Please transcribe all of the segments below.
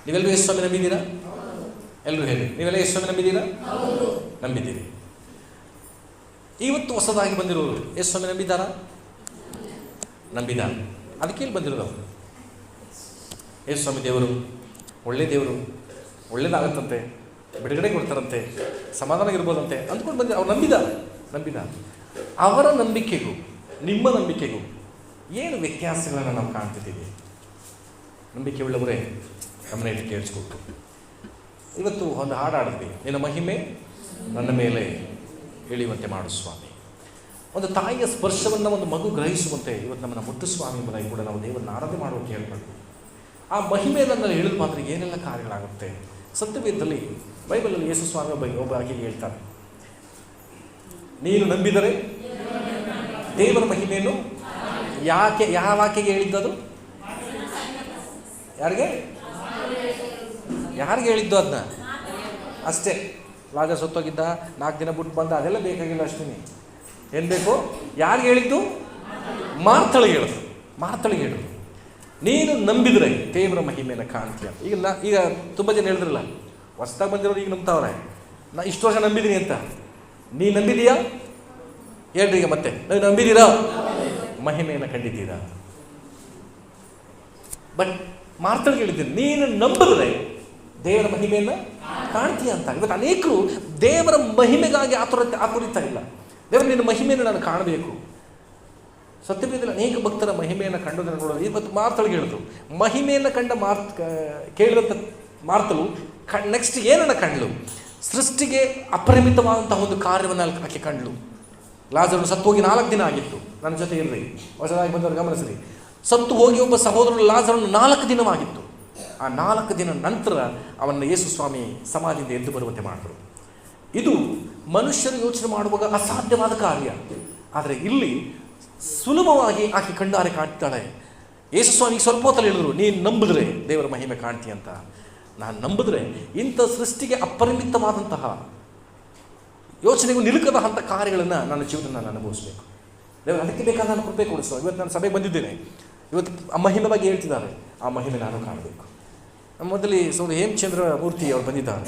ನೀವೆಲ್ಲರೂ ಯೇಸು ಸ್ವಾಮಿ ನಂಬಿದ್ದೀರಾ? ಎಲ್ಲರೂ ಹೇಳಿ, ನೀವೆಲ್ಲ ಯೇಸು ಸ್ವಾಮಿ ನಂಬಿದ್ದೀರಾ? ನಂಬಿದ್ದೀರಿ. ಇವತ್ತು ಹೊಸದಾಗಿ ಬಂದಿರೋರು ಯೇಸು ಸ್ವಾಮಿ ನಂಬಿದ್ದಾರಾ? ನಂಬಿದ್ದಾರೆ. ಅದಕ್ಕೆ ಇಲ್ಲಿ ಬಂದಿರೋದು ಅವರು. ಯೇಸು ಸ್ವಾಮಿ ದೇವರು ಒಳ್ಳೆ ದೇವರು, ಒಳ್ಳೇದಾಗತ್ತಂತೆ, ಬಿಡುಗಡೆ ಕೊಡ್ತಾರಂತೆ, ಸಮಾಧಾನ ಇರ್ಬೋದಂತೆ ಅಂದ್ಕೊಂಡು ಬಂದು ಅವ್ರು ನಂಬಿದ್ದಾರೆ. ಅವರ ನಂಬಿಕೆಗೂ ನಿಮ್ಮ ನಂಬಿಕೆಗೂ ಏನು ವ್ಯತ್ಯಾಸಗಳನ್ನು ನಾವು ಕಾಣ್ತಿದ್ದೀವಿ? ನಂಬಿಕೆ ಉಳ್ಳವರೇ ಗಮನ ಇಟ್ಟು ಕೇಳಿಸ್ಕೊಟ್ಟು. ಇವತ್ತು ಒಂದು ಹಾಡಾಡಿದ್ವಿ, ನಿನ್ನ ಮಹಿಮೆ ನನ್ನ ಮೇಲೆ ಇಳಿಯುವಂತೆ ಮಾಡು ಸ್ವಾಮಿ. ಒಂದು ತಾಯಿಯ ಸ್ಪರ್ಶವನ್ನು ಒಂದು ಮಗು ಗ್ರಹಿಸುವಂತೆ ಇವತ್ತು ನಮ್ಮನ್ನು ಮುಟ್ಟು ಸ್ವಾಮಿ ಎಂಬುದಾಗಿ ಕೂಡ ನಾವು ದೇವರನ್ನ ಆರಾಧನೆ ಮಾಡುವಂತೆ ಹೇಳ್ಬೇಕು. ಆ ಮಹಿಮೆಯನ್ನು ಹೇಳಿದ ಮಾತ್ರ ಏನೆಲ್ಲ ಕಾರ್ಯಗಳಾಗುತ್ತೆ. ಸತ್ಯವೇದದಲ್ಲಿ ಬೈಬಲಲ್ಲಿ ಯೇಸು ಸ್ವಾಮಿ ಒಬ್ಬ ಆಕೆಗೆ ಹೇಳ್ತಾರೆ, ನೀನು ನಂಬಿದರೆ ದೇವರ ಮಹಿಮೆಯನ್ನು ಯಾವ ಆಕೆಗೆ ಹೇಳಿದ್ದದು? ಯಾರಿಗೆ ಹೇಳಿದ್ದು ಅದನ್ನ? ಅಷ್ಟೇ. ಲಾಜರ್ ಸತ್ತೋಗಿದ್ದ, 4 ದಿನ ಬಿಟ್ಟು ಬಂದ, ಅದೆಲ್ಲ ಬೇಕಾಗಿಲ್ಲ. ಅಷ್ಟೇ ಏನು ಬೇಕು? ಯಾರಿಗೆ ಹೇಳಿದ್ದು? ಮಾರ್ತಳಿಗೆ ಹೇಳಿದ್ರು. ನೀನು ನಂಬಿದರೆ ದೇವರ ಮಹಿಮೆಯನ್ನು ಕಾಣ್ತೀಯ. ಈಗ ತುಂಬ ಜನ ಹೇಳಿದ್ರಲ್ಲ, ಹೊಸ್ದಾಗಿ ಬಂದಿರೋರು ಈಗ ನಂಬ್ತಾವ್ರೆ, ನಾ ಇಷ್ಟು ವರ್ಷ ನಂಬಿದ್ದೀನಿ ಅಂತ. ನೀ ನಂಬಿದೀಯಾ? ಹೇಳ್ರಿ ಈಗ ಮತ್ತೆ, ನೀವು ನಂಬಿದ್ದೀರಾ? ಮಹಿಮೆಯನ್ನು ಕಂಡಿದ್ದೀರಾ? ಬಟ್ ಮಾರ್ತಳಿಗೆ ಹೇಳಿದ್ದೀನಿ, ನೀನು ನಂಬಿದ್ರೆ ದೇವರ ಮಹಿಮೆಯನ್ನು ಕಾಣ್ತೀಯ ಅಂತ. ಇವತ್ತು ಅನೇಕರು ದೇವರ ಮಹಿಮೆಗಾಗಿ ಆತುರಿತಾ ಇಲ್ಲ. ದೇವರ ನಿನ್ನ ಮಹಿಮೆಯನ್ನು ನಾನು ಕಾಣಬೇಕು. ಸತ್ಯವೇದದಲ್ಲಿ ಅನೇಕ ಭಕ್ತರ ಮಹಿಮೆಯನ್ನು ಕಂಡುದನ್ನು ನೋಡೋದು. ಇವತ್ತು ಮಾರ್ತಳಿಗೆ ಹೇಳಿದ್ರು, ಮಹಿಮೆಯನ್ನು ಕಂಡ ಕೇಳಿದಂಥ ಮಾರ್ತಳು ನೆಕ್ಸ್ಟ್ ಏನನ್ನು ಕಂಡ್ಲು? ಸೃಷ್ಟಿಗೆ ಅಪರಿಮಿತವಾದಂತಹ ಒಂದು ಕಾರ್ಯವನ್ನು ಆಕೆ ಕಂಡ್ಲು. ಲಾಜರನು ಸತ್ತು ಹೋಗಿ 4 ದಿನ ಆಗಿತ್ತು. ನನ್ನ ಜೊತೆ ಇರ್ರಿ, ಹೊಸದಾಗಿ ಬಂದವರು ಗಮನಿಸ್ರಿ. ಸತ್ತು ಹೋಗಿ ಒಬ್ಬ ಸಹೋದರನು ಲಾಜರನು 4 ದಿನವಾಗಿತ್ತು. ಆ 4 ದಿನ ನಂತರ ಅವನ್ನ ಯೇಸು ಸ್ವಾಮಿ ಸಮಾಧಿಯಿಂದ ಎದ್ದು ಬರುವಂತೆ ಮಾಡಿದ್ರು. ಇದು ಮನುಷ್ಯರು ಯೋಚನೆ ಮಾಡುವಾಗ ಅಸಾಧ್ಯವಾದ ಕಾರ್ಯ. ಆದರೆ ಇಲ್ಲಿ ಸುಲಭವಾಗಿ ಆಕೆ ಕಣ್ಣಾರೆ ಕಾಣ್ತಾಳೆ. ಯೇಸು ಸ್ವಾಮಿ ಸ್ವಲ್ಪ ಹೊತ್ತಲ್ಲಿ ಹೇಳಿದ್ರು, ನೀನು ನಂಬಿದ್ರೆ ದೇವರ ಮಹಿಮೆ ಕಾಣ್ತೀಯ ಅಂತ. ನಾನು ನಂಬಿದ್ರೆ ಇಂಥ ಸೃಷ್ಟಿಗೆ ಅಪರಿಮಿತವಾದಂತಹ ಯೋಚನೆಗೂ ನಿಲುಕದಂಥ ಕಾರ್ಯಗಳನ್ನು ನನ್ನ ಜೀವನದಲ್ಲಿ ನಾನು ಅನುಭವಿಸಬೇಕು. ದೇವರು ಅದಕ್ಕೆ ಬೇಕಾದ ನಾನು ಕೃಪೆ ಕೊಡಿಸೋ. ಇವತ್ತು ನಾನು ಸಭೆಗೆ ಬಂದಿದ್ದೇನೆ. ಇವತ್ತು ಆ ಮಹಿಮೆ ಬಗ್ಗೆ ಹೇಳ್ತಿದ್ದಾರೆ. ಆ ಮಹಿಮೆ ನಾನು ಕಾಣಬೇಕು. ನಮ್ಮ ಮೊದಲು ಸೌದ ಹೇಮಚಂದ್ರ ಮೂರ್ತಿ ಅವ್ರು ಬಂದಿದ್ದಾರೆ.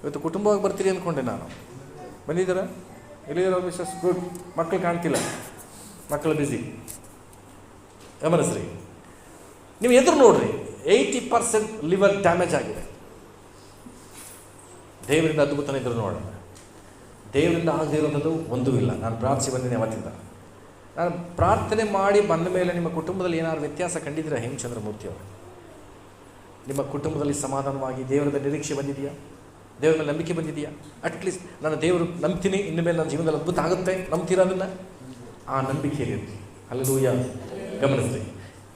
ಇವತ್ತು ಕುಟುಂಬವಾಗಿ ಬರ್ತೀರಿ ಅಂದ್ಕೊಂಡೆ ನಾನು. ಬಂದಿದ್ದಾರಾ? ಎಲ್ಲಿದ್ದಾರೆ ಮಿಸಸ್? ಗುಡ್. ಮಕ್ಕಳು ಕಾಣ್ತಿಲ್ಲ, ಮಕ್ಕಳು ಬ್ಯುಸಿ. ಗಮನಿಸ್ರಿ, ನೀವು ಎದುರು ನೋಡ್ರಿ, 80% ಲಿವರ್ ಡ್ಯಾಮೇಜ್ ಆಗಿದೆ. ದೇವರಿಂದ ಅದ್ಭುತನ ಎದುರು ನೋಡೋಣ. ದೇವರಿಂದ ಆಗದೇ ಇರೋದು ಒಂದೂ ಇಲ್ಲ. ನಾನು ಪ್ರಾರ್ಥಿಸಿ ಬಂದಿದ್ದೀನಿ ಅವತ್ತಿಂದ. ನಾನು ಪ್ರಾರ್ಥನೆ ಮಾಡಿ ಬಂದ ಮೇಲೆ ನಿಮ್ಮ ಕುಟುಂಬದಲ್ಲಿ ಏನಾದ್ರು ವ್ಯತ್ಯಾಸ ಕಂಡಿದ್ದೀರಾ? ಹೇಮಚಂದ್ರ ಮೂರ್ತಿಯವರು, ನಿಮ್ಮ ಕುಟುಂಬದಲ್ಲಿ ಸಮಾಧಾನವಾಗಿ ದೇವರದ ನಿರೀಕ್ಷೆ ಬಂದಿದೆಯಾ? ದೇವರ ಮೇಲೆ ನಂಬಿಕೆ ಬಂದಿದೆಯಾ? ಅಟ್ಲೀಸ್ಟ್ ನಾನು ದೇವರು ನಂಬ್ತೀನಿ, ಇನ್ನು ಮೇಲೆ ನನ್ನ ಜೀವನದಲ್ಲಿ ಅದ್ಭುತ ಆಗುತ್ತೆ, ನಂಬ್ತೀರಾ ಅದನ್ನು? ಆ ನಂಬಿಕೆಯಲ್ಲಿ ಹಲ್ಲೆಲೂಯಾ. ಗಮನಿಸ್ರಿ,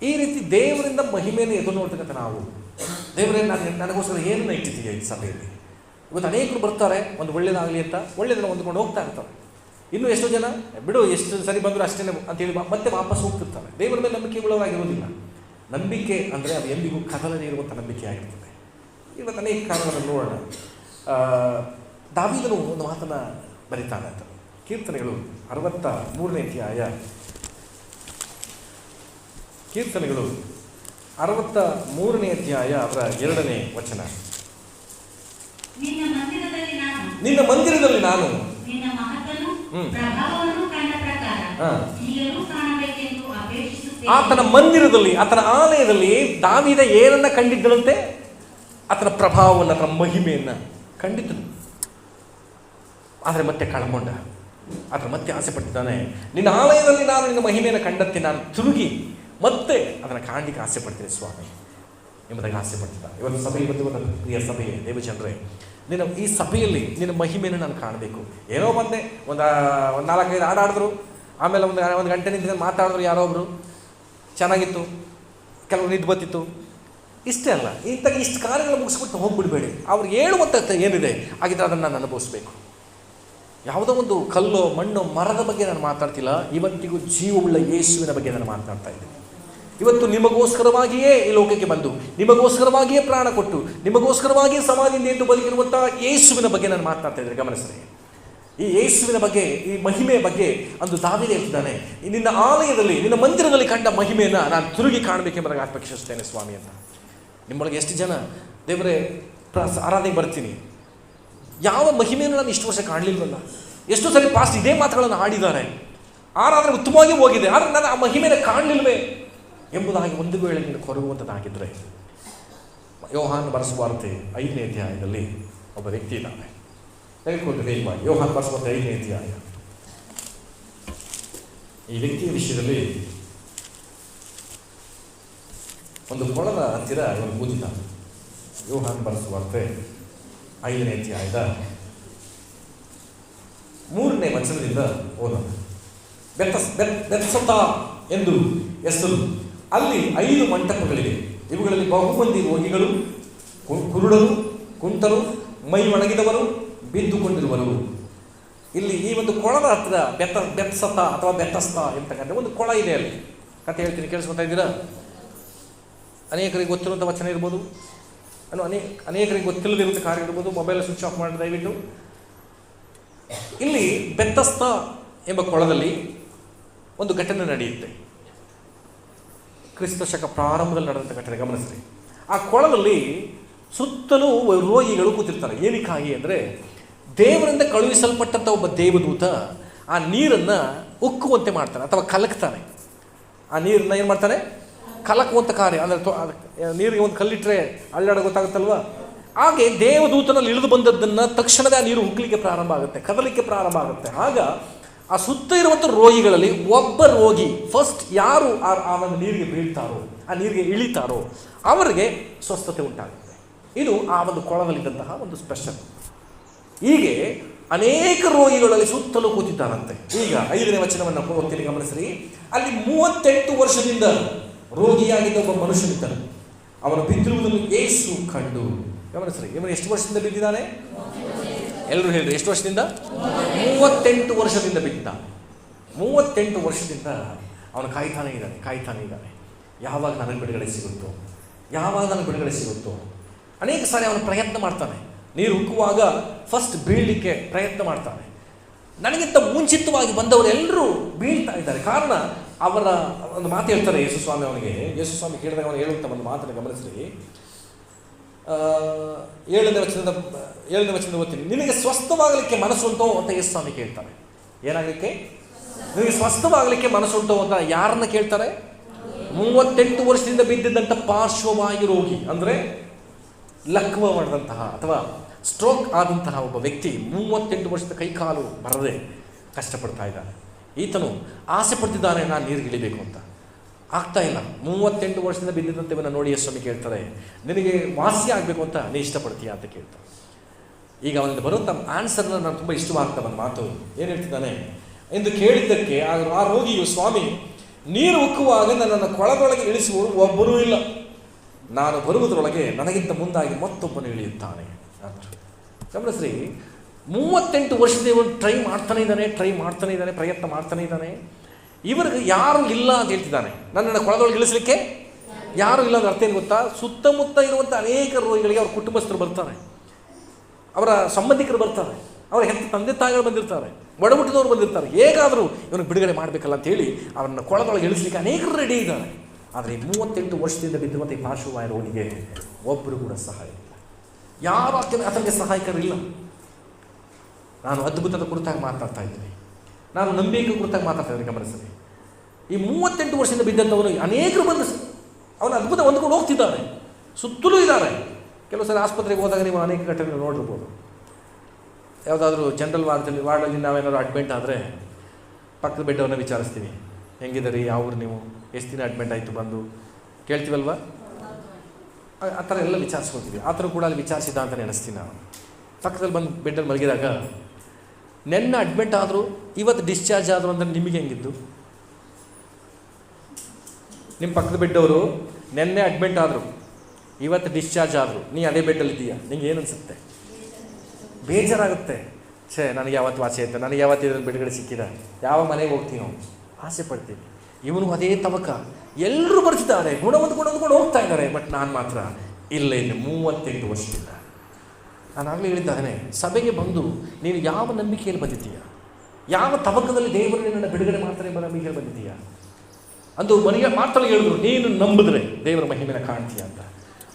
ಈ ರೀತಿ ದೇವರಿಂದ ಮಹಿಮೆಯನ್ನು ಎದುರು ನೋಡ್ತಕ್ಕಂಥ ನಾವು, ದೇವರೇ ನನಗೋಸ್ಕರ ಏನನ್ನ ಇಟ್ಟಿದ್ದೀಯ ಈ ಸಭೆಯಲ್ಲಿ? ಇವತ್ತು ಅನೇಕರು ಬರ್ತಾರೆ ಒಂದು ಒಳ್ಳೇದಾಗಲಿ ಅಂತ, ಒಳ್ಳೆಯದನ್ನು ಹೊಂದ್ಕೊಂಡು ಹೋಗ್ತಾ ಇರ್ತಾರೆ. ಇನ್ನೂ ಎಷ್ಟೋ ಜನ ಬಿಡು, ಎಷ್ಟು ಸರಿ ಬಂದರೂ ಅಷ್ಟೇ ಅಂತೇಳಿ ಮತ್ತೆ ವಾಪಸ್ ಹೋಗ್ತಿರ್ತಾರೆ. ದೇವರ ಮೇಲೆ ನಂಬಿಕೆಗಳಾಗಿರೋದಿಲ್ಲ. ನಂಬಿಕೆ ಅಂದರೆ ಅದು ಎಂದಿಗೂ ಕದಲದೇ ಇರುವಂಥ ನಂಬಿಕೆ ಆಗಿರ್ತದೆ. ಇವತ್ತು ಅನೇಕ ಕಾರಣಗಳನ್ನು ನೋಡೋಣ. ದಾವೀದನು ಒಂದು ಮಾತನ್ನು ಬರಿತಾನೆ ಅಂತ. ಕೀರ್ತನೆಗಳು 63ನೇ ಅಧ್ಯಾಯ, ಕೀರ್ತನೆಗಳು 63ನೇ ಅಧ್ಯಾಯ ಅದರ 2ನೇ ವಚನ. ನಿನ್ನ ಮಂದಿರದಲ್ಲಿ ನಾನು ಆತನ ಮಂದಿರದಲ್ಲಿ, ಆತನ ಆಲಯದಲ್ಲಿ ದಾವೀದ ಏನನ್ನ ಕಂಡಿದ್ದನಂತೆ? ಆತನ ಪ್ರಭಾವವನ್ನು, ಆತನ ಮಹಿಮೆಯನ್ನು ಕಂಡಿದ್ದನು. ಆದರೆ ಮತ್ತೆ ಕಳ್ಕೊಂಡ. ಆತನ ಮತ್ತೆ ಆಸೆ ಪಟ್ಟಿದ್ದಾನೆ. ನಿನ್ನ ಆಲಯದಲ್ಲಿ ನಾನು ನಿನ್ನ ಮಹಿಮೆಯನ್ನು ಕಂಡಂತೆ ನಾನು ತಿರುಗಿ ಮತ್ತೆ ಅದನ್ನು ಕಾಣಲಿಕ್ಕೆ ಆಸೆ ಪಡ್ತೇನೆ ಸ್ವಾಮಿ ಎಂಬುದಾಗಿ ಆಸೆ ಪಡ್ತಿದ್ದಾನೆ. ಇವತ್ತು ಸಭೆಗೆ ಬಂದಿರುವ ಪ್ರಿಯ ಸಭೆಯೇ, ದೇವಜನರೇ, ನಿನ್ನ ಈ ಸಭೆಯಲ್ಲಿ ನಿನ್ನ ಮಹಿಮೆಯನ್ನು ನಾನು ಕಾಣಬೇಕು. ಏನೋ ಬಂದೆ, ಒಂದು 4-5 ಹಾಡಾಡಿದ್ರು, ಆಮೇಲೆ ಒಂದು ಗಂಟೆ ನಿಂತು ಮಾತಾಡಿದ್ರು, ಯಾರೋ ಒಬ್ಬರು ಚೆನ್ನಾಗಿತ್ತು, ಕೆಲವರು ನಿದ್ದು ಬತ್ತಿತ್ತು, ಇಷ್ಟೇ ಅಲ್ಲ. ಇಷ್ಟು ಕಾರ್ಯಗಳು ಮುಗಿಸ್ಬಿಟ್ಟು ಹೋಗ್ಬಿಡ್ಬೇಡಿ. ಅವ್ರು ಹೇಳುವಂಥ ಏನಿದೆ ಆಗಿದ್ದರೆ ಅದನ್ನು ನಾನು ಅನುಭವಿಸ್ಬೇಕು. ಯಾವುದೋ ಒಂದು ಕಲ್ಲು, ಮಣ್ಣು, ಮರದ ಬಗ್ಗೆ ನಾನು ಮಾತಾಡ್ತಿಲ್ಲ. ಇವತ್ತಿಗೂ ಜೀವವುಳ್ಳ ಯೇಸುವಿನ ಬಗ್ಗೆ ನಾನು ಮಾತನಾಡ್ತಾ ಇದ್ದೀನಿ. ಇವತ್ತು ನಿಮಗೋಸ್ಕರವಾಗಿಯೇ ಈ ಲೋಕಕ್ಕೆ ಬಂದು, ನಿಮಗೋಸ್ಕರವಾಗಿಯೇ ಪ್ರಾಣ ಕೊಟ್ಟು, ನಿಮಗೋಸ್ಕರವಾಗಿಯೇ ಸಮಾಧಿಯಿಂದ ಎದ್ದು ಬದುಕಿರುವಂಥ ಯೇಸುವಿನ ಬಗ್ಗೆ ನಾನು ಮಾತನಾಡ್ತಾ ಇದ್ದೀನಿ. ಗಮನಿಸ್ರಿ, ಈ ಯೇಸುವಿನ ಬಗ್ಗೆ, ಈ ಮಹಿಮೆಯ ಬಗ್ಗೆ ಅಂದು ದಾವೀದ ಹೇಳ್ತಿದ್ದಾನೆ, ನಿನ್ನ ಆಲಯದಲ್ಲಿ, ನಿನ್ನ ಮಂದಿರದಲ್ಲಿ ಕಂಡ ಮಹಿಮೆಯನ್ನು ನಾನು ತಿರುಗಿ ಕಾಣಬೇಕೆಂಬುದಾಗಿ ಆತ್ಮಕ್ಷಿಸ್ತೇನೆ ಸ್ವಾಮಿ ಅಂತ. ನಿಮ್ಮೊಳಗೆ ಎಷ್ಟು ಜನ ದೇವರೇ ಆರಾಧನೆಗೆ ಬರ್ತೀನಿ, ಯಾವ ಮಹಿಮೆಯನ್ನು ನಾನು ಇಷ್ಟು ವರ್ಷ ಕಾಣಲಿಲ್ವಲ್ಲ, ಎಷ್ಟೋ ಸರಿ ಪಾಸ್ಟ್ ಇದೇ ಮಾತುಗಳನ್ನು ಹಾಡಿದ್ದಾರೆ, ಆರಾಧನೆ ಉತ್ತಮವಾಗಿ ಹೋಗಿದೆ, ಆದರೆ ನಾನು ಆ ಮಹಿಮೆನ ಕಾಣಲಿಲ್ವೇ ಎಂಬುದಾಗಿ ಒಂದು ವೇಳೆ ನೀನು ಕೊರಗುವಂಥದ್ದಾಗಿದ್ದರೆ, ಯೋಹಾನ್ ಬರೆಸುವಾರ್ತೆ 5ನೇ ಅಧ್ಯಾಯದಲ್ಲಿ ಒಬ್ಬ ವ್ಯಕ್ತಿ ಇದ್ದಾನೆ. ತೆಗೆದುಕೊಂಡು ವೇಗವಾಗಿ ಯೋಹಾನ್ ಬರೆಸುವಾರ್ತೆ 5ನೇ ಅಧ್ಯಾಯ. ಈ ವ್ಯಕ್ತಿಯ ವಿಷಯದಲ್ಲಿ ಒಂದು ಕೊಳದ ಹತ್ತಿರ ಇವನು ಕೂತಿದ್ದಾನೆ. ಯೋಹಾನ್ ಬರೆಸುವಾರ್ತೆ 5ನೇ ಅಧ್ಯಾಯದ 3ನೇ ವಚನದಿಂದ ಓದೋಣ. ಬೆತ್ಸತಾ ಎಂದು ಹೆಸರು, ಅಲ್ಲಿ 5 ಮಂಟಪಗಳಿವೆ. ಇವುಗಳಲ್ಲಿ ಬಹುಮಂದಿ ರೋಗಿಗಳು, ಕುರುಡರು, ಕುಂಟರು, ಮೈ ಒಣಗಿದವರು, ಬಿದ್ದುಕೊಂಡಿರುವರು. ಇಲ್ಲಿ ಈ ಒಂದು ಕೊಳದ ಹತ್ತಿರ ಬೆತ್ಸತ ಅಥವಾ ಬೆತ್ತಸ್ತ ಎಂತಕ್ಕಂಥ ಒಂದು ಕೊಳ ಇದೆ. ಅಲ್ಲಿ ಕತೆ ಹೇಳ್ತೀನಿ, ಕೇಳಿಸ್ಕೊತಾ ಇದ್ದೀರಾ? ಅನೇಕರಿಗೆ ಗೊತ್ತಿರುವಂಥ ವಚನ ಇರ್ಬೋದು, ಅನೇಕರಿಗೆ ಗೊತ್ತಿಲ್ಲದಿರುವಂಥ ಕಾರ್ಯ ಇರ್ಬೋದು. ಮೊಬೈಲ್ ಸ್ವಿಚ್ ಆಫ್ ಮಾಡಿ ದಯವಿಟ್ಟು. ಇಲ್ಲಿ ಬೆತ್ತಸ್ತ ಎಂಬ ಕೊಳದಲ್ಲಿ ಒಂದು ಘಟನೆ ನಡೆಯುತ್ತೆ. ಕ್ರಿಸ್ತ ಶಕ ಪ್ರಾರಂಭದಲ್ಲಿ ನಡೆದಂಥ ಘಟನೆ ಗಮನಿಸ್ರಿ. ಆ ಕೊಳದಲ್ಲಿ ಸುತ್ತಲೂ ರೋಗಿಗಳು ಕೂತಿರ್ತಾರೆ. ಏನಕ್ಕಾಗಿ ಅಂದರೆ, ದೇವರಿಂದ ಕಳುಹಿಸಲ್ಪಟ್ಟಂಥ ಒಬ್ಬ ದೇವದೂತ ಆ ನೀರನ್ನು ಉಕ್ಕುವಂತೆ ಮಾಡ್ತಾನೆ ಅಥವಾ ಕಲಕ್ತಾನೆ. ಆ ನೀರನ್ನು ಏನು ಮಾಡ್ತಾನೆ? ಕಲಕುವಂಥ ಕಾರ್ಯ. ಅಂದರೆ ನೀರಿಗೆ ಒಂದು ಕಲ್ಲಿಟ್ಟರೆ ಅಳ್ಳಾಡ ಗೊತ್ತಾಗುತ್ತಲ್ವ, ಹಾಗೆ ದೇವದೂತನಲ್ಲಿ ಇಳಿದು ಬಂದದ್ದನ್ನು ತಕ್ಷಣವೇ ಆ ನೀರು ಉಕ್ಕಲಿಕ್ಕೆ ಪ್ರಾರಂಭ ಆಗುತ್ತೆ, ಕದಲಿಕ್ಕೆ ಪ್ರಾರಂಭ ಆಗುತ್ತೆ. ಆಗ ಆ ಸುತ್ತ ಇರುವಂಥ ರೋಗಿಗಳಲ್ಲಿ ಒಬ್ಬ ರೋಗಿ ಫಸ್ಟ್ ಯಾರು ಆ ಒಂದು ನೀರಿಗೆ ಬೀಳ್ತಾರೋ, ಆ ನೀರಿಗೆ ಇಳಿತಾರೋ ಅವರಿಗೆ ಸ್ವಸ್ಥತೆ ಉಂಟಾಗುತ್ತೆ. ಇದು ಆ ಒಂದು ಕೊಳದಲ್ಲಿದ್ದಂತಹ ಒಂದು ಸ್ಪೆಷಲ್. ಹೀಗೆ ಅನೇಕ ರೋಗಿಗಳಲ್ಲಿ ಸುತ್ತಲೂ ಕೂತಿದ್ದಾರಂತೆ. ಈಗ 5ನೇ ವಚನವನ್ನು ಓದ್ತೀನಿ, ಗಮನಿಸ್ರಿ. ಅಲ್ಲಿ 38 ವರ್ಷದಿಂದ ರೋಗಿಯಾಗಿದ್ದ ಒಬ್ಬ ಮನುಷ್ಯನಿದ್ದಾನೆ. ಅವನು ಬಿದ್ದಿರುವುದನ್ನು ಯೇಸು ಕಂಡು, ಗಮನಿಸ್ರಿ, ಇವನು ಎಷ್ಟು ವರ್ಷದಿಂದ ಬಿದ್ದಿದ್ದಾನೆ? ಎಲ್ಲರೂ ಹೇಳಿದ್ರು, ಎಷ್ಟು ವರ್ಷದಿಂದ? 38 ವರ್ಷದಿಂದ ಬಿದ್ದಿದ್ದಾನೆ. 38 ವರ್ಷದಿಂದ ಅವನು ಕಾಯ್ತಾನೆ ಇದ್ದಾನೆ. ಯಾವಾಗ ನನಗೆ ಬಿಡುಗಡೆ ಸಿಗುತ್ತೋ. ಅನೇಕ ಸಾರಿ ಅವನು ಪ್ರಯತ್ನ ಮಾಡ್ತಾನೆ. ನೀರು ಉಕ್ಕುವಾಗ ಫಸ್ಟ್ ಬೀಳಲಿಕ್ಕೆ ಪ್ರಯತ್ನ ಮಾಡ್ತಾನೆ. ನನಗಿಂತ ಮುಂಚಿತವಾಗಿ ಬಂದವರೆಲ್ಲರೂ ಬೀಳ್ತಾ ಇದ್ದಾರೆ. ಕಾರಣ ಅವರ ಒಂದು ಮಾತು ಹೇಳ್ತಾರೆ ಯೇಸು ಸ್ವಾಮಿ ಅವನಿಗೆ. ಯೇಸು ಸ್ವಾಮಿ ಕೇಳಿದಾಗ ಅವನು ಹೇಳುವಂಥ ಒಂದು ಮಾತನ್ನು ಗಮನಿಸ್ರಿ. 7ನೇ ವಚನದ ಓದ್ತೀನಿ. ನಿನಗೆ ಸ್ವಸ್ಥವಾಗಲಿಕ್ಕೆ ಮನಸ್ಸುಂಟೋ ಅಂತ ಯೇಸು ಸ್ವಾಮಿ ಕೇಳ್ತಾರೆ. ಏನಾಗಲಿಕ್ಕೆ? ನಿನಗೆ ಸ್ವಸ್ಥವಾಗಲಿಕ್ಕೆ ಮನಸ್ಸುಂಟೋ ಅಂತ ಯಾರನ್ನ ಕೇಳ್ತಾರೆ? 38 ವರ್ಷದಿಂದ ಬಿದ್ದಿದ್ದಂಥ ಪಾರ್ಶ್ವವಾಯು ರೋಗಿ, ಅಂದರೆ ಲಕ್ವ ಮಾಡಿದಂತಹ ಅಥವಾ ಸ್ಟ್ರೋಕ್ ಆದಂತಹ ಒಬ್ಬ ವ್ಯಕ್ತಿ 38 ವರ್ಷದ ಕೈಕಾಲು ಬರದೆ ಕಷ್ಟಪಡ್ತಾ ಇದ್ದಾನೆ. ಈತನು ಆಸೆ ಪಡ್ತಿದ್ದಾನೆ, ನಾನು ನೀರಿಗೆ ಇಳಿಬೇಕು ಅಂತ. ಆಗ್ತಾ ಇಲ್ಲ. 38 ವರ್ಷದಿಂದ ಬಿದ್ದಿದ್ದಂತೆವನ್ನ ನೋಡಿ ಯೇಸು ಸ್ವಾಮಿ ಕೇಳ್ತಾರೆ, ನಿನಗೆ ವಾಸಿ ಆಗಬೇಕು ಅಂತ ನೀ ಇಷ್ಟಪಡ್ತೀಯಾ ಅಂತ ಕೇಳ್ತಾರೆ. ಈಗ ಅವನಿಗೆ ಬರುವಂಥ ಆನ್ಸರ್ನ ನಾನು ತುಂಬ ಇಷ್ಟವಾಗ್ತಾ ಒಂದು ಮಾತು ಏನು ಹೇಳ್ತಿದ್ದಾನೆ ಎಂದು ಕೇಳಿದ್ದಕ್ಕೆ ಆ ರೋಗಿಯು, ಸ್ವಾಮಿ, ನೀರು ಉಕ್ಕುವಾಗ ನನ್ನನ್ನು ಕೊಳದೊಳಗೆ ಇಳಿಸುವವರು ಒಬ್ಬರೂ ಇಲ್ಲ. ನಾನು ಬರುವುದರೊಳಗೆ ನನಗಿಂತ ಮುಂದಾಗಿ ಮತ್ತೊಬ್ಬನು ಇಳಿಯುತ್ತಾನೆ ಅಂತ. ಗಮನಿಸ್ರಿ, 38 ವರ್ಷದ ಇವನು ಟ್ರೈ ಮಾಡ್ತಾನೆ ಇದ್ದಾನೆ, ಪ್ರಯತ್ನ ಮಾಡ್ತಾನೆ ಇದ್ದಾನೆ. ಇವರಿಗೆ ಯಾರೂ ಇಲ್ಲ ಅಂತ ಹೇಳ್ತಿದ್ದಾನೆ. ನನ್ನನ್ನು ಕೊಳದೊಳಗೆ ಇಳಿಸಲಿಕ್ಕೆ ಯಾರೂ ಇಲ್ಲ. ಅಂದ್ರೆ ಅರ್ಥ ಏನು ಗೊತ್ತಾ? ಸುತ್ತಮುತ್ತ ಇರುವಂಥ ಅನೇಕ ರೋಗಿಗಳಿಗೆ ಅವ್ರ ಕುಟುಂಬಸ್ಥರು ಬರ್ತಾರೆ, ಅವರ ಸಂಬಂಧಿಕರು ಬರ್ತಾರೆ, ಅವರ ಹೆತ್ತ ತಂದೆ ತಾಯಿಗಳು ಬಂದಿರ್ತಾರೆ, ಒಡಹುಟ್ಟಿದವರು ಬಂದಿರ್ತಾರೆ. ಹೇಗಾದರೂ ಇವನಿಗೆ ಬಿಡುಗಡೆ ಮಾಡಬೇಕಲ್ಲ ಅಂತೇಳಿ ಅವರನ್ನು ಕೊಳದೊಳಗೆ ಇಳಿಸಲಿಕ್ಕೆ ಅನೇಕರು ರೆಡಿ ಇದ್ದಾರೆ. ಆದರೆ 38 ವರ್ಷದಿಂದ ಬಿದ್ದಿರುವಂಥ ಈ ಪಾರ್ಶ್ವವಾಯು ರೋಗಿಗೆ ಒಬ್ಬರು ಕೂಡ ಸಹಾಯ ಇಲ್ಲ. ಯಾರು ಆತನಿಗೆ ಸಹಾಯಕರಿಲ್ಲ. ನಾನು ಅದ್ಭುತದ ಕುರಿತಾಗಿ ಮಾತಾಡ್ತಾ ಇದ್ದೀನಿ, ನಾನು ನಂಬಿಕೆ ಕುರಿತಾಗಿ ಮಾತಾಡ್ತಾ ಇದ್ದೀನಿ. ಗಮನಿಸಿದೆ, ಈ 38 ವರ್ಷದಿಂದ ಬಿದ್ದಂಥವನು ಅನೇಕರು ಬಂದು ಅವನ ಅದ್ಭುತ ಹೊಂದ್ಕೊಂಡು ಹೋಗ್ತಿದ್ದಾರೆ, ಸುತ್ತಲೂ ಇದ್ದಾರೆ. ಕೆಲವು ಸಲ ಆಸ್ಪತ್ರೆಗೆ ಹೋದಾಗ ನೀವು ಅನೇಕ ಘಟನೆಗಳು ನೋಡಿರ್ಬೋದು. ಯಾವುದಾದ್ರೂ ಜನರಲ್ ವಾರ್ಡಲ್ಲಿ ನಾವೇನಾದ್ರು ಅಡ್ಮಿಟ್ ಆದರೆ ಪಕ್ಕದ ಬೆಡ್ಡವ್ರನ್ನ ವಿಚಾರಿಸ್ತೀವಿ, ಹೆಂಗಿದ್ದಾರೆ, ಯಾವ ಊರು ನೀವು, ಎಷ್ಟು ದಿನ ಅಡ್ಮಿಟ್ ಆಯಿತು ಬಂದು ಕೇಳ್ತೀವಲ್ವ. ಆ ಥರ ಎಲ್ಲ ವಿಚಾರಿಸ್ಕೊಳ್ತೀವಿ. ಆ ಥರ ಕೂಡ ಅಲ್ಲಿ ವಿಚಾರಿಸಿದ ಅಂತ ನೆನೆಸ್ತೀನಿ ನಾನು. ಪಕ್ಕದಲ್ಲಿ ಬಂದು ಬೆಡ್ಡಲ್ಲಿ ಮಲಗಿದಾಗ, ನೆನ್ನೆ ಅಡ್ಮಿಟ್ ಆದರು, ಇವತ್ತು ಡಿಸ್ಚಾರ್ಜ್ ಆದರು ಅಂದರೆ ನಿಮಗೆ ಹೆಂಗಿದ್ದು? ನಿಮ್ಮ ಪಕ್ಕದ ಬೆಡ್ಡವರು ನೆನ್ನೆ ಅಡ್ಮಿಟ್ ಆದರು, ಇವತ್ತು ಡಿಸ್ಚಾರ್ಜ್ ಆದರು, ನೀ ಅದೇ ಬೆಡ್ಡಲ್ಲಿದ್ದೀಯಾ, ನಿಂಗೆ ಏನು ಅನಿಸುತ್ತೆ? ಬೇಜಾರಾಗುತ್ತೆ. ನನಗೆ ಯಾವತ್ತು ವಾಸಿ ಆಯ್ತು, ನನಗೆ ಯಾವತ್ತು ಇದರಲ್ಲಿ ಬಿಡುಗಡೆ ಸಿಕ್ಕಿದ, ಯಾವ ಮನೆಗೆ ಹೋಗ್ತೀವಿ ನಾವು, ಆಸೆ ಪಡ್ತೀವಿ. ಇವನು ಅದೇ ತವಕ, ಎಲ್ಲರೂ ಬರ್ತಿದ್ದಾರೆ, ಗುಣ ಹೊಂದ್ಕೊಂಡು ಹೋಗ್ತಾ ಇದ್ದಾರೆ. ಬಟ್ ನಾನು ಮಾತ್ರ ಇಲ್ಲ, ಇನ್ನು 38 ವರ್ಷದಿಂದ. ನಾನಾಗಲೇ ಹೇಳಿದ್ದಾನೆ, ಸಭೆಗೆ ಬಂದು ನೀನು ಯಾವ ನಂಬಿಕೆಯಲ್ಲಿ ಬಂದಿದ್ದೀಯ, ಯಾವ ತವಕದಲ್ಲಿ ದೇವರು ನಿನ್ನನ್ನು ಬಿಡುಗಡೆ ಮಾಡ್ತಾರೆ ಎಂಬ ನಂಬಿಕೆಯಲ್ಲಿ ಬಂದಿದ್ದೀಯಾ? ಅಂದು ಮನೆಗೆ ಮಾತ್ರ ಹೇಳಿದ್ರು, ನೀನು ನಂಬಿದ್ರೆ ದೇವರ ಮಹಿಮೆನ ಕಾಣ್ತೀಯ ಅಂತ.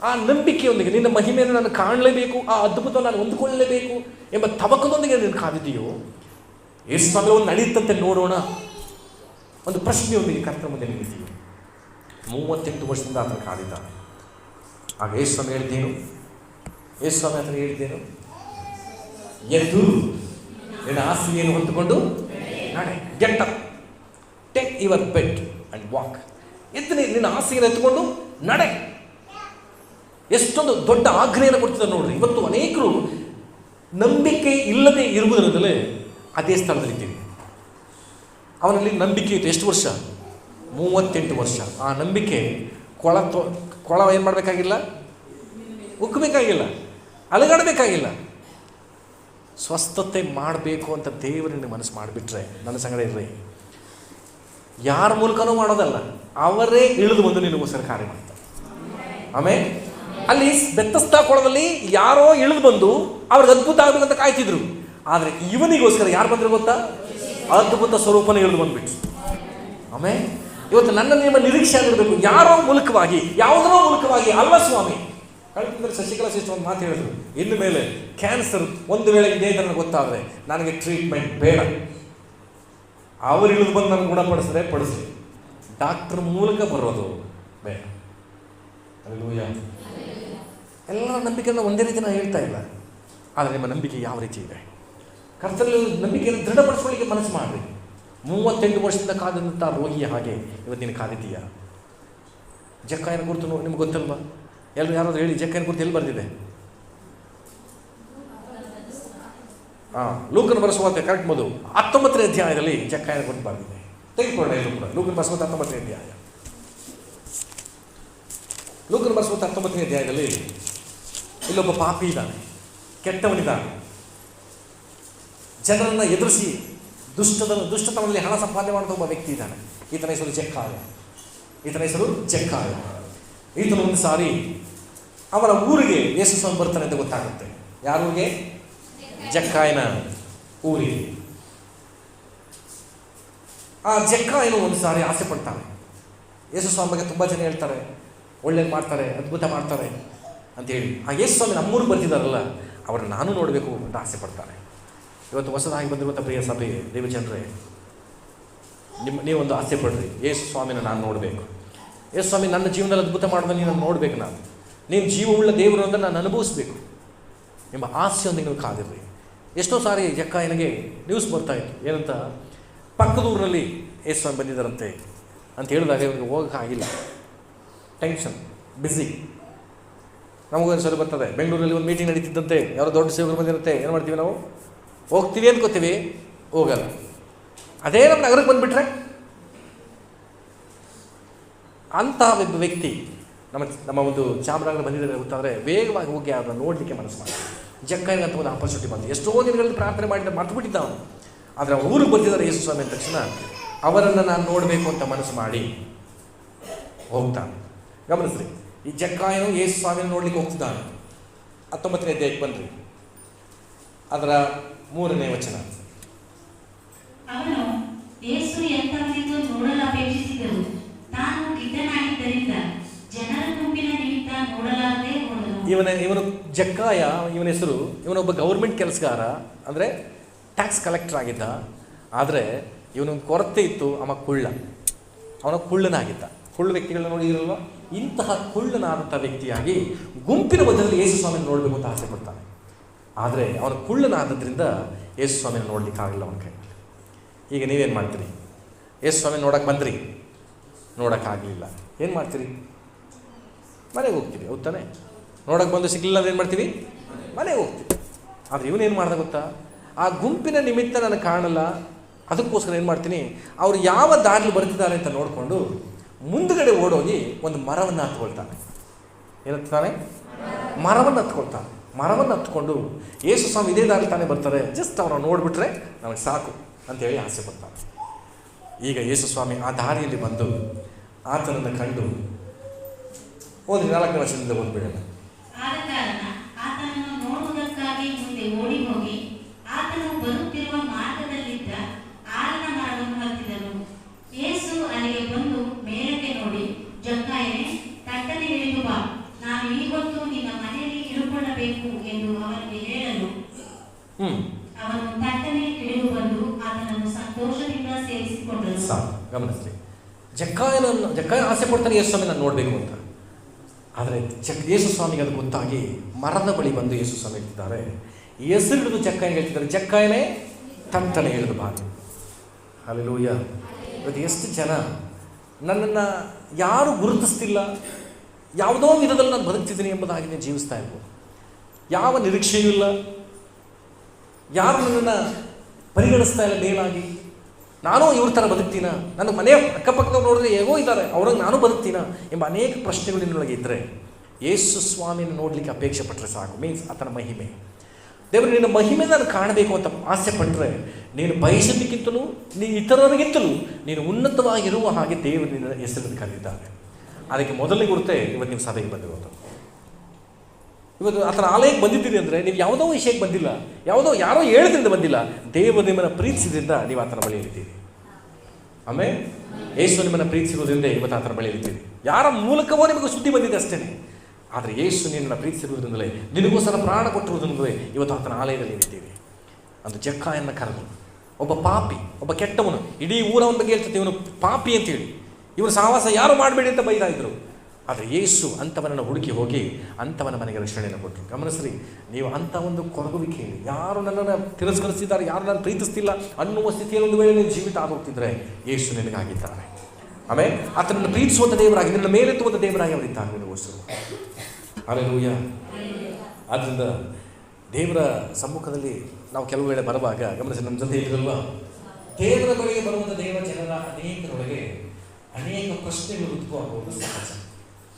ಆ ನಂಬಿಕೆಯೊಂದಿಗೆ ನಿನ್ನ ಮಹಿಮೆಯನ್ನು ನಾನು ಕಾಣಲೇಬೇಕು, ಆ ಅದ್ಭುತವನ್ನು ನಾನು ಹೊಂದಿಕೊಳ್ಳಲೇಬೇಕು ಎಂಬ ತವಕದೊಂದಿಗೆ ನೀನು ಕಾದಿದೆಯೋ, ಯೇಸು ಸ್ವಾಮಿ ಒಂದು ನಡೆಯುತ್ತಂತೆ ನೋಡೋಣ ಒಂದು ಪ್ರಶ್ನೆಯೊಂದಿಗೆ ಕರ್ತನ ಮುಂದೆ ನಿಲ್ಲಿದ್ದೀವಿ. 38 ವರ್ಷದಿಂದ ಆತನ ಕಾದಿದ್ದಾನೆ. ಆಗ ಯೇಸು ಸ್ವಾಮಿ ಹೇಳಿದ್ದೇನು? ಯೇಸು ಸ್ವಾಮಿ ಆತನ ಹೇಳಿದ್ದೇನು? ಎದ್ದು ನಿನ್ನ ಹಾಸಿಗೆಯನ್ನು ಹೊತ್ತುಕೊಂಡು ನಾಳೆ get up, take your bed and walk. ಎದ್ದು ನಿನ್ನ ಹಾಸಿಗೆಯನ್ನು ಎತ್ತುಕೊಂಡು ನಡೆ. ಎಷ್ಟೊಂದು ದೊಡ್ಡ ಆಜ್ಞೆಯನ್ನು ಕೊಡ್ತಿದ್ದಾರೆ ನೋಡ್ರಿ. ಇವತ್ತು ಅನೇಕರು ನಂಬಿಕೆ ಇಲ್ಲದೆ ಇರುವುದರಿಂದಲೇ ಅದೇ ಸ್ಥಳದಲ್ಲಿದ್ದೀವಿ. ಅವನಲ್ಲಿ ನಂಬಿಕೆ ಇತ್ತು. ಎಷ್ಟು ವರ್ಷ? 38 ವರ್ಷ. ಆ ನಂಬಿಕೆ ಕೊಳ ಏನು ಮಾಡಬೇಕಾಗಿಲ್ಲ, ಉಕ್ಕಬೇಕಾಗಿಲ್ಲ, ಅಲಗಾಡಬೇಕಾಗಿಲ್ಲ. ಸ್ವಸ್ಥತೆ ಮಾಡಬೇಕು ಅಂತ ದೇವರನ್ನು ಮನಸ್ಸು ಮಾಡಿಬಿಟ್ರೆ, ನನ್ನ ಸಂಗಡ ಇರ್ರಿ, ಯಾರ ಮೂಲಕನೂ ಮಾಡೋದಲ್ಲ, ಅವರೇ ಇಳಿದು ಬಂದು ನಿನಗೋಸ್ಕರ ಕಾರ್ಯ ಮಾಡ್ತಾರೆ. ಆಮೇಲೆ ಅಲ್ಲಿ ಬೆತ್ತಸ್ತಾ ಕೊಳದಲ್ಲಿ ಯಾರೋ ಇಳಿದು ಬಂದು ಅವ್ರಿಗೆ ಅದ್ಭುತ ಆಗಬೇಕಂತ ಕಾಯ್ತಿದ್ರು. ಆದರೆ ಇವನಿಗೋಸ್ಕರ ಯಾರು ಬಂದ್ರು ಗೊತ್ತಾ? ಅದ್ಭುತ ಸ್ವರೂಪನೇ ಇಳಿದು ಬಂದ್ಬಿಟ್ಟು. ಆಮೇಲೆ ಇವತ್ತು ನನ್ನ ನಿಮ್ಮ ನಿರೀಕ್ಷೆ ಆಗಿರಬೇಕು, ಯಾರೋ ಮೂಲಕವಾಗಿ, ಯಾವುದರೋ ಮೂಲಕವಾಗಿ ಅಲ್ಲ ಸ್ವಾಮಿ. ಕಳೆದ ಶಶಿಕಲಾ ಸಿಸ್ಟರ್ ಒಂದು ಮಾತು ಹೇಳಿದ್ರು, ಇನ್ನು ಮೇಲೆ ಕ್ಯಾನ್ಸರ್ ಒಂದು ವೇಳೆ ಇದೆ ಅಂತ ನನಗೆ ಗೊತ್ತಾದರೆ ನನಗೆ ಟ್ರೀಟ್ಮೆಂಟ್ ಬೇಡ, ಅವರು ಇಳಿದು ಬಂದು ನನಗೆ ಗುಣಪಡಿಸಿದ್ರೆ ಪಡಿಸಿ, ಡಾಕ್ಟರ್ ಮೂಲಕ ಬರೋದು ಬೇಡ. ಹಲ್ಲೆಲೂಯಾ. ಎಲ್ಲರ ನಂಬಿಕೆಯನ್ನು ಒಂದೇ ರೀತಿ ನಾನು ಹೇಳ್ತಾ ಇಲ್ಲ, ಆದರೆ ನಿಮ್ಮ ನಂಬಿಕೆ ಯಾವ ರೀತಿ ಇದೆ? ಕರ್ತನಲ್ಲಿ ನಂಬಿಕೆಯನ್ನು ದೃಢಪಡಿಸ್ಕೊಳ್ಳಿಕ್ಕೆ ಮನಸ್ಸು ಮಾಡಿರಿ. 38 ವರ್ಷದಿಂದ ಕಾದಂಥ ರೋಗಿಯ ಹಾಗೆ ಇವತ್ತು ನೀನು ಕಾದಿದ್ದೀಯಾ? ಜಕ್ಕಾಯನ ಕುರಿತು ನಿಮ್ಗೆ ಗೊತ್ತಲ್ವಾ? ಎಲ್ಲರೂ ಯಾರಾದರೂ ಹೇಳಿ, ಜಕ್ಕಾಯನ ಕುರಿತು ಎಲ್ಲಿ ಬರೆದಿದೆ? ಲೂಕನ ಬರೆಸುವಂತೆ ಕರೆಕ್ಟ್ ಮೊದಲು 19ನೇ ಅಧ್ಯಾಯದಲ್ಲಿ ಜಕ್ಕಾಯನ ಕುರಿತು ಬರೆದಿದೆ. ತೆಗೆದುಕೊಳ್ಳೋಣ ಎಲ್ಲರೂ ಕೂಡ. ಲೂಕನ ಬರೆಸುವಂತ 19ನೇ ಅಧ್ಯಾಯ. ಲೂಕನ ಬರೆಸುವಂತ 19ನೇ ಅಧ್ಯಾಯದಲ್ಲಿ ಇಲ್ಲೊಬ್ಬ ಪಾಪಿ ಇದ್ದಾನೆ, ಕೆಟ್ಟವನಿದ್ದಾನೆ, ಜನರನ್ನು ಎದುರಿಸಿ ದುಷ್ಟತನದಲ್ಲಿ ಹಣ ಸಂಪಾದನೆ ಮಾಡಿದ ಒಬ್ಬ ವ್ಯಕ್ತಿ ಇದ್ದಾನೆ. ಈತನ ಹೆಸರು ಜಕ್ಕಾಯ. ಈತನ ಒಂದು ಸಾರಿ ಅವರ ಊರಿಗೆ ಯೇಸು ಸ್ವಾಮಿ ಬರ್ತಾನೆ ಅಂತ ಗೊತ್ತಾಗುತ್ತೆ. ಯಾರ ಊರಿಗೆ? ಜಕ್ಕಾಯನ ಊರಿಗೆ. ಆ ಜಕ್ಕಾಯನು ಒಂದು ಸಾರಿ ಆಸೆ ಪಡ್ತಾನೆ. ಯೇಸು ಸ್ವಾಮಿ ಬಗ್ಗೆ ತುಂಬ ಜನ ಹೇಳ್ತಾರೆ, ಒಳ್ಳೇದು ಮಾಡ್ತಾರೆ, ಅದ್ಭುತ ಮಾಡ್ತಾರೆ ಅಂತೇಳಿ. ಆ ಯೇಸು ಸ್ವಾಮಿ ನಮ್ಮೂರಿಗೆ ಬರ್ತಿದ್ದಾರಲ್ಲ, ಅವ್ರನ್ನ ನಾನು ನೋಡಬೇಕು ಅಂತ ಆಸೆ ಪಡ್ತಾನೆ. ಇವತ್ತು ಹೊಸದಾಗಿ ಬಂದಿರುವಂಥ ಪ್ರಿಯ ಸಭೆ, ದೇವಜನರೇ, ನೀವೊಂದು ಆಸೆ ಪಡ್ರಿ, ಯೇಸು ಸ್ವಾಮಿನ ನಾನು ನೋಡಬೇಕು, ಯೇಸು ಸ್ವಾಮಿ ನನ್ನ ಜೀವನದಲ್ಲಿ ಅದ್ಭುತ ಮಾಡೋದನ್ನು ನೀನು ನೋಡಬೇಕು, ನೀನು ಜೀವವುಳ್ಳ ದೇವರು ಅಂತ ನಾನು ಅನುಭವಿಸ್ಬೇಕು ಎಂಬ ಆಸೆಯೊಂದಿಗೆ ನೀವು ಕಾದಿರ್ರಿ. ಎಷ್ಟೋ ಸಾರಿ ಜಕ್ಕಾಯನಿಗೆ ನ್ಯೂಸ್ ಬರ್ತಾಯಿತ್ತು, ಏನಂತ, ಪಕ್ಕದೂರಿನಲ್ಲಿ ಯೇಸು ಸ್ವಾಮಿ ಬಂದಿದ್ದಾರಂತೆ ಅಂತ ಹೇಳಿದಾಗ ಇವನಿಗೆ ಹೋಗೋಕ್ಕಾಗಿಲ್ಲ. Tension, busy. ನಮಗೊಂದು ಸರಿ ಬರ್ತದೆ, ಬೆಂಗಳೂರಲ್ಲಿ ಒಂದು ಮೀಟಿಂಗ್ ನಡೀತಿದ್ದಂತೆ, ಯಾರೋ ದೊಡ್ಡ ಸೇವಕರು ಬಂದಿರುತ್ತೆ, ಏನು ಮಾಡ್ತೀವಿ ನಾವು? ಹೋಗ್ತೀವಿ ಅನ್ಕೋತೀವಿ, ಹೋಗಲ್ಲ. ಅದೇ ನಮ್ಮ ನಗರಕ್ಕೆ ಬಂದುಬಿಟ್ರೆ, ಅಂಥ ಒಬ್ಬ ವ್ಯಕ್ತಿ ನಮ್ಮ ಒಂದು ಚಾಮರಾಜನಗರ ಬಂದಿದ್ದಾರೆ ಗೊತ್ತಾದರೆ ವೇಗವಾಗಿ ಹೋಗಿ ಅವ್ರನ್ನ ನೋಡಲಿಕ್ಕೆ ಮನಸ್ಸು ಮಾಡಿ. ಜಕ್ಕಾಯಂತ ಒಂದು ಆಪರ್ಚುನಿಟಿ ಬಂತು. ಎಷ್ಟೋ ದಿನಗಳಲ್ಲಿ ಪ್ರಾರ್ಥನೆ ಮಾಡಿದ ಮರ್ತುಬಿಟ್ಟಿದ್ದ ಅವನು. ಆದರೆ ಅವ್ರು ಊರಿಗೆ ಬರ್ತಿದ್ದಾರೆ ಯೇಸು ಸ್ವಾಮಿ ಅಂದ ತಕ್ಷಣ ಅವರನ್ನು ನಾನು ನೋಡಬೇಕು ಅಂತ ಮನಸ್ಸು ಮಾಡಿ ಹೋಗ್ತಾನೆ. ಗಮನಿಸ್ರಿ, ಈ ಜಕ್ಕಾಯನು ಯೇಸು ಸ್ವಾಮಿಯನ್ನು ನೋಡ್ಲಿಕ್ಕೆ ಹೋಗ್ತಿದ್ದಾನೆ. 19ನೇ ಅಧ್ಯಾಯಕ್ಕೆ ಬಂದ್ರಿ, ಅದರ 3ನೇ ವಚನ. ಅವನು ಯೇಸು ಎಂತವನೆಂದು ನೋಡಲು ಅಪೇಕ್ಷಿಸಿದನು, ತಾನು ಗಿಡ್ಡನಾಗಿದ್ದರಿಂದ ಜನರ ಗುಂಪಿನ ನಿಮಿತ್ತ ನೋಡಲಾರದೆ ಹೋದನು. ಇವನು ಜಕ್ಕಾಯ, ಇವನ ಹೆಸರು. ಇವನೊಬ್ಬ ಗೌರ್ಮೆಂಟ್ ಕೆಲಸಗಾರ, ಅಂದರೆ ಟ್ಯಾಕ್ಸ್ ಕಲೆಕ್ಟರ್ ಆಗಿದ್ದ. ಆದರೆ ಇವನೊಂದು ಕೊರತೆ ಇತ್ತು, ಅವನ ಕುಳ್ಳನಾಗಿದ್ದ. ಕುಳ್ಳು ವ್ಯಕ್ತಿಗಳನ್ನ ನೋಡಿದಿರಲ್ವ? ಇಂತಹ ಕುಳ್ಳನಾದಂಥ ವ್ಯಕ್ತಿಯಾಗಿ ಗುಂಪಿನ ಮಧ್ಯದಲ್ಲಿ ಯೇಸು ಸ್ವಾಮಿನ ನೋಡಬೇಕು ಅಂತ ಆಸೆ ಪಡ್ತಾನೆ. ಆದರೆ ಅವನ ಕುಳ್ಳನಾದ್ದರಿಂದ ಯೇಸು ಸ್ವಾಮಿನ ನೋಡಲಿಕ್ಕಾಗಲಿಲ್ಲ ಅವನ ಕೈಯಲ್ಲಿ. ಈಗ ನೀವೇನು ಮಾಡ್ತೀರಿ? ಯೇಸು ಸ್ವಾಮಿ ನೋಡೋಕೆ ಬಂದ್ರಿ, ನೋಡೋಕ್ಕಾಗಲಿಲ್ಲ, ಏನು ಮಾಡ್ತೀರಿ? ಮನೆಗೆ ಹೋಗ್ತೀವಿ, ಹೌದು ತಾನೆ? ನೋಡೋಕೆ ಬಂದು ಸಿಗಲಿಲ್ಲ ಅಂದ್ರೆ ಏನು ಮಾಡ್ತೀವಿ? ಮನೆಗೆ ಹೋಗ್ತೀವಿ. ಆದರೆ ಇವನೇನು ಮಾಡ್ದೆ ಗೊತ್ತಾ? ಆ ಗುಂಪಿನ ನಿಮಿತ್ತ ನನಗೆ ಕಾಣಲ್ಲ, ಅದಕ್ಕೋಸ್ಕರ ಏನು ಮಾಡ್ತೀನಿ, ಅವರು ಯಾವ ದಾರಿಲಿ ಬರ್ತಿದ್ದಾರೆ ಅಂತ ನೋಡಿಕೊಂಡು ಮುಂದುಗಡೆ ಓಡೋಗಿ ಒಂದು ಮರವನ್ನು ಹತ್ಕೊಳ್ತಾನೆ. ಏನಂತಾನೆ? ಮರವನ್ನು ಹತ್ಕೊಳ್ತಾನೆ. ಮರವನ್ನು ಹತ್ಕೊಂಡು ಯೇಸು ಸ್ವಾಮಿ ಇದೇ ದಾರಿ ತಾನೇ ಬರ್ತಾರೆ, ಜಸ್ಟ್ ಅವರನ್ನು ನೋಡಿಬಿಟ್ರೆ ನನಗೆ ಸಾಕು ಅಂತೇಳಿ ಆಸೆ ಪಡ್ತಾನೆ. ಈಗ ಯೇಸು ಸ್ವಾಮಿ ಆ ದಾರಿಯಲ್ಲಿ ಬಂದು ಆತನನ್ನು ಕಂಡು ಓದಿ 4ನೇ ವರ್ಷದಿಂದ ಓದ್ಬಿಡೋಣ. ಆದ ಕಾರಣ ಆತನನ್ನು ನೋಡುವುದಕ್ಕಾಗಿ ಮುಂದೆ ಓಡಿ ಹೋಗಿ ಆತನು ಬರುತ್ತಿರುವ ಮಾರ್ಗದಲ್ಲಿದ್ದ ಆಲದ ಮರವನ್ನು ಹತ್ತಿದನು. ಯೇಸು ಅಲ್ಲಿಗೆ ಬಂದು ಮೇಲಕ್ಕೆ ನೋಡಿ, ಜಕ್ಕಾಯನೇ, ತಟ್ಟನೆ ಇಳಿದು ಬಾ, ನಾನು ಈಗ ಅವನು ತಟ್ಟನೆ ಇಳಿದು ಬಂದು ಆತನನ್ನು ಸಂತೋಷದಿಂದ ಸೇರಿಸಿಕೊಂಡನು. ಗಮನಿಸ್ರಿ, ಜಕ್ಕಾಯನ ಆಸೆ ಪಡ್ತಾನೆ ಯೇಸು ಸ್ವಾಮಿ ನಾನು ನೋಡಬೇಕು ಅಂತ. ಆದರೆ ಯೇಸು ಸ್ವಾಮಿಗೆ ಅದು ಗೊತ್ತಾಗಿ ಮರದ ಬಳಿ ಬಂದು ಯೇಸು ಸ್ವಾಮಿ ಹೇಳ್ತಿದ್ದಾರೆ, ಹೆಸರು ಹಿಡಿದು ಜಕ್ಕಾಯನಿಗೆ ಹೇಳ್ತಿದ್ದಾರೆ, ಜಕ್ಕಾಯನೇ ತಟ್ಟನೆ ಇಳಿದು ಬಾನು. ಹಲ್ಲೆಲೂಯಾ. ಇವತ್ತು ಎಷ್ಟು ಜನ ನನ್ನನ್ನು ಯಾರು ಗುರುತಿಸ್ತಿಲ್ಲ, ಯಾವುದೋ ವಿಧದಲ್ಲಿ ನಾನು ಬದುಕ್ತಿದ್ದೀನಿ ಎಂಬುದಾಗಿ ನಾನು ಜೀವಿಸ್ತಾ ಇರ್ಬೋದು. ಯಾವ ನಿರೀಕ್ಷೆಯೂ ಇಲ್ಲ, ಯಾರು ನನ್ನನ್ನು ಪರಿಗಣಿಸ್ತಾ ಇಲ್ಲ ಮೇಲಾಗಿ. ನಾನು ಇವ್ರ ಥರ ಬದುಕ್ತೀನ, ನನ್ನ ಮನೆಯ ಅಕ್ಕಪಕ್ಕದವ್ರು ನೋಡಿದ್ರೆ ಹೇಗೋ ಇದ್ದಾರೆ, ಅವ್ರಿಗೆ ನಾನು ಬದುಕ್ತೀನ ಎಂಬ ಅನೇಕ ಪ್ರಶ್ನೆಗಳು ನಿನ್ನೊಳಗೆ ಇದ್ದರೆ ಯೇಸು ಸ್ವಾಮಿಯನ್ನು ನೋಡಲಿಕ್ಕೆ ಅಪೇಕ್ಷೆ ಪಟ್ಟರೆ ಸಾಕು. ಮೀನ್ಸ್ ಆತನ ಮಹಿಮೆ. ದೇವರು ನಿನ್ನ ಮಹಿಮೆ ನಾನು ಕಾಣಬೇಕು ಅಂತ ಆಸೆ ಪಟ್ಟರೆ ನೀನು ಬಯಸೋದಕ್ಕಿಂತಲೂ ನೀನು ಇತರರಿಗಿಂತಲೂ ನೀನು ಉನ್ನತವಾಗಿರುವ ಹಾಗೆ ದೇವರು ನಿನ್ನ ಹೆಸರನ್ನು ಕರೆದಿದ್ದಾರೆ. ಅದಕ್ಕೆ ಮೊದಲನೇ ಗುರುತೆ ಇವತ್ತು ನೀವು ಸಭೆಗೆ ಬಂದಿರೋದು. ಇವತ್ತು ಆ ಥರ ಆಲಯಕ್ಕೆ ಬಂದಿದ್ದೀರಿ ಅಂದರೆ ನೀವು ಯಾವುದೋ ವಿಷಯಕ್ಕೆ ಬಂದಿಲ್ಲ, ಯಾರೋ ಹೇಳಿದ್ರಿಂದ ಬಂದಿಲ್ಲ, ದೇವರು ನಿಮ್ಮನ್ನು ಪ್ರೀತಿಸಿದ್ರಿಂದ ನೀವು ಆತನ ಬಳಿಯಲ್ಲಿದ್ದೀರಿ. ಆಮೇಲೆ ಯೇಸು ನಿಮ್ಮನ್ನು ಪ್ರೀತಿಸಿರೋದ್ರಿಂದ ಇವತ್ತು ಆತನ ಬಳಿಯಲ್ಲಿದ್ದೀರಿ. ಯಾರ ಮೂಲಕವೋ ನಿಮಗೆ ಸುದ್ದಿ ಬಂದಿದೆ ಅಷ್ಟೇ. ಆದರೆ ಯೇಸು ನಿನ್ನನ್ನು ಪ್ರೀತಿಸಿರುವುದರಿಂದಲೇ, ನಿನಗೋಸ್ಕರ ಪ್ರಾಣ ಕೊಟ್ಟಿರುವುದರಿಂದಲೇ ಇವತ್ತು ಆತನ ಆಲಯದಲ್ಲಿ ಇದ್ದೀವಿ. ಒಂದು ಜಕ್ಕಾಯನ್ನ ಕರೆದು, ಒಬ್ಬ ಪಾಪಿ, ಒಬ್ಬ ಕೆಟ್ಟವನು, ಇಡೀ ಊರವನ ಬಗ್ಗೆ ಹೇಳ್ತದೆ ಇವನು ಪಾಪಿ ಅಂತೇಳಿ, ಇವನು ಸಹವಾಸ ಯಾರು ಮಾಡಬೇಡಿ ಅಂತ ಬೈತಾ ಇದ್ರು. ಆದರೆ ಯೇಸು ಅಂಥವನನ್ನು ಹುಡುಕಿ ಹೋಗಿ ಅಂಥವನ ಮನೆಗೆ ರಕ್ಷಣೆಯನ್ನು ಕೊಟ್ಟರು. ಗಮನಿಸ್ರಿ, ನೀವು ಅಂಥ ಒಂದು ಕೊರಗುವಿಕೆಯಲ್ಲಿ ಯಾರು ನನ್ನನ್ನು ತಿರಸ್ಕರಿಸಿದ್ದಾರೆ, ಯಾರು ನಾನು ಪ್ರೀತಿಸ್ತಿಲ್ಲ ಅನ್ನುವ ಸ್ಥಿತಿಯಲ್ಲಿ ಒಂದು ವೇಳೆ ನೀನು ಜೀವಿತ ಆಗೋಗ್ತಿದ್ರೆ ಯೇಸು ನಿನಗಾಗಿದ್ದಾನೆ. ಆಮೇಲೆ ಆತನನ್ನು ಪ್ರೀತಿಸುವಂಥ ದೇವರಾಗಿ, ನಿನ್ನ ಮೇಲೆತ್ತುವಂಥ ದೇವರಾಗಿ ಅವರಿದ್ದಾರೆ ನಿನಗೋಸ್ಕರ. ಹಲ್ಲೆಲೂಯಾ. ಆದ್ದರಿಂದ ದೇವರ ಸಮ್ಮುಖದಲ್ಲಿ ನಾವು ಕೆಲವು ವೇಳೆ ಬರುವಾಗ ಗಮನಿಸಿ, ನಮ್ಮ ಜೊತೆ ಇದ್ರಲ್ವಾ, ದೇವರ ಬಳಿಗೆ ಬರುವಂಥ ದೇವರ ಜನರ ಅನೇಕರೊಳಗೆ ಅನೇಕ ಪ್ರಶ್ನೆಗಳು ಉದ್ಭವ ಆಗುವುದು ಸಹಜ.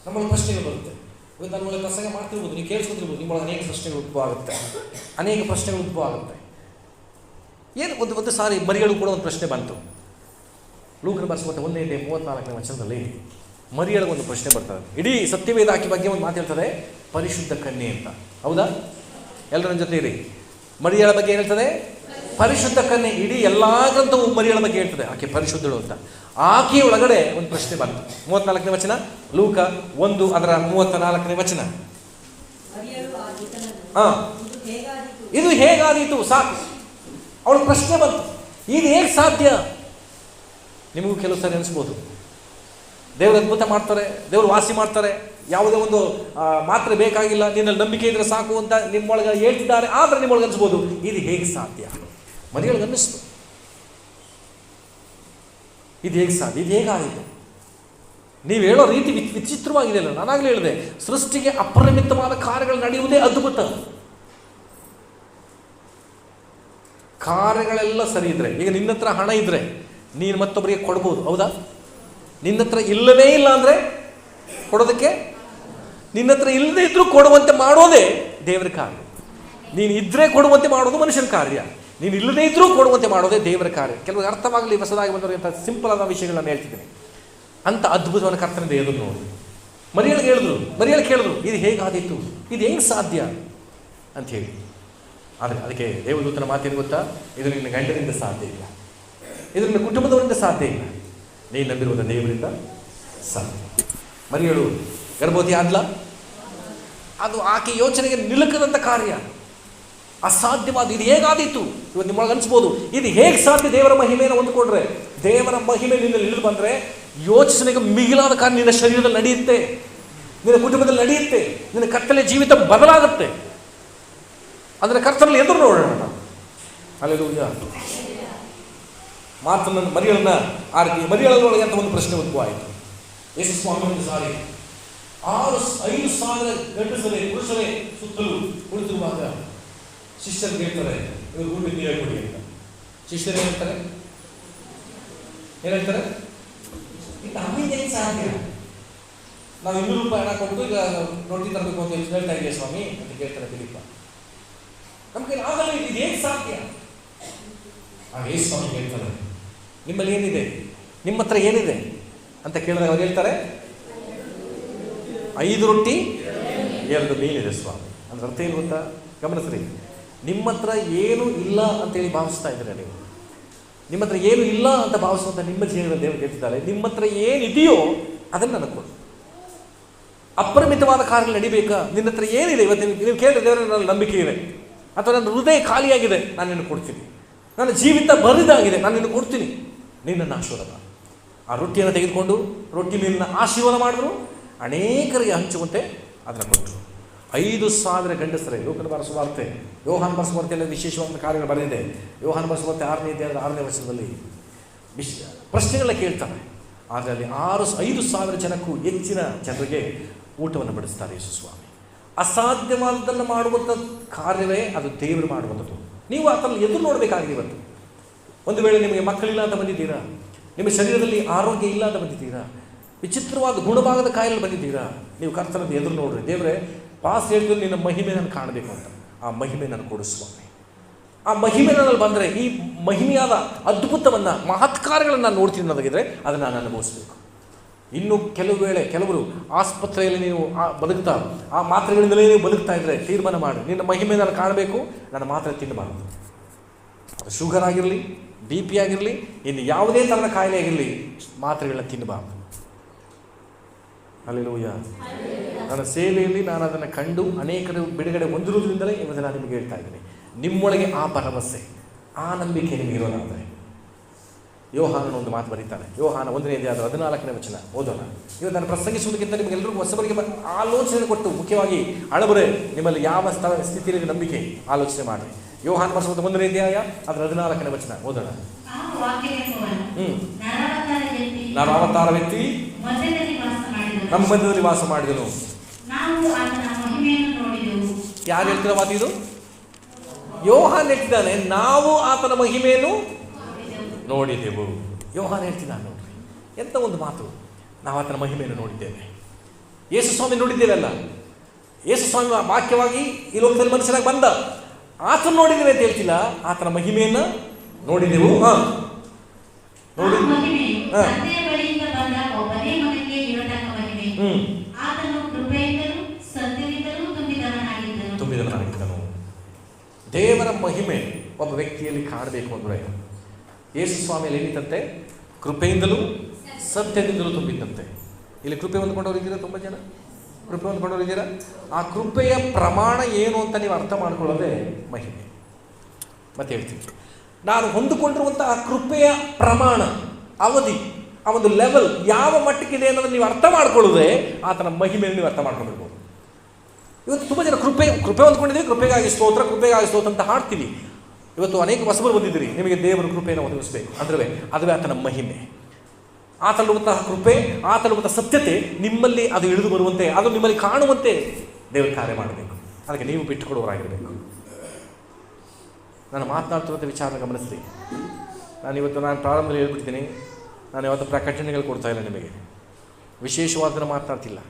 ನಮ್ಮೊಳಗೆ ಪ್ರಶ್ನೆಗಳು ಬರುತ್ತೆ. ಇವತ್ತು ನಮ್ಮೊಳಗೆ ಪ್ರಸಂಗ ಮಾಡ್ತಿರ್ಬೋದು, ನೀವು ಕೇಳಿಸ್ಕೊತಿರ್ಬೋದು, ನಿಮ್ಮೊಳಗೆ ಅನೇಕ ಪ್ರಶ್ನೆಗಳು ಉದ್ಭವ ಆಗುತ್ತೆ, ಅನೇಕ ಪ್ರಶ್ನೆಗಳು ಉದ್ಭವ ಆಗುತ್ತೆ. ಏನು ಒಂದು ಸಾರಿ ಮರಿಗಳು ಕೂಡ ಒಂದು ಪ್ರಶ್ನೆ ಬಂತು. ಲೂಕನ ಬರೆಸುವಂಥ 1:34 ವಚನದಲ್ಲಿ ಮರಿಯಳಿಗೆ ಒಂದು ಪ್ರಶ್ನೆ ಬರ್ತದೆ. ಇಡೀ ಸತ್ಯವೇದ ಆಕೆ ಬಗ್ಗೆ ಒಂದು ಮಾತು ಹೇಳ್ತದೆ, ಪರಿಶುದ್ಧ ಕನ್ಯೆ ಅಂತ. ಹೌದಾ? ಎಲ್ಲರ ಜೊತೆ ಇರಿ. ಮರಿಯಳ ಬಗ್ಗೆ ಏನು ಹೇಳ್ತದೆ? ಪರಿಶುದ್ಧ ಕನ್ಯೆ. ಇಡೀ ಎಲ್ಲ ಗ್ರಂಥವು ಮರಿಯಳ ಬಗ್ಗೆ ಹೇಳ್ತದೆ, ಆಕೆ ಪರಿಶುದ್ಧಳು ಅಂತ. ಆಕೆಯ ಒಳಗಡೆ ಒಂದು ಪ್ರಶ್ನೆ ಬಂತು. 34ನೇ ವಚನ, ಲೂಕ 1 ಅದರ 34ನೇ ವಚನ. ಇದು ಹೇಗಾದೀತು? ಸಾಕು, ಅವಳ ಪ್ರಶ್ನೆ ಬಂತು, ಇದು ಹೇಗೆ ಸಾಧ್ಯ? ನಿಮಗೂ ಕೆಲವು ಸರಿ ಅನಿಸ್ಬೋದು, ದೇವರು ಅದ್ಭುತ ಮಾಡ್ತಾರೆ, ದೇವರು ವಾಸಿ ಮಾಡ್ತಾರೆ, ಯಾವುದೇ ಒಂದು ಮಾತ್ರೆ ಬೇಕಾಗಿಲ್ಲ, ನಿನ್ನಲ್ಲಿ ನಂಬಿಕೆ ಇದ್ರೆ ಸಾಕು ಅಂತ ನಿಮ್ಮೊಳಗೆ ಹೇಳ್ತಿದ್ದಾರೆ. ಆದರೆ ನಿಮ್ಮೊಳಗೆ ಅನಿಸ್ಬೋದು, ಇದು ಹೇಗೆ ಸಾಧ್ಯ? ಮರಿಯೊಳಗೆ ಅನ್ನಿಸ್ತು, ಇದು ಹೇಗೆ ಸಾಧ್ಯ, ಇದು ಹೇಗಾಯಿತು? ನೀವು ಹೇಳೋ ರೀತಿ ವಿಚಿತ್ರವಾಗಿದೆ ಅಲ್ಲ. ನಾನಾಗಲೇ ಹೇಳಿದೆ, ಸೃಷ್ಟಿಗೆ ಅಪರಿಮಿತವಾದ ಕಾರ್ಯಗಳು ನಡೆಯುವುದೇ ಅದ್ಭುತ. ಕಾರ್ಯಗಳೆಲ್ಲ ಸರಿ ಇದ್ರೆ, ಈಗ ನಿನ್ನ ಹತ್ರ ಹಣ ಇದ್ರೆ ನೀನು ಮತ್ತೊಬ್ಬರಿಗೆ ಕೊಡ್ಬೋದು. ಹೌದಾ? ನಿನ್ನ ಹತ್ರ ಇಲ್ಲವೇ ಇಲ್ಲ ಅಂದರೆ ಕೊಡೋದಕ್ಕೆ, ನಿನ್ನ ಹತ್ರ ಇಲ್ಲದೇ ಇದ್ರೂ ಕೊಡುವಂತೆ ಮಾಡೋದೇ ದೇವರ ಕಾರ್ಯ. ನೀನು ಇದ್ದರೆ ಕೊಡುವಂತೆ ಮಾಡೋದು ಮನುಷ್ಯನ ಕಾರ್ಯ, ನೀನು ಇಲ್ಲದೇ ಇದ್ರೂ ಕೊಡುವಂತೆ ಮಾಡೋದೇ ದೇವರ ಕಾರ್ಯ. ಕೆಲವು ಅರ್ಥವಾಗಲಿ ಹೊಸದಾಗಿ ಬಂದವರಿಗೆ ಅಂತ ಸಿಂಪಲ್ ಆದ ವಿಷಯಗಳನ್ನ ಹೇಳ್ತಿದ್ದೀನಿ. ಅಂಥ ಅದ್ಭುತವನ್ನು ಕರ್ತನಿಂದ ಎದುರು ನೋಡಿ ಮರಿಯಳು ಕೇಳಿದ್ರು, ಇದು ಹೇಗಾದೀತು, ಇದು ಹೆಂಗೆ ಸಾಧ್ಯ ಅಂತ ಹೇಳಿ. ಆದರೆ ಅದಕ್ಕೆ ದೇವದೂತನ ಮಾತೇನು ಗೊತ್ತಾ? ಇದು ನಿನ್ನ ಗಂಡನಿಂದ ಸಾಧ್ಯ ಇಲ್ಲ, ಇದು ನಿನ್ನ ಕುಟುಂಬದವರಿಂದ ಸಾಧ್ಯ ಇಲ್ಲ, ನೀನು ನಂಬಿರುವುದ ದೇವರಿಂದ ಸಾಧ್ಯ. ಮರಿಯಳು ಗರ್ಭವತಿ ಆದ್ಲ, ಅದು ಆಕೆ ಯೋಚನೆಗೆ ನಿಲುಕದಂಥ ಕಾರ್ಯ, ಅಸಾಧ್ಯವಾದ. ಇದು ಹೇಗಾದೀತು? ಇವತ್ತು ನಿಮ್ಮೊಳಗೆ ಅನಿಸ್ಬೋದು, ಇದು ಹೇಗೆ ಸಾಧ್ಯ? ದೇವರ ಮಹಿಮೆಯನ್ನು ಹೊಂದಿಕೊಂಡ್ರೆ, ದೇವರ ಮಹಿಮೆ ನಿನ್ನಲ್ಲಿ ಇಳಿದು ಬಂದರೆ ಯೋಚನೆಗೆ ಮಿಗಿಲಾದ ಕಾರ್ಯ ನಿನ್ನ ಶರೀರದಲ್ಲಿ ನಡೆಯುತ್ತೆ, ನಿನ್ನ ಕುಟುಂಬದಲ್ಲಿ ನಡೆಯುತ್ತೆ, ನಿನ್ನ ಕತ್ತಲೆ ಜೀವಿತ ಬದಲಾಗುತ್ತೆ. ಅಂದರೆ ಕರ್ತನಲ್ಲಿ ಎದುರು ನೋಡೋಣ ನಾವು. ಹಲ್ಲೆಲೂಯಾ. ಮಾತನ್ನು ಮರಿಯಳನ್ನ ಆರ್ತಿ, ಮರಿಯಳೊಳಗೆ ಅಂತ ಒಂದು ಪ್ರಶ್ನೆ ಉದ್ಭವ ಆಯಿತು. ಯೇಸು ಸ್ವಾಮಿ ಒಂದು ಸಾರಿ 5,000 ಗಂಡಸರೇ ಪುರುಷರೇ ಸುತ್ತಲೂ ಕುಳಿತಿರುವಾಗ ಶಿಷ್ಯರಿಗೆ ಹೇಳ್ತಾರೆ, ಇವರು ಊಟ ನೀರು ಕೊಡಿ ಅಂತ. ಶಿಷ್ಯರು ಹೇಳ್ತಾರೆ, ಏನ್ ನಮಗೆ ಸಾಧ್ಯ, ನಾವು 200 ರೂಪಾಯಿ ಹಣ ಕೊಟ್ಟು ಈಗ ರೊಟ್ಟಿ ತರಬೇಕು ಅಂತ ಹೇಳ್ತಾ ಇದೆಯಾ ಸ್ವಾಮಿ ಅಂತ ಕೇಳ್ತಾರೆ ಫಿಲಿಪ್ಪ. ನಮ್ಗೆ ಆಗಲ್ಲ, ಇದು ಹೇಗೆ ಸಾಧ್ಯ? ಆಗ ಯೇಸು ಸ್ವಾಮಿ ಹೇಳ್ತಾರೆ, ನಿಮ್ಮಲ್ಲಿ ಏನಿದೆ, ನಿಮ್ಮ ಹತ್ರ ಏನಿದೆ ಅಂತ ಕೇಳಿದಾಗ ಅವ್ರು ಹೇಳ್ತಾರೆ, 5 ರೊಟ್ಟಿ 2 ಮೀನಿದೆ ಸ್ವಾಮಿ. ಅಂದ್ರೆ ಅರ್ಥ ಏನು ಗೊತ್ತಾ? ಗಮನಿಸ್ರಿ, ನಿಮ್ಮ ಹತ್ರ ಏನು ಇಲ್ಲ ಅಂತೇಳಿ ಭಾವಿಸ್ತಾ ಇದ್ರೆ ನೀವು, ನಿಮ್ಮ ಹತ್ರ ಏನು ಇಲ್ಲ ಅಂತ ಭಾವಿಸುವಂಥ ನಿಮ್ಮ ಜೀವನದ ದೇವರು ಹೇಳ್ತಿದ್ದಾರೆ, ನಿಮ್ಮ ಹತ್ರ ಏನಿದೆಯೋ ಅದನ್ನು ನನಗೆ ಕೊಡು. ಅಪರಿಮಿತವಾದ ಕಾರ್ಯಗಳು ನಡಿಬೇಕಾ? ನಿನ್ನ ಹತ್ರ ಏನಿದೆ ಇವತ್ತು ನೀವು ಕೇಳಿದ್ರೆ ದೇವರ ನನ್ನ ನಂಬಿಕೆ ಇದೆ, ಅಥವಾ ನನ್ನ ಹೃದಯ ಖಾಲಿಯಾಗಿದೆ, ನಾನು ನಿನಗೆ ಕೊಡ್ತೀನಿ. ನನ್ನ ಜೀವಿತ ಬರಿದಾಗಿದೆ, ನಾನು ನಿನಗೆ ಕೊಡ್ತೀನಿ, ನಿನ್ನನ್ನು ಆಶೀರ್ವಾದ. ಆ ರೊಟ್ಟಿಯನ್ನು ತೆಗೆದುಕೊಂಡು ರೊಟ್ಟಿ ಮೇಲಿನ ಆಶೀರ್ವಾದ ಮಾಡಿದ್ರು, ಅನೇಕರಿಗೆ ಹಂಚುವಂತೆ ಅದನ್ನು ಕೊಟ್ಟರು. 5,000 ಗಂಡಸರೇ. ಲೋಕನ ಬರೆಸುವಾರ್ತೆ, ಯೋಹಾನ ಬರೆಸುವಾರ್ತೆಯಲ್ಲಿ ವಿಶೇಷವಾದ ಕಾರ್ಯಗಳು ಬರೆದಿದೆ. ಯೋಹಾನ ಬರೆಸುವಾರ್ತೆ 6ನೇ ಅಧ್ಯಾಯದ 6ನೇ ವಚನದಲ್ಲಿ ಪ್ರಶ್ನೆಗಳನ್ನ ಕೇಳ್ತಾರೆ. ಆದರೆ ಅಲ್ಲಿ 5,000 ಜನಕ್ಕೂ ಹೆಚ್ಚಿನ ಜನರಿಗೆ ಊಟವನ್ನು ಬಡಿಸ್ತಾರೆ ಯೇಸು ಸ್ವಾಮಿ. ಅಸಾಧ್ಯವಾದದ್ದನ್ನು ಮಾಡುವಂಥ ಕಾರ್ಯವೇ ಅದು ದೇವರು ಮಾಡುವಂಥದ್ದು. ನೀವು ಅದನ್ನು ಎದುರು ನೋಡಬೇಕಾಗಿದೆ. ಇವತ್ತು ಒಂದು ವೇಳೆ ನಿಮಗೆ ಮಕ್ಕಳಿಲ್ಲ ಅಂತ ಬಂದಿದ್ದೀರಾ, ನಿಮ್ಮ ಶರೀರದಲ್ಲಿ ಆರೋಗ್ಯ ಇಲ್ಲ ಅಂತ ಬಂದಿದ್ದೀರಾ, ವಿಚಿತ್ರವಾದ ಗುಣಭಾಗದ ಕಾಯಿಲೆ ಬಂದಿದ್ದೀರಾ, ನೀವು ಕರ್ತನನ್ನು ಎದುರು ನೋಡ್ರಿ. ದೇವರೇ, ಪಾಸ್ ಹೇಳ್ತಿದ್ದು ನಿನ್ನ ಮಹಿಮೆ ನಾನು ಕಾಣಬೇಕು ಅಂತ. ಆ ಮಹಿಮೆ ನಾನು ಕೊಡು ಸ್ವಾಮಿ. ಆ ಮಹಿಮೆ ನನ್ನಲ್ಲಿ ಬಂದರೆ, ಈ ಮಹಿಮೆಯಾದ ಅದ್ಭುತವನ್ನು, ಮಹತ್ಕಾರಗಳನ್ನು ನಾನು ನೋಡ್ತೀನಿ ಅನ್ನೋದಾಗಿದ್ದರೆ ಅದನ್ನು ನಾನು ಅನುಭವಿಸಬೇಕು. ಇನ್ನು ಕೆಲವರು ಆಸ್ಪತ್ರೆಯಲ್ಲಿ ನೀವು ಬದುಕ್ತಾ, ಆ ಮಾತ್ರೆಗಳಿಂದಲೇ ನೀವು ಬದುಕ್ತಾ ಇದ್ದರೆ ತೀರ್ಮಾನ ಮಾಡಿ, ನಿನ್ನ ಮಹಿಮೆ ನಾನು ಕಾಣಬೇಕು, ನನ್ನ ಮಾತ್ರೆ ತಿನ್ನಬಾರದು. ಅದು ಶುಗರ್ ಆಗಿರಲಿ, BP ಆಗಿರಲಿ, ಇನ್ನು ಯಾವುದೇ ಥರದ ಕಾಯಿಲೆ ಆಗಿರಲಿ, ಮಾತ್ರೆಗಳನ್ನ ತಿನ್ನಬಾರದು. ಹಲ್ಲೆಲೂಯಾ. ನನ್ನ ಸೇವೆಯಲ್ಲಿ ನಾನು ಅದನ್ನು ಕಂಡು ಅನೇಕರು ಬಿಡುಗಡೆ ಹೊಂದಿರುವುದರಿಂದಲೇ ಇವತ್ತು ನಾನು ನಿಮಗೆ ಹೇಳ್ತಾ ಇದ್ದೀನಿ. ನಿಮ್ಮೊಳಗೆ ಆ ಭರವಸೆ, ಆ ನಂಬಿಕೆ ನಿಮಗೆ ಇರೋದಾದರೆ, ಯೋಹಾನನ ಒಂದು ಮಾತು ಬರೀತಾನೆ. ಯೋಹಾನ 1ನೇ ಅಧ್ಯಾಯದ 14ನೇ ವಚನ ಓದೋಣ. ಇವತ್ತು ನಾನು ಪ್ರಸಂಗಿಸುವುದಕ್ಕಿಂತ ನಿಮಗೆಲ್ಲರಿಗೂ ಹೊಸಬರಿಗೆ ಆಲೋಚನೆ ಕೊಟ್ಟು, ಮುಖ್ಯವಾಗಿ ಹಳಬರೇ, ನಿಮ್ಮಲ್ಲಿ ಯಾವ ಸ್ಥಿತಿಯಲ್ಲಿ ನಂಬಿಕೆ ಆಲೋಚನೆ ಮಾಡಿ. ಯೋಹಾನ ಬರೆಸುವಂಥ 1ನೇ ಅಧ್ಯಾಯ ಅದರ 14ನೇ ವಚನ ಓದೋಣ. ನರಾವತಾರ ವ್ಯಕ್ತಿ ನಮ್ಮ ಮಧ್ಯದಲ್ಲಿ ವಾಸ ಮಾಡಿದನು. ಯಾರು ಹೇಳ್ತಿರೋ ಮಾತು ಇದು? ಯೋಹಾನ್ ಹೇಳ್ತಿದ್ದಾನೆ, ನಾವು ಆತನ ಮಹಿಮೆಯನ್ನು ನೋಡಿದೆವು. ಯೋಹಾನ್ ಹೇಳ್ತಿದ್ದಾನೆ. ನೋಡ್ರಿ, ಎಂಥ ಒಂದು ಮಾತು. ನಾವು ಆತನ ಮಹಿಮೆಯನ್ನು ನೋಡಿದ್ದೇವೆ. ಯೇಸು ಸ್ವಾಮಿ ನೋಡಿದ್ದೇವೆ ಅಲ್ಲ, ಯೇಸು ಸ್ವಾಮಿ ವಾಕ್ಯವಾಗಿ ಈ ಲೋಕದಲ್ಲಿ ಮನುಷ್ಯನಾಗಿ ಬಂದ, ಆತನ ನೋಡಿದ್ದೇವೆ ಅಂತ ಹೇಳ್ತಿಲ್ಲ, ಆತನ ಮಹಿಮೆಯನ್ನು ನೋಡಿದೆವು. ನೋಡಿ, ತುಂಬಿದವನಾಗಿದ್ದನು. ದೇವರ ಮಹಿಮೆ ಒಬ್ಬ ವ್ಯಕ್ತಿಯಲ್ಲಿ ಕಾಣಬೇಕು ಅಂದರೆ ಯೇಸು ಸ್ವಾಮಿಯಲ್ಲಿ ಏನಿತ್ತಂತೆ? ಕೃಪೆಯಿಂದಲೂ ಸತ್ಯದಿಂದಲೂ ತುಂಬಿದ್ದಂತೆ. ಇಲ್ಲಿ ಕೃಪೆ ಹೊಂದ್ಕೊಂಡವ್ರು ಇದ್ದೀರಾ? ತುಂಬ ಜನ ಕೃಪೆ ಹೊಂದ್ಕೊಂಡವ್ರು ಇದ್ದೀರಾ? ಆ ಕೃಪೆಯ ಪ್ರಮಾಣ ಏನು ಅಂತ ನೀವು ಅರ್ಥ ಮಾಡ್ಕೊಳ್ಳೋದೇ ಮಹಿಮೆ. ಮತ್ತೆ ಹೇಳ್ತೀನಿ, ನಾನು ಹೊಂದಿಕೊಂಡಿರುವಂಥ ಆ ಕೃಪೆಯ ಪ್ರಮಾಣ, ಅವಧಿ, ಆ ಒಂದು ಲೆವೆಲ್ ಯಾವ ಮಟ್ಟಕ್ಕಿದೆ ಅನ್ನೋದನ್ನು ನೀವು ಅರ್ಥ ಮಾಡ್ಕೊಳ್ಳೋದೇ ಆತನ ಮಹಿಮೆಯನ್ನು ನೀವು ಅರ್ಥ ಮಾಡ್ಕೊಂಡಿರ್ಬೋದು. ಇವತ್ತು ತುಂಬ ಜನ ಕೃಪೆ ಹೊಂದ್ಕೊಂಡಿದ್ದೀವಿ, ಕೃಪೆಗಾಗಿ ಸ್ತೋತ್ರ ಅಂತ ಹಾಡ್ತೀವಿ. ಇವತ್ತು ಅನೇಕ ಹೊಸಬರು ಬಂದಿದ್ದೀರಿ, ನಿಮಗೆ ದೇವರ ಕೃಪೆಯನ್ನು ಒದಗಿಸಬೇಕು ಅಂದರೆ ಅದುವೇ ಆತನ ಮಹಿಮೆ. ಆತಲ್ಲಿರುವಂತಹ ಕೃಪೆ, ಆತಲ್ಲಿರುವಂಥ ಸತ್ಯತೆ ನಿಮ್ಮಲ್ಲಿ ಅದು ಇಳಿದು ಬರುವಂತೆ, ಅದು ನಿಮ್ಮಲ್ಲಿ ಕಾಣುವಂತೆ ದೇವರು ಕಾರ್ಯ ಮಾಡಬೇಕು. ಅದಕ್ಕೆ ನೀವು ಬಿಟ್ಟುಕೊಡುವವರಾಗಿರಬೇಕು. ನಾನು ಮಾತನಾಡ್ತಿರುವಂಥ ವಿಚಾರ ಗಮನಿಸ್ರಿ. ನಾನು ಪ್ರಾರಂಭದಲ್ಲಿ ಹೇಳ್ಬಿಡ್ತೀನಿ, ನಾನು ಯಾವತ್ತು ಪ್ರಕಟಣೆಗಳು ಕೊಡ್ತಾ ಇಲ್ಲ ನಿಮಗೆ, ವಿಶೇಷವಾದನ್ನು ಮಾತನಾಡ್ತಿಲ್ಲ.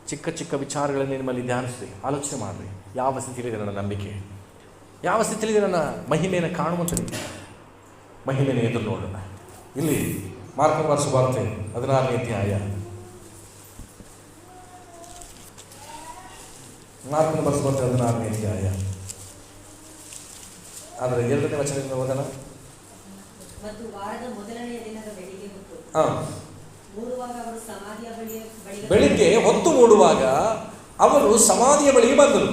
ಚಿಕ್ಕ ಚಿಕ್ಕ ವಿಚಾರಗಳನ್ನು ನಿಮ್ಮಲ್ಲಿ ಧ್ಯಾನಿಸ್ರಿ, ಆಲೋಚನೆ ಮಾಡಿರಿ. ಯಾವ ಸ್ಥಿತಿಯಲ್ಲಿದೆ ನನ್ನ ನಂಬಿಕೆ, ಯಾವ ಸ್ಥಿತಿಯಲ್ಲಿದೆ ನನ್ನ ಮಹಿಮೆಯನ್ನು ಕಾಣುವಂಥದ್ದು, ಮಹಿಮೆಯನ್ನು ಎದುರು ನೋಡೋಣ. ಇಲ್ಲಿ ಮಾರ್ಕನ ಬರೆಸುವಾರ್ತೆ 16ನೇ ಅಧ್ಯಾಯ, ಮಾರ್ಕನ ಬರೆಸುವಾರ್ತೆ 16ನೇ ಅಧ್ಯಾಯ ಅದರ 2ನೇ ವಚನದಿಂದ ಓದೋಣ. ಮತ್ತು ವಾರದ ಮೊದಲನೆಯ ದಿನದ ಬೆಳಿಗ್ಗೆ ಬೆಳಿಗ್ಗೆ ಹೊತ್ತು ಮೂಡುವಾಗ ಅವರು ಸಮಾಧಿಯ ಬಳಿಗೆ ಬಂದರು.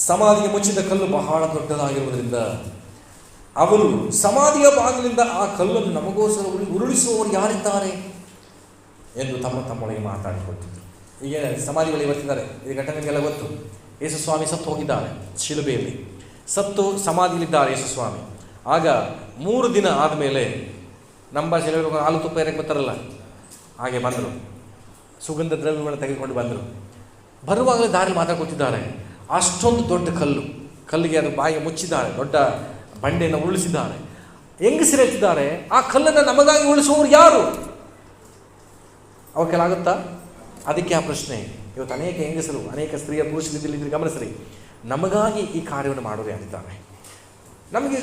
ಸಮಾಧಿಗೆ ಮುಚ್ಚಿದ ಕಲ್ಲು ಬಹಳ ದೊಡ್ಡದಾಗಿರುವುದರಿಂದ ಅವರು ಸಮಾಧಿಯ ಬಾಗಿಲಿಂದ ಆ ಕಲ್ಲನ್ನು ನಮಗೋಸ್ಕರ ಉರುಳಿಸುವವರು ಯಾರಿದ್ದಾರೆ ಎಂದು ತಮ್ಮೊಳಗೆ ಮಾತಾಡಿಕೊಳ್ತಿದ್ರು. ಈಗ ಸಮಾಧಿ ಬಳಿ ಬರ್ತಿದ್ದಾರೆ. ಈ ಘಟನೆ ನಿಮಗೆಲ್ಲ ಗೊತ್ತು. ಯೇಸು ಸ್ವಾಮಿ ಸತ್ತು ಹೋಗಿದ್ದಾರೆ, ಶಿಲುಬೆಯಲ್ಲಿ ಸತ್ತು ಸಮಾಧಿಯಲ್ಲಿದ್ದಾರೆ ಯೇಸು ಸ್ವಾಮಿ. ಆಗ 3 ದಿನ ಆದಮೇಲೆ ನಮ್ಮ ಭಾಷೆಯಲ್ಲಿ ಹಾಲು ತುಪ್ಪ ಎರಕ್ಕೆ ಬರ್ತಾರಲ್ಲ, ಹಾಗೆ ಬಂದರು. ಸುಗಂಧ ದ್ರವ್ಯಗಳನ್ನು ತೆಗೆದುಕೊಂಡು ಬಂದರು. ಬರುವಾಗಲೇ ದಾರಿಯಲ್ಲಿ ಮಾತಾಡ್ಕೊತಿದ್ದಾರೆ. ಅಷ್ಟೊಂದು ದೊಡ್ಡ ಕಲ್ಲಿಗೆ ಅದು ಬಾಯಿಗೆ ಮುಚ್ಚಿದ್ದಾರೆ, ದೊಡ್ಡ ಬಂಡೆಯನ್ನು ಉರುಳಿಸಿದ್ದಾರೆ. ಹೆಂಗಸರು ಹೇಳ್ತಿದ್ದಾರೆ, ಆ ಕಲ್ಲನ್ನು ನಮಗಾಗಿ ಉಳಿಸುವವರು ಯಾರು? ಅವಕ್ಕೆಲ್ಲಾಗುತ್ತಾ? ಅದಕ್ಕೆ ಆ ಪ್ರಶ್ನೆ. ಇವತ್ತು ಅನೇಕ ಹೆಂಗಸರು, ಅನೇಕ ಸ್ತ್ರೀಯ ಪುರುಷರಿದ್ದಲ್ಲಿ ಗಮನಿಸ್ರಿ, ನಮಗಾಗಿ ಈ ಕಾರ್ಯವನ್ನು ಮಾಡೋರು ಯಾರಿದ್ದಾರೆ?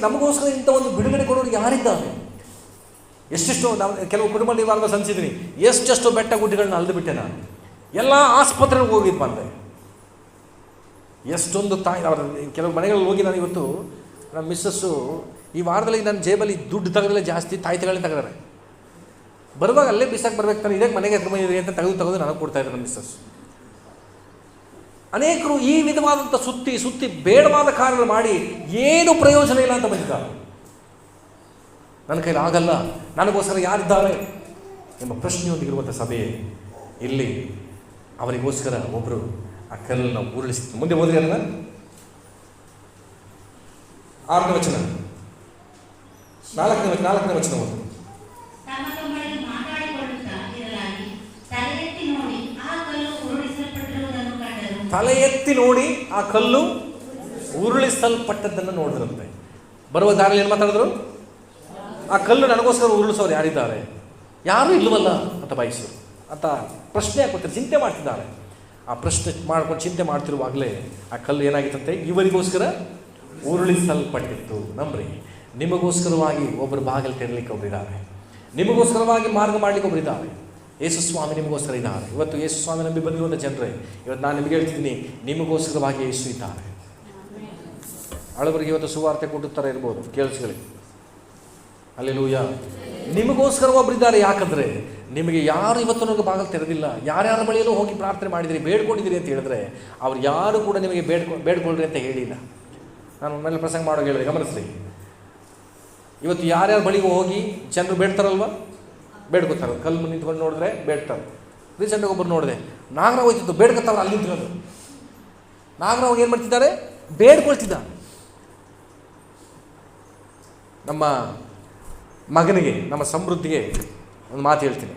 ನಮಗೋಸ್ಕರ ಇಂಥ ಒಂದು ಬಿಡುಗಡೆ ಕೊಡೋರು ಯಾರಿದ್ದಾರೆ? ಎಷ್ಟೆಷ್ಟೋ ನಾವು ಕೆಲವು ಕುಟುಂಬ ನಿರ್ಮಾಣ ಸಂಚಿದ್ದೀನಿ, ಎಷ್ಟೆಷ್ಟೋ ಬೆಟ್ಟ ಗುಡ್ಡಗಳನ್ನ ಅಲ್ದು ಬಿಟ್ಟೆ. ನಾನು ಎಲ್ಲ ಆಸ್ಪತ್ರೆಗೆ ಹೋಗಿದ್ದು ಬಂದೆ. ಎಷ್ಟೊಂದು ಕೆಲವು ಮನೆಗಳಲ್ಲಿ ಹೋಗಿ ನಾನು ಇವತ್ತು ನಮ್ಮ ಮಿಸ್ಸಸ್ಸು ಈ ವಾರದಲ್ಲಿ ನನ್ನ ಜೇಬಲ್ಲಿ ದುಡ್ಡು ತೆಗೆದಲ್ಲೇ ಜಾಸ್ತಿ ತಾಯ್ತೆಗಳನ್ನ ತೆಗೆದಾರೆ. ಬರುವಾಗ ಅಲ್ಲೇ ಬಿಸಾಕ್ ಬರ್ಬೇಕು ತಾನೆ, ಇದಕ್ಕೆ ಮನೆಗೆ ಎತ್ಕೊಂಡ್ಬಂದಿದ್ರಿ ಅಂತ ತೆಗೆದು ನನಗೆ ಕೊಡ್ತಾಯಿದ್ರು ನಮ್ಮ ಮಿಸ್ಸಸ್. ಅನೇಕರು ಈ ವಿಧವಾದಂಥ ಸುತ್ತಿ ಬೇಡವಾದ ಕಾರ್ಯಗಳು ಮಾಡಿ ಏನು ಪ್ರಯೋಜನ ಇಲ್ಲ ಅಂತ ಬಂದಿದ್ದಾರೆ. ನನ್ನ ಕೈಲಿ ಆಗಲ್ಲ, ನನಗೋಸ್ಕರ ಯಾರಿದ್ದಾರೆ ಎಂಬ ಪ್ರಶ್ನೆಯೊಂದಿಗಿರುವಂಥ ಸಭೆ ಇಲ್ಲಿ ಅವರಿಗೋಸ್ಕರ ಒಬ್ಬರು ಆ ಕಲ್ಲನ್ನು ಉರುಳಿಸಿ ಮುಂದೆ ಓದ್ರಿ ಅಲ್ಲ 6ನೇ ವಚನ 4ನೇ ವಚನ ಓದು. ತಲೆ ಎತ್ತಿ ನೋಡಿ ಆ ಕಲ್ಲು ಉರುಳಿಸಲ್ಪಟ್ಟದ್ದನ್ನು ನೋಡಿದ್ರಂತೆ. ಬರುವ ದಾರಿಯಲ್ಲಿ ಏನು ಮಾತಾಡಿದ್ರು? ಆ ಕಲ್ಲು ನನಗೋಸ್ಕರ ಉರುಳಿಸೋರು ಯಾರಿದ್ದಾರೆ? ಯಾರೂ ಇಲ್ಲವಲ್ಲ ಅಂತ ಬಯಸೋರು ಅಂತ ಪ್ರಶ್ನೆ ಹಾಕ್ಕೊಡ್ತಾರೆ, ಚಿಂತೆ ಮಾಡ್ತಿದ್ದಾರೆ. ಆ ಪ್ರಶ್ನೆ ಮಾಡ್ಕೊಂಡು ಚಿಂತೆ ಮಾಡ್ತಿರುವಾಗಲೇ ಆ ಕಲ್ಲು ಏನಾಗಿತ್ತಂತೆ? ಇವರಿಗೋಸ್ಕರ ಉರುಳಿಸಲ್ಪಟ್ಟಿತ್ತು. ನಂಬ್ರಿ, ನಿಮಗೋಸ್ಕರವಾಗಿ ಒಬ್ಬರು ಬಾಗಿಲು ತೆರಲಿಕ್ಕೆ ಒಬ್ಬರಿದ್ದಾರೆ, ನಿಮಗೋಸ್ಕರವಾಗಿ ಮಾರ್ಗ ಮಾಡಲಿಕ್ಕೆ ಒಬ್ಬರಿದ್ದಾರೆ. ಯೇಸು ಸ್ವಾಮಿ ನಿಮಗೋಸ್ಕರ ಇದ್ದಾರೆ. ಇವತ್ತು ಯೇಸು ಸ್ವಾಮಿ ನಂಬಿ ಬಂದಿರುವಂಥ ಜನರೇ, ಇವತ್ತು ನಾನು ನಿಮಗೆ ಹೇಳ್ತಿದ್ದೀನಿ, ನಿಮಗೋಸ್ಕರವಾಗಿ ಯೇಸು ಇದ್ದಾರೆ. ಹಳಬರಿಗೆ ಇವತ್ತು ಸುವಾರ್ತೆ ಕೊಟ್ಟುತ್ತಾರೆ ಇರ್ಬೋದು, ಕೇಳಿಸ್ಕೊಳ್ಳಿ. ಹಲ್ಲೆಲೂಯಾ. ನಿಮಗೋಸ್ಕರ ಒಬ್ಬರಿದ್ದಾರೆ. ಯಾಕಂದರೆ ನಿಮಗೆ ಯಾರು ಇವತ್ತು ನನಗೆ ಬಾಗಿಲು ತೆರೆದಿಲ್ಲ, ಯಾರ್ಯಾರ ಬಳಿಯಲ್ಲೂ ಹೋಗಿ ಪ್ರಾರ್ಥನೆ ಮಾಡಿದಿರಿ, ಬೇಡ್ಕೊಂಡಿದ್ದೀರಿ ಅಂತ ಹೇಳಿದ್ರೆ ಅವ್ರು ಯಾರು ಕೂಡ ನಿಮಗೆ ಬೇಡ್ಕೊಳ್ರಿ ಅಂತ ಹೇಳಿಲ್ಲ. ನಾನು ಮೇಲೆ ಪ್ರಸಂಗ ಮಾಡೋಕೆ ಹೇಳಿದೆ, ಗಮನಿಸ್ರಿ. ಇವತ್ತು ಯಾರ್ಯಾರ ಬಳಿಗೂ ಹೋಗಿ ಜನರು ಬೇಡ್ತಾರಲ್ವ, ಬೇಡ್ಕೊತಾರೆ. ಕಲ್ಲು ನಿಂತ್ಕೊಂಡು ನೋಡಿದ್ರೆ ಬೇಡ್ತಾರೆ. ರೀಸೆಂಟಾಗಿ ಒಬ್ಬರು ನೋಡಿದೆ, ನಾಗರಾವ್ ಹೋಯ್ತಿದ್ದು ಬೇಡ್ಕೊತಾವ್ರು, ಅಲ್ಲಿ ನಿಂತ್ಕೊಂಡು ನಾಗರಾವ್ ಏನು ಮಾಡ್ತಿದ್ದಾರೆ? ಬೇಡ್ಕೊಳ್ತಿದ್ದ. ನಮ್ಮ ಮಗನಿಗೆ, ನಮ್ಮ ಸಮೃದ್ಧಿಗೆ ಒಂದು ಮಾತು ಹೇಳ್ತೀನಿ.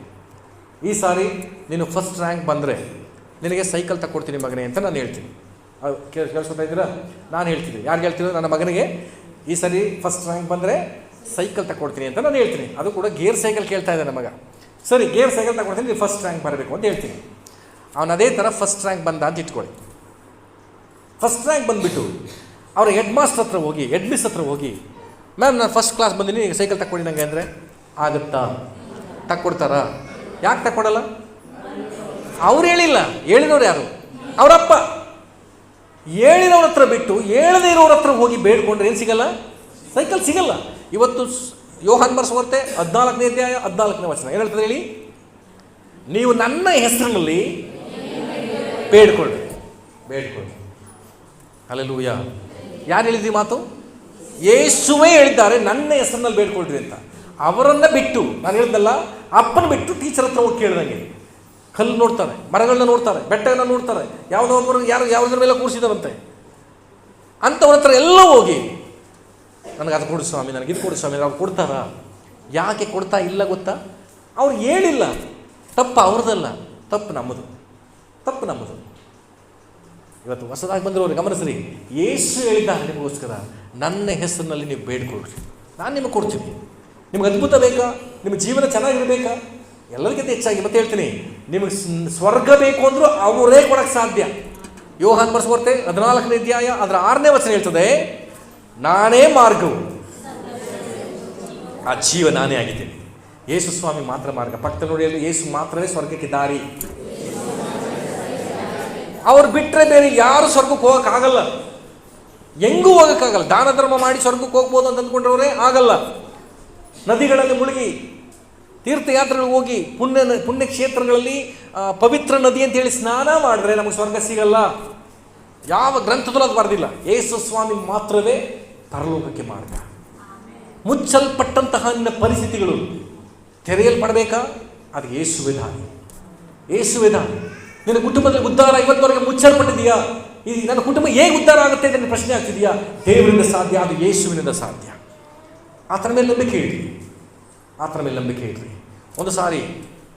ಈ ಸಾರಿ ನೀನು ಫಸ್ಟ್ ರ್ಯಾಂಕ್ ಬಂದರೆ ನಿನಗೆ ಸೈಕಲ್ ತಕ್ಕೊಡ್ತೀನಿ ಮಗನೇ ಅಂತ ನಾನು ಹೇಳ್ತೀನಿ. ಕೇಳಿಸ್ಕೊತಾ ಇದ್ದೀರಾ? ನಾನು ಹೇಳ್ತೀನಿ. ಯಾರಿಗೆ ಹೇಳ್ತೀನಿ? ನನ್ನ ಮಗನಿಗೆ ಈ ಸಾರಿ ಫಸ್ಟ್ ರ್ಯಾಂಕ್ ಬಂದರೆ ಸೈಕಲ್ ತಕ್ಕೊಡ್ತೀನಿ ಅಂತ ನಾನು ಹೇಳ್ತೀನಿ. ಅದು ಕೂಡ ಗೇರ್ ಸೈಕಲ್ ಕೇಳ್ತಾ ಇದ್ದಾನೆ ಮಗ. ಸರಿ, ಗೇರ್ ಸೈಕಲ್ ತಗೊಡ್ತೀನಿ, ನೀವು ಫಸ್ಟ್ ರ್ಯಾಂಕ್ ಬರಬೇಕು ಅಂತ ಹೇಳ್ತೀನಿ. ಅವನು ಅದೇ ಥರ ಫಸ್ಟ್ ರ್ಯಾಂಕ್ ಬಂದ ಅಂತ ಇಟ್ಕೊಳ್ಳಿ. ಫಸ್ಟ್ ರ್ಯಾಂಕ್ ಬಂದುಬಿಟ್ಟು ಅವರ ಹೆಡ್ ಮಾಸ್ಟರ್ ಹತ್ರ ಹೋಗಿ, ಹೆಡ್ ಮಿಸ್ ಹತ್ರ ಹೋಗಿ, ಮ್ಯಾಮ್ ನಾನು ಫಸ್ಟ್ ಕ್ಲಾಸ್ ಬಂದಿನಿ, ಈಗ ಸೈಕಲ್ ತಕ್ಕೊಡಿ ನನಗೆ ಅಂದರೆ ಆಗುತ್ತಾ? ತಕ್ಕೊಡ್ತಾರಾ? ಯಾಕೆ ತಕ್ಕೊಡಲ್ಲ? ಅವ್ರು ಹೇಳಿಲ್ಲ, ಹೇಳಿದವ್ರು ಯಾರು? ಅವರಪ್ಪ. ಹೇಳಿದವ್ರ ಹತ್ರ ಬಿಟ್ಟು ಹೇಳದೇ ಇರೋರ ಹತ್ರ ಹೋಗಿ ಬೇಡ್ಕೊಂಡ್ರೆ ಏನು ಸಿಗಲ್ಲ? ಸೈಕಲ್ ಸಿಗಲ್ಲ. ಇವತ್ತು ಯೋಹಾನ್ ಬರೆಸುವಂತೆ 14ನೇ ಅಧ್ಯಾಯ 14ನೇ ವಚನ ಏನು ಹೇಳ್ತದೆ ಹೇಳಿ? ನೀವು ನನ್ನ ಹೆಸರಿನಲ್ಲಿ ಬೇಡ್ಕೊಳ್ಳಿ. ಹಲ್ಲೆಲೂಯಾ. ಯಾರು ಹೇಳಿದ್ರಿ ಮಾತು? ಯೇಸುವೇ ಹೇಳಿದ್ದಾರೆ, ನನ್ನ ಹೆಸರಿನಲ್ಲಿ ಬೇಡ್ಕೊಳ್ರಿ ಅಂತ. ಅವರನ್ನು ಬಿಟ್ಟು, ನಾನು ಹೇಳಿದ್ನಲ್ಲ, ಅಪ್ಪನ ಬಿಟ್ಟು ಟೀಚರ್ ಹತ್ರ ಹೋಗಿ ಕೇಳ್ದಂಗೆ. ಕಲ್ಲು ನೋಡ್ತಾರೆ, ಮರಗಳನ್ನ ನೋಡ್ತಾರೆ, ಬೆಟ್ಟಗಳನ್ನ ನೋಡ್ತಾರೆ, ಯಾವುದೋ ಒಬ್ಬರು ಯಾವುದ್ರ ಮೇಲೆ ಕೂರಿಸಿದಾರಂತೆ ಅಂಥವ್ರ ಹತ್ರ ಎಲ್ಲ ಹೋಗಿ ನನಗೆ ಅದು ಕೊಡು ಸ್ವಾಮಿ, ನನಗೆ ಇದು ಕೊಡು ಸ್ವಾಮಿ, ಅವ್ರು ಕೊಡ್ತಾರಾ? ಯಾಕೆ ಕೊಡ್ತಾ ಇಲ್ಲ ಗೊತ್ತಾ? ಅವ್ರು ಹೇಳಿಲ್ಲ. ತಪ್ಪು ಅವ್ರದ್ದಲ್ಲ, ತಪ್ಪು ನಮ್ಮದು. ಇವತ್ತು ಹೊಸದಾಗಿ ಬಂದಿರೋರು ಗಮನಿಸ್ರಿ, ಯೇಸು ಹೇಳಿದ್ದಾರೆ ನಿಮಗೋಸ್ಕರ, ನನ್ನ ಹೆಸರಿನಲ್ಲಿ ನೀವು ಬೇಡ್ಕೊಳ್ರಿ, ನಾನು ನಿಮಗೆ ಕೊಡ್ತೀನಿ. ನಿಮ್ಗೆ ಅದ್ಭುತ ಬೇಕಾ? ನಿಮ್ಮ ಜೀವನ ಚೆನ್ನಾಗಿರಬೇಕಾ? ಎಲ್ಲರಿಗಿಂತ ಹೆಚ್ಚಾಗಿ ಮತ್ತೆ ಹೇಳ್ತೀನಿ, ನಿಮಗೆ ಸ್ವರ್ಗ ಬೇಕು ಅಂದರೂ ಅವರೇ ಕೊಡೋಕ್ಕೆ ಸಾಧ್ಯ. ಯೋಹಾನ್ ಬರೆಸುವಂತೆ 14ನೇ ಅಧ್ಯಾಯ ಅದರ 6ನೇ ವಚನ ಹೇಳ್ತದೆ, ನಾನೇ ಮಾರ್ಗವು, ಆ ಜೀವ ನಾನೇ ಆಗಿದ್ದೇನೆ. ಯೇಸು ಸ್ವಾಮಿ ಮಾತ್ರ ಮಾರ್ಗ. ಪಕ್ಕದ ನೋಡಿ, ಯೇಸು ಮಾತ್ರವೇ ಸ್ವರ್ಗಕ್ಕೆ ದಾರಿ. ಅವ್ರು ಬಿಟ್ಟರೆ ಬೇರೆ ಯಾರು ಸ್ವರ್ಗಕ್ಕೆ ಹೋಗೋಕ್ಕಾಗಲ್ಲ, ಹೆಂಗೂ ಹೋಗೋಕ್ಕಾಗಲ್ಲ. ದಾನ ಧರ್ಮ ಮಾಡಿ ಸ್ವರ್ಗಕ್ಕೆ ಹೋಗ್ಬೋದು ಅಂತ ಅಂದ್ಕೊಂಡ್ರವರೇ ಆಗಲ್ಲ. ನದಿಗಳಲ್ಲಿ ಮುಳುಗಿ, ತೀರ್ಥಯಾತ್ರೆಗಳಿಗೆ ಹೋಗಿ, ಪುಣ್ಯ ಕ್ಷೇತ್ರಗಳಲ್ಲಿ ಪವಿತ್ರ ನದಿ ಅಂತೇಳಿ ಸ್ನಾನ ಮಾಡಿದ್ರೆ ನಮಗೆ ಸ್ವರ್ಗ ಸಿಗಲ್ಲ. ಯಾವ ಗ್ರಂಥದಲ್ಲೂ ಅದು ಬರೆದಿಲ್ಲ. ಯೇಸು ಸ್ವಾಮಿ ಮಾತ್ರವೇ ಪರಲೋಕಕ್ಕೆ ಮಾರ್ಗ. ಮುಚ್ಚಲ್ಪಟ್ಟಂತಹ ನಿನ್ನ ಪರಿಸ್ಥಿತಿಗಳು ತೆರೆಯಲ್ಪಡಬೇಕಾ? ಅದು ಯೇಸುವೇ ದಾರಿ. ನಿನ್ನ ಕುಟುಂಬದಲ್ಲಿ ಉದ್ಧಾರ ಇವತ್ತವರೆಗೆ ಮುಚ್ಚಲ್ಪಟ್ಟಿದೆಯಾ? ಇದು ನನ್ನ ಕುಟುಂಬ ಹೇಗೆ ಉದ್ಧಾರ ಆಗುತ್ತೆ ಅಂತ ಪ್ರಶ್ನೆ ಆಗ್ತಿದೆಯಾ? ದೇವರಿಂದ ಸಾಧ್ಯ, ಅದು ಯೇಸುವಿನಿಂದ ಸಾಧ್ಯ. ಆತನ ಮೇಲೆ ನಂಬಿಕೆ ಇಡ್ರಿ. ಒಂದು ಸಾರಿ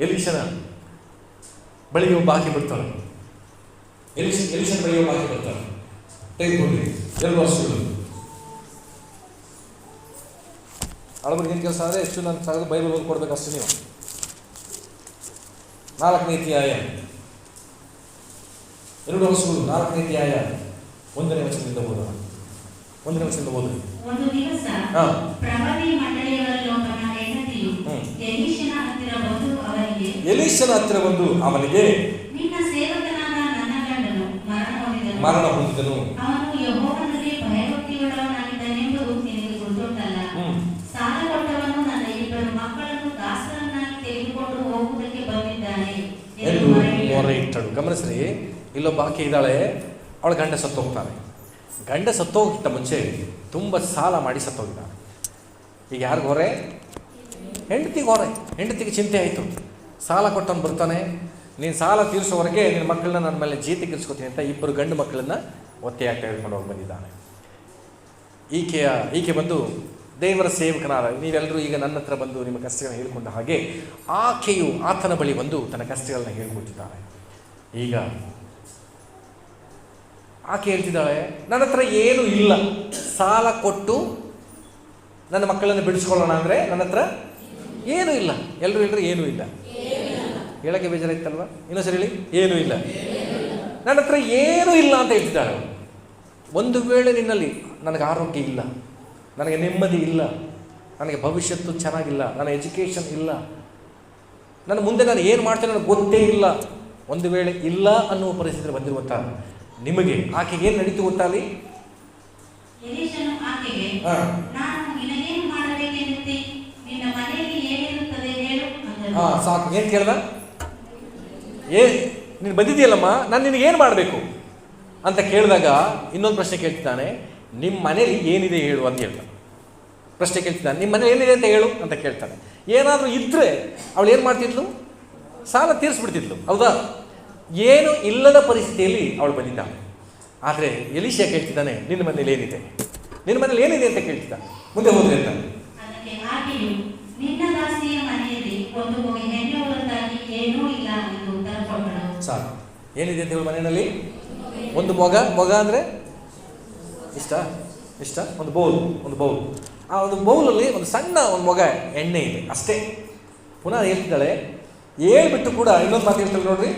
ಎಲೀಷನ ಬಳಿಗೆ ಒಬ್ಬ ಆಕೆ ಬರ್ತಾಳೆ. ಎಲೀಷನ ಬಳಿಗೆ ಒಬ್ಬ ಆಕೆ ಬರ್ತಾಳೆ. ತೆಗೆದುಕೊಂಡ್ರಿ 2 ವರ್ಷಗಳು. ಅಳಬರಿಗೆ ಏನು ಕೆಲಸ ಆದರೆ ಎಷ್ಟು ನಾನು ತೆಗೆದು ಬೈಬಲ್ ಓದಿ ಕೊಡ್ಬೇಕು ಅಷ್ಟು. ನೀವು 4ನೇ ಅಧ್ಯಾಯ 2 ವರ್ಷಗಳು 4ನೇ ಅಧ್ಯಾಯ 1ನೇ ವಚನದಿಂದ ಓದೋಣ. 1ನೇ ವಚನದಿಂದ ಓದಿ. ಒಂದು ದಿವಸ ಪ್ರವಾದಿ ಮಂಡಳಿಯವರಲ್ಲಿ ಒಬ್ಬನ ಹೆಂಡತಿಯು ಎಲೀಷನ ಹತ್ತಿರ ಬಂದು ಅವನಿಗೆ ನಿನ್ನ ಸೇವಕನಾದ ನನ್ನ ಗಂಡನು ಮರಣ ಹೊಂದಿದನು. ಅವನು ಯೆಹೋವನಲ್ಲಿ ಭಯಭಕ್ತಿಯುಳ್ಳವನಾಗಿದ್ದಾನೆಂಬುದು ನಿನಗೆ ಗೊತ್ತುಂಟಲ್ಲ. ಸಾಲ ಕೊಟ್ಟವನು ನನ್ನ 2 ಮಕ್ಕಳನ್ನು ದಾಸರನ್ನಾಗಿ ತೆಗೆದುಕೊಂಡು ಹೋಗುವುದಕ್ಕೆ ಬಂದಿದ್ದಾನೆ ಎಂದು ಮೊರೆ ಇಟ್ಟಳು. ಗಮನಿಸ್ರಿ, ಇಲ್ಲೊಬ್ಬ ಆಕೆ ಇದ್ದಾಳೆ, ಅವಳ ಗಂಡ ಸತ್ತೋಗ್ತಾನೆ. ಗಂಡ ಸತ್ತೋಗಿದ್ದ ಮುಂಚೆ ತುಂಬ ಸಾಲ ಮಾಡಿ ಸತ್ತೋಗಿದ್ದಾನೆ. ಈಗ ಯಾರಿಗೂ ಹೊರೆ? ಹೆಂಡತಿಗೆ ಹೊರೆ. ಹೆಂಡತಿಗೆ ಚಿಂತೆ ಆಯಿತು. ಸಾಲ ಕೊಟ್ಟವನು ಬರ್ತಾನೆ, ನೀನು ಸಾಲ ತೀರಿಸೋವರೆಗೆ ನಿನ್ನ ಮಕ್ಕಳನ್ನ ನನ್ನ ಮೇಲೆ ಜೀತಿಗಿರಿಸ್ಕೊತೀನಿ ಅಂತ ಇಬ್ಬರು ಗಂಡು ಮಕ್ಕಳನ್ನ ಒತ್ತೆಯಾಗಿ ತೆಗೆದುಕೊಂಡು ಹೋಗಿ ಬಂದಿದ್ದಾನೆ. ಈಕೆ ಬಂದು ದೇವರ ಸೇವಕನಾದ, ನೀವೆಲ್ಲರೂ ಈಗ ನನ್ನ ಹತ್ರ ಬಂದು ನಿಮ್ಮ ಕಷ್ಟಗಳನ್ನ ಹೇಳ್ಕೊಂಡ ಹಾಗೆ ಆಕೆಯು ಆತನ ಬಳಿ ಬಂದು ತನ್ನ ಕಷ್ಟಗಳನ್ನ ಹೇಳ್ಕೊಟ್ಟಿದ್ದಾಳೆ. ಈಗ ಆಕೆ ಹೇಳ್ತಿದ್ದಾಳೆ, ನನ್ನ ಹತ್ರ ಏನೂ ಇಲ್ಲ, ಸಾಲ ಕೊಟ್ಟು ನನ್ನ ಮಕ್ಕಳನ್ನು ಬಿಡಿಸ್ಕೊಳ್ಳೋಣ ಅಂದರೆ ನನ್ನ ಹತ್ರ ಏನೂ ಇಲ್ಲ. ಎಲ್ಲರೂ ಹೇಳಿದ್ರೆ ಏನೂ ಇಲ್ಲ. ಹೇಳಕ್ಕೆ ಬೇಜಾರಾಯ್ತಲ್ವ? ಇನ್ನೊಂದ್ಸರಿ ಹೇಳಿ, ಏನೂ ಇಲ್ಲ. ನನ್ನ ಹತ್ರ ಏನೂ ಇಲ್ಲ ಅಂತ ಹೇಳ್ತಿದ್ದಾಳೆ. ಒಂದು ವೇಳೆ ನಿನ್ನಲ್ಲಿ ನನಗೆ ಆರೋಗ್ಯ ಇಲ್ಲ, ನನಗೆ ನೆಮ್ಮದಿ ಇಲ್ಲ, ನನಗೆ ಭವಿಷ್ಯತ್ತು ಚೆನ್ನಾಗಿಲ್ಲ, ನನ್ನ ಎಜುಕೇಷನ್ ಇಲ್ಲ, ನನ್ನ ಮುಂದೆ ನಾನು ಏನು ಮಾಡ್ತೇನೆ ನನಗೆ ಗೊತ್ತೇ ಇಲ್ಲ, ಒಂದು ವೇಳೆ ಇಲ್ಲ ಅನ್ನುವ ಪರಿಸ್ಥಿತಿ ಬಂದಿರುವಂಥ ನಿಮಗೆ ಆಕೆಗೆ ಏನು ನಡೀತು ಗೊತ್ತಾ? ಅಲ್ಲಿ ಎಲೀಷನು ಆಕೆಗೆ, ನಾನು ನಿನಗೇನು ಮಾಡಬೇಕೆನ್ನುತ್ತಿ? ನಿನ್ನ ಮನೆಯಲ್ಲಿ ಏನಿರುತ್ತದೆ ಹೇಳು ಅಂದನು. ಸಾಕು. ಏನು ಕೇಳ್ದ? ನೀನು ಬಂದಿದ್ದೀಯಲ್ಲಮ್ಮ, ನಾನು ನಿನಗೇನು ಮಾಡಬೇಕು ಅಂತ ಕೇಳಿದಾಗ ಇನ್ನೊಂದು ಪ್ರಶ್ನೆ ಕೇಳ್ತಿದ್ದಾನೆ, ನಿಮ್ಮ ಮನೇಲಿ ಏನಿದೆ ಹೇಳು ಅಂತ ಹೇಳ್ತಾನೆ. ಪ್ರಶ್ನೆ ಕೇಳ್ತಿದ್ದಾನೆ, ನಿಮ್ಮ ಮನೇಲಿ ಏನಿದೆ ಅಂತ ಹೇಳು ಅಂತ ಕೇಳ್ತಾನೆ. ಏನಾದರೂ ಇದ್ದರೆ ಅವಳು ಏನು ಮಾಡ್ತಿದ್ಲು? ಸಾಲ ತೀರಿಸ್ಬಿಡ್ತಿದ್ಲು, ಹೌದಾ? ಏನು ಇಲ್ಲದ ಪರಿಸ್ಥಿತಿಯಲ್ಲಿ ಅವಳು ಬಂದಿದ್ದಾಳೆ. ಆದರೆ ಎಲೀಷ ಕೇಳ್ತಿದ್ದಾನೆ, ನಿನ್ನ ಮನೇಲಿ ಏನಿದೆ, ನಿನ್ನ ಮನೇಲಿ ಏನಿದೆ ಅಂತ ಕೇಳ್ತಿದ್ದಾನೆ. ಮುಂದೆ ಹೋದ್ರೆ ಅಂತ ಅದಕ್ಕೆ ಆಕೆಯು, ನಿನ್ನ ದಾಸಿಯ ಮನೆಯಲ್ಲಿ ಒಂದು ಮೊಗೆ ಹೆಣ್ಣು ಹೊರತಾಗಿ ಏನೂ ಇಲ್ಲ ಎಂದು ಉತ್ತರ ಕೊಟ್ಟಳು. ಸಾಕು. ಏನಿದೆ ಅಂತ ಹೇಳಿ ಮನೆಯಲ್ಲಿ? ಒಂದು ಮೊಗ ಅಂದರೆ ಇಷ್ಟ ಒಂದು ಬೌಲ್. ಆ ಒಂದು ಬೌಲಲ್ಲಿ ಒಂದು ಸಣ್ಣ ಒಂದು ಮೊಗ ಎಣ್ಣೆ ಇದೆ ಅಷ್ಟೇ. ಪುನಃ ಹೇಳ್ತಿದ್ದಾಳೆ, ಹೇಳ್ಬಿಟ್ಟು ಕೂಡ ಇನ್ನೊಂದು ಮಾತು ಹೇಳ್ತಾಳೆ ನೋಡ್ರಿ.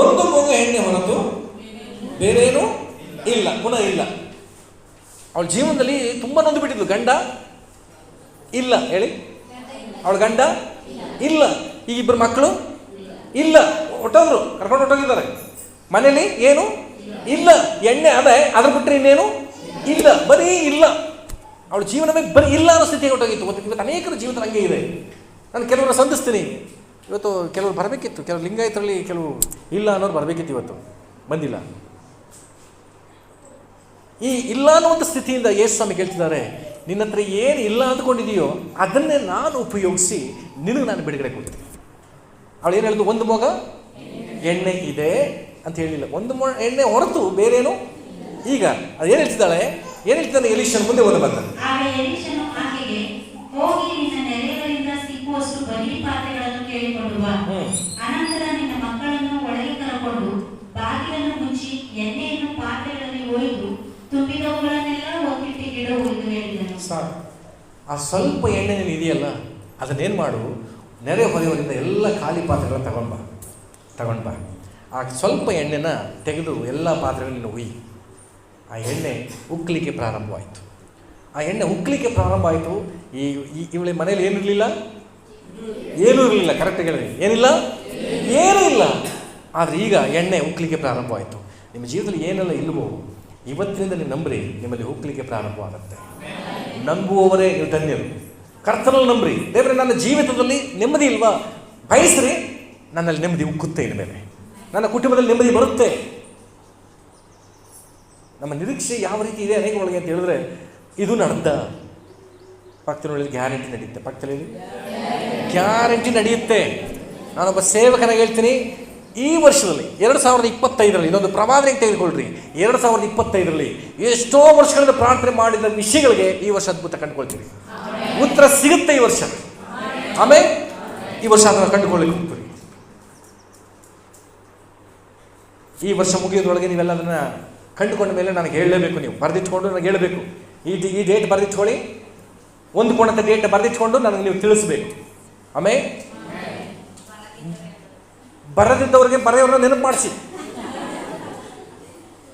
ಒಂದು ಮೊಗ ಎಣ್ಣೆ ಹೊರತು ಬೇರೇನೂ ಇಲ್ಲ. ಪುನಃ ಇಲ್ಲ. ಅವಳ ಜೀವನದಲ್ಲಿ ತುಂಬ ನೊಂದು ಬಿಟ್ಟಿದ್ಲು. ಗಂಡ ಇಲ್ಲ ಹೇಳಿ, ಅವಳ ಗಂಡ ಇಲ್ಲ, ಈ ಇಬ್ಬರು ಮಕ್ಕಳು ಇಲ್ಲ, ಕರ್ಕೊಂಡು ಹೊಟ್ಟೋಗಿದ್ದಾರೆ. ಮನೇಲಿ ಏನು ಇಲ್ಲ, ಎಣ್ಣೆ ಅದೇ, ಅದ್ರ ಬಿಟ್ಟರೆ ಇನ್ನೇನು ಇಲ್ಲ, ಬರೀ ಇಲ್ಲ. ಅವಳ ಜೀವನವೇ ಬರೀ ಇಲ್ಲ ಅನ್ನೋ ಸ್ಥಿತಿಗೆ ಹೊಟ್ಟೋಗಿತ್ತು. ಇವತ್ತು ಅನೇಕರ ಜೀವನ ಹಂಗೆ ಇದೆ. ನಾನು ಕೆಲವರ ಸಂಧಿಸ್ತೀನಿ. ಇವತ್ತು ಕೆಲವರು ಬರಬೇಕಿತ್ತು, ಕೆಲವು ಲಿಂಗಾಯತರಲ್ಲಿ ಕೆಲವು ಇಲ್ಲ ಅನ್ನೋರು ಬರಬೇಕಿತ್ತು, ಇವತ್ತು ಬಂದಿಲ್ಲ. ಈ ಇಲ್ಲ ಅನ್ನುವಂಥ ಸ್ಥಿತಿಯಿಂದ ಯೇಸು ಸ್ವಾಮಿ ಹೇಳ್ತಿದ್ದಾರೆ, ನಿನ್ನ ಹತ್ರ ಏನು ಇಲ್ಲ ಅಂದ್ಕೊಂಡಿದೆಯೋ ಅದನ್ನೇ ನಾನು ಉಪಯೋಗಿಸಿ ನಿನಗೆ ನಾನು ಬಿಡುಗಡೆ ಕೊಡ್ತೀನಿ. ಅವಳು ಏನು ಹೇಳಿದ್ರು? ಒಂದು ಮೊಗ ಎಣ್ಣೆ ಇದೆ ಅಂತ ಹೇಳಿಲ್ಲ, ಒಂದು ಎಣ್ಣೆ ಹೊರತು ಬೇರೇನು. ಈಗ ಅದೇನು ಹೇಳ್ತಿದ್ದಾಳೆ? ಏನು ಹೇಳ್ತಿದ್ದಾನೆ ಎಲೀಷನ? ಮುಂದೆ ಓದ ಬಂದ. ಆಗ ಎಲೀಷನು ಆಕೆಗೆ, ಹೋಗಿ ನಿನ್ನ ನೆರೆಯವರಿಂದ ಸಿಕ್ಕುವಷ್ಟು ಬಲಿ ಪಾತ್ರೆಗಳನ್ನು ಕೇಳಿಕೊಂಡು ಬಾ. ಅನಂತರ ನಿನ್ನ ಮಕ್ಕಳನ್ನು ಒಳಗೆ ಕರಕೊಂಡು ಬಾಗಿಲನ್ನು ಮುಚ್ಚಿ ಎಣ್ಣೆಯನ್ನು ಪಾತ್ರೆಗಳಲ್ಲಿ ಒಯ್ದು ತುಂಬಿದವುಗಳನ್ನೆಲ್ಲ ಒಕ್ಕಿಟ್ಟಿಗಿಡು ಎಂದು ಹೇಳಿದನು. ಆ ಸ್ವಲ್ಪ ಎಣ್ಣೆ ನೀನು ಇದೆಯಲ್ಲ, ಅದನ್ನೇನು ಮಾಡು, ನೆರೆ ಹೊರೆಯವರಿಂದ ಎಲ್ಲ ಖಾಲಿ ಪಾತ್ರೆಗಳನ್ನು ತಗೊಂಡು ಬಾ. ಆ ಸ್ವಲ್ಪ ಎಣ್ಣೆನ ತೆಗೆದು ಎಲ್ಲ ಪಾತ್ರೆಗಳನ್ನು ಉಯ್ಯಿ. ಆ ಎಣ್ಣೆ ಉಕ್ಕಲಿಕ್ಕೆ ಪ್ರಾರಂಭವಾಯಿತು. ಪ್ರಾರಂಭ ಆಯಿತು. ಇವಳ ಮನೇಲಿ ಏನಿರಲಿಲ್ಲ, ಏನೂ ಇರಲಿಲ್ಲ. ಕರೆಕ್ಟಾಗಿ ಹೇಳಿದೆ, ಏನಿಲ್ಲ, ಏನೂ ಇಲ್ಲ. ಆದರೆ ಈಗ ಎಣ್ಣೆ ಉಕ್ಕಲಿಕ್ಕೆ ಪ್ರಾರಂಭವಾಯಿತು. ನಿಮ್ಮ ಜೀವನದಲ್ಲಿ ಏನೆಲ್ಲ ಇಲ್ಲವೋ ಇವತ್ತಿನಿಂದ ನೀವು ನಂಬ್ರಿ, ನಿಮ್ಮಲ್ಲಿ ಉಕ್ಕಲಿಕ್ಕೆ ಪ್ರಾರಂಭವಾಗುತ್ತೆ. ನಂಬುವವರೇ ನೀವು ಧನ್ಯರು. ಕರ್ತನಲ್ಲಿ ನಂಬ್ರಿ. ದೇವರೇ, ನನ್ನ ಜೀವಿತದಲ್ಲಿ ನೆಮ್ಮದಿ ಇಲ್ವಾ? ಬಯಸ್ರಿ, ನನ್ನಲ್ಲಿ ನೆಮ್ಮದಿ ಉಕ್ಕುತ್ತೆ. ಇನ್ಮೇಲೆ ನನ್ನ ಕುಟುಂಬದಲ್ಲಿ ನೆಮ್ಮದಿ ಬರುತ್ತೆ. ನಮ್ಮ ನಿರೀಕ್ಷೆ ಯಾವ ರೀತಿ ಇದೆ ಅನೇಕ ಒಳಗೆ ಅಂತ ಹೇಳಿದ್ರೆ, ಇದು ನಡೆದ ಪಕ್ಕದಲ್ಲಿ ಗ್ಯಾರಂಟಿ ನಡೆಯುತ್ತೆ. ಪಕ್ಕದಲ್ಲಿ ಗ್ಯಾರಂಟಿ ನಡೆಯುತ್ತೆ. ನಾನೊಬ್ಬ ಸೇವಕನಾಗಿ ಹೇಳ್ತೀನಿ, ಈ ವರ್ಷದಲ್ಲಿ 2025ರಲ್ಲಿ ಇದೊಂದು ಪ್ರವಾದನೆ ತೆಗೆದುಕೊಳ್ಳ್ರಿ. 2025ರಲ್ಲಿ ಎಷ್ಟೋ ವರ್ಷಗಳಿಂದ ಪ್ರಾರ್ಥನೆ ಮಾಡಿದ ವಿಷಯಗಳಿಗೆ ಈ ವರ್ಷ ಅದ್ಭುತ ಕಂಡುಕೊಳ್ತೀವಿ. ಉತ್ತರ ಸಿಗುತ್ತೆ ಈ ವರ್ಷ. ಆಮೇಲೆ ಈ ವರ್ಷ ಅದನ್ನು ಕಂಡುಕೊಳ್ಳಿಕ್ಕೆ ಹೋಗ್ತೀವಿ. ಈ ವರ್ಷ ಮುಗಿಯೋದ್ರೊಳಗೆ ನೀವೆಲ್ಲ ಅದನ್ನು ಕಂಡುಕೊಂಡ ಮೇಲೆ ನನಗೆ ಹೇಳಲೇಬೇಕು. ನೀವು ಬರೆದಿಟ್ಕೊಂಡು ನನಗೆ ಹೇಳಬೇಕು. ಈ ಡೇಟ್ ಬರೆದಿಟ್ಕೊಳ್ಳಿ, ಒಂದು ಕೋಣದ ಡೇಟ್ ಬರೆದಿಟ್ಕೊಂಡು ನನಗೆ ನೀವು ತಿಳಿಸ್ಬೇಕು. ಆಮೇಲೆ ಬರದಿದ್ದವ್ರಿಗೆ ಬರೆಯವ್ರನ್ನ ನೆನಪು ಮಾಡಿಸಿ.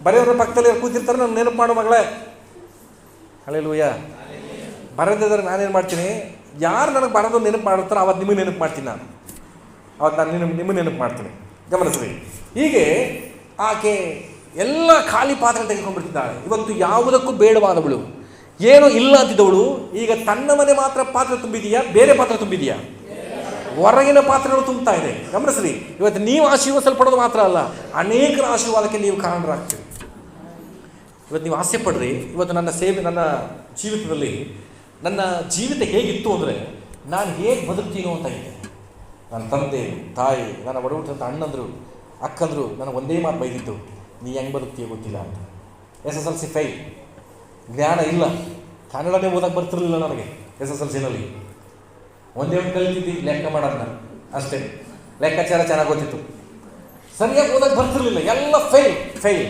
ಬರೆಯವ್ರ ಪಕ್ಕದಲ್ಲಿ ಕೂತಿರ್ತಾರೆ, ನಾನು ನೆನಪು ಮಾಡೋ ಮಗಳೇ. ಹಲ್ಲೆಲೂಯಾ. ಬರೆದಿದ್ದವ್ರಿಗೆ ನಾನೇನು ಮಾಡ್ತೀನಿ, ಯಾರು ನನಗೆ ಬರೋದು ನೆನಪು ಮಾಡುತ್ತಾರೋ ಅವತ್ತು ನಿಮಗೆ ನೆನಪು ಮಾಡ್ತೀನಿ. ನಾನು ನಿಮಗೆ ನೆನಪು ಮಾಡ್ತೀನಿ. ಗಮನಿಸ್ರಿ. ಹೀಗೆ ಆಕೆ ಎಲ್ಲ ಖಾಲಿ ಪಾತ್ರೆ ತೆಗೆದುಕೊಂಡ್ಬಿಡ್ತಿದ್ದಾಳೆ. ಇವತ್ತು ಯಾವುದಕ್ಕೂ ಬೇಡವಾದವಳು, ಏನೂ ಇಲ್ಲ ಅಂತಿದ್ದವಳು ಈಗ ತನ್ನ ಮನೆ ಮಾತ್ರ ಪಾತ್ರೆ ತುಂಬಿದೆಯಾ, ಬೇರೆ ಪಾತ್ರೆ ತುಂಬಿದೆಯಾ? ಹೊರಗಿನ ಪಾತ್ರೆಗಳು ತುಂಬ್ತಾ ಇದೆ. ಗಮನಿಸ್ರಿ, ಇವತ್ತು ನೀವು ಆಶೀರ್ವದಿಸಲ್ಪಡೋದು ಮಾತ್ರ ಅಲ್ಲ, ಅನೇಕರ ಆಶೀರ್ವಾದಕ್ಕೆ ನೀವು ಕಾರಣರಾಗ್ತೀರಿ. ಇವತ್ತು ನೀವು ಆಸೆ ಪಡ್ರಿ, ಇವತ್ತು ನನ್ನ ಜೀವಿತದಲ್ಲಿ ನನ್ನ ಜೀವಿತ ಹೇಗಿತ್ತು ಅಂದರೆ, ನಾನು ಹೇಗೆ ಬದುಕ್ತೀನೋ ಅಂತ ಇದೆ. ನನ್ನ ತಂದೆ ತಾಯಿ, ನನ್ನ ಒಡಹುಟ್ಟಿದಂಥ ಅಣ್ಣಂದರು ಅಕ್ಕಂದರು ನನಗೆ ಒಂದೇ ಮಾತು ಬೈದಿತ್ತು, ನೀ ಹೆಂಗೆ ಬದುಕ್ತೀಯೋ ಗೊತ್ತಿಲ್ಲ ಅಂತ. SSLC ಫೈಲ್, ಜ್ಞಾನ ಇಲ್ಲ, ಕನ್ನಡನೇ ಓದಕ್ಕೆ ಬರ್ತಿರಲಿಲ್ಲ ನನಗೆ. SSLCನಲ್ಲಿ ಒಂದೇ ಒಂದು ಕಲಿತಿದ್ದಿ ಲೆಕ್ಕ ಮಾಡೋದನ್ನ ಅಷ್ಟೇ, ಲೆಕ್ಕಾಚಾರ ಚೆನ್ನಾಗಿ ಗೊತ್ತಿತ್ತು, ಸರಿಯಾಗಿ ಓದಕ್ಕೆ ಬರ್ತಿರ್ಲಿಲ್ಲ, ಎಲ್ಲ ಫೈಲ್.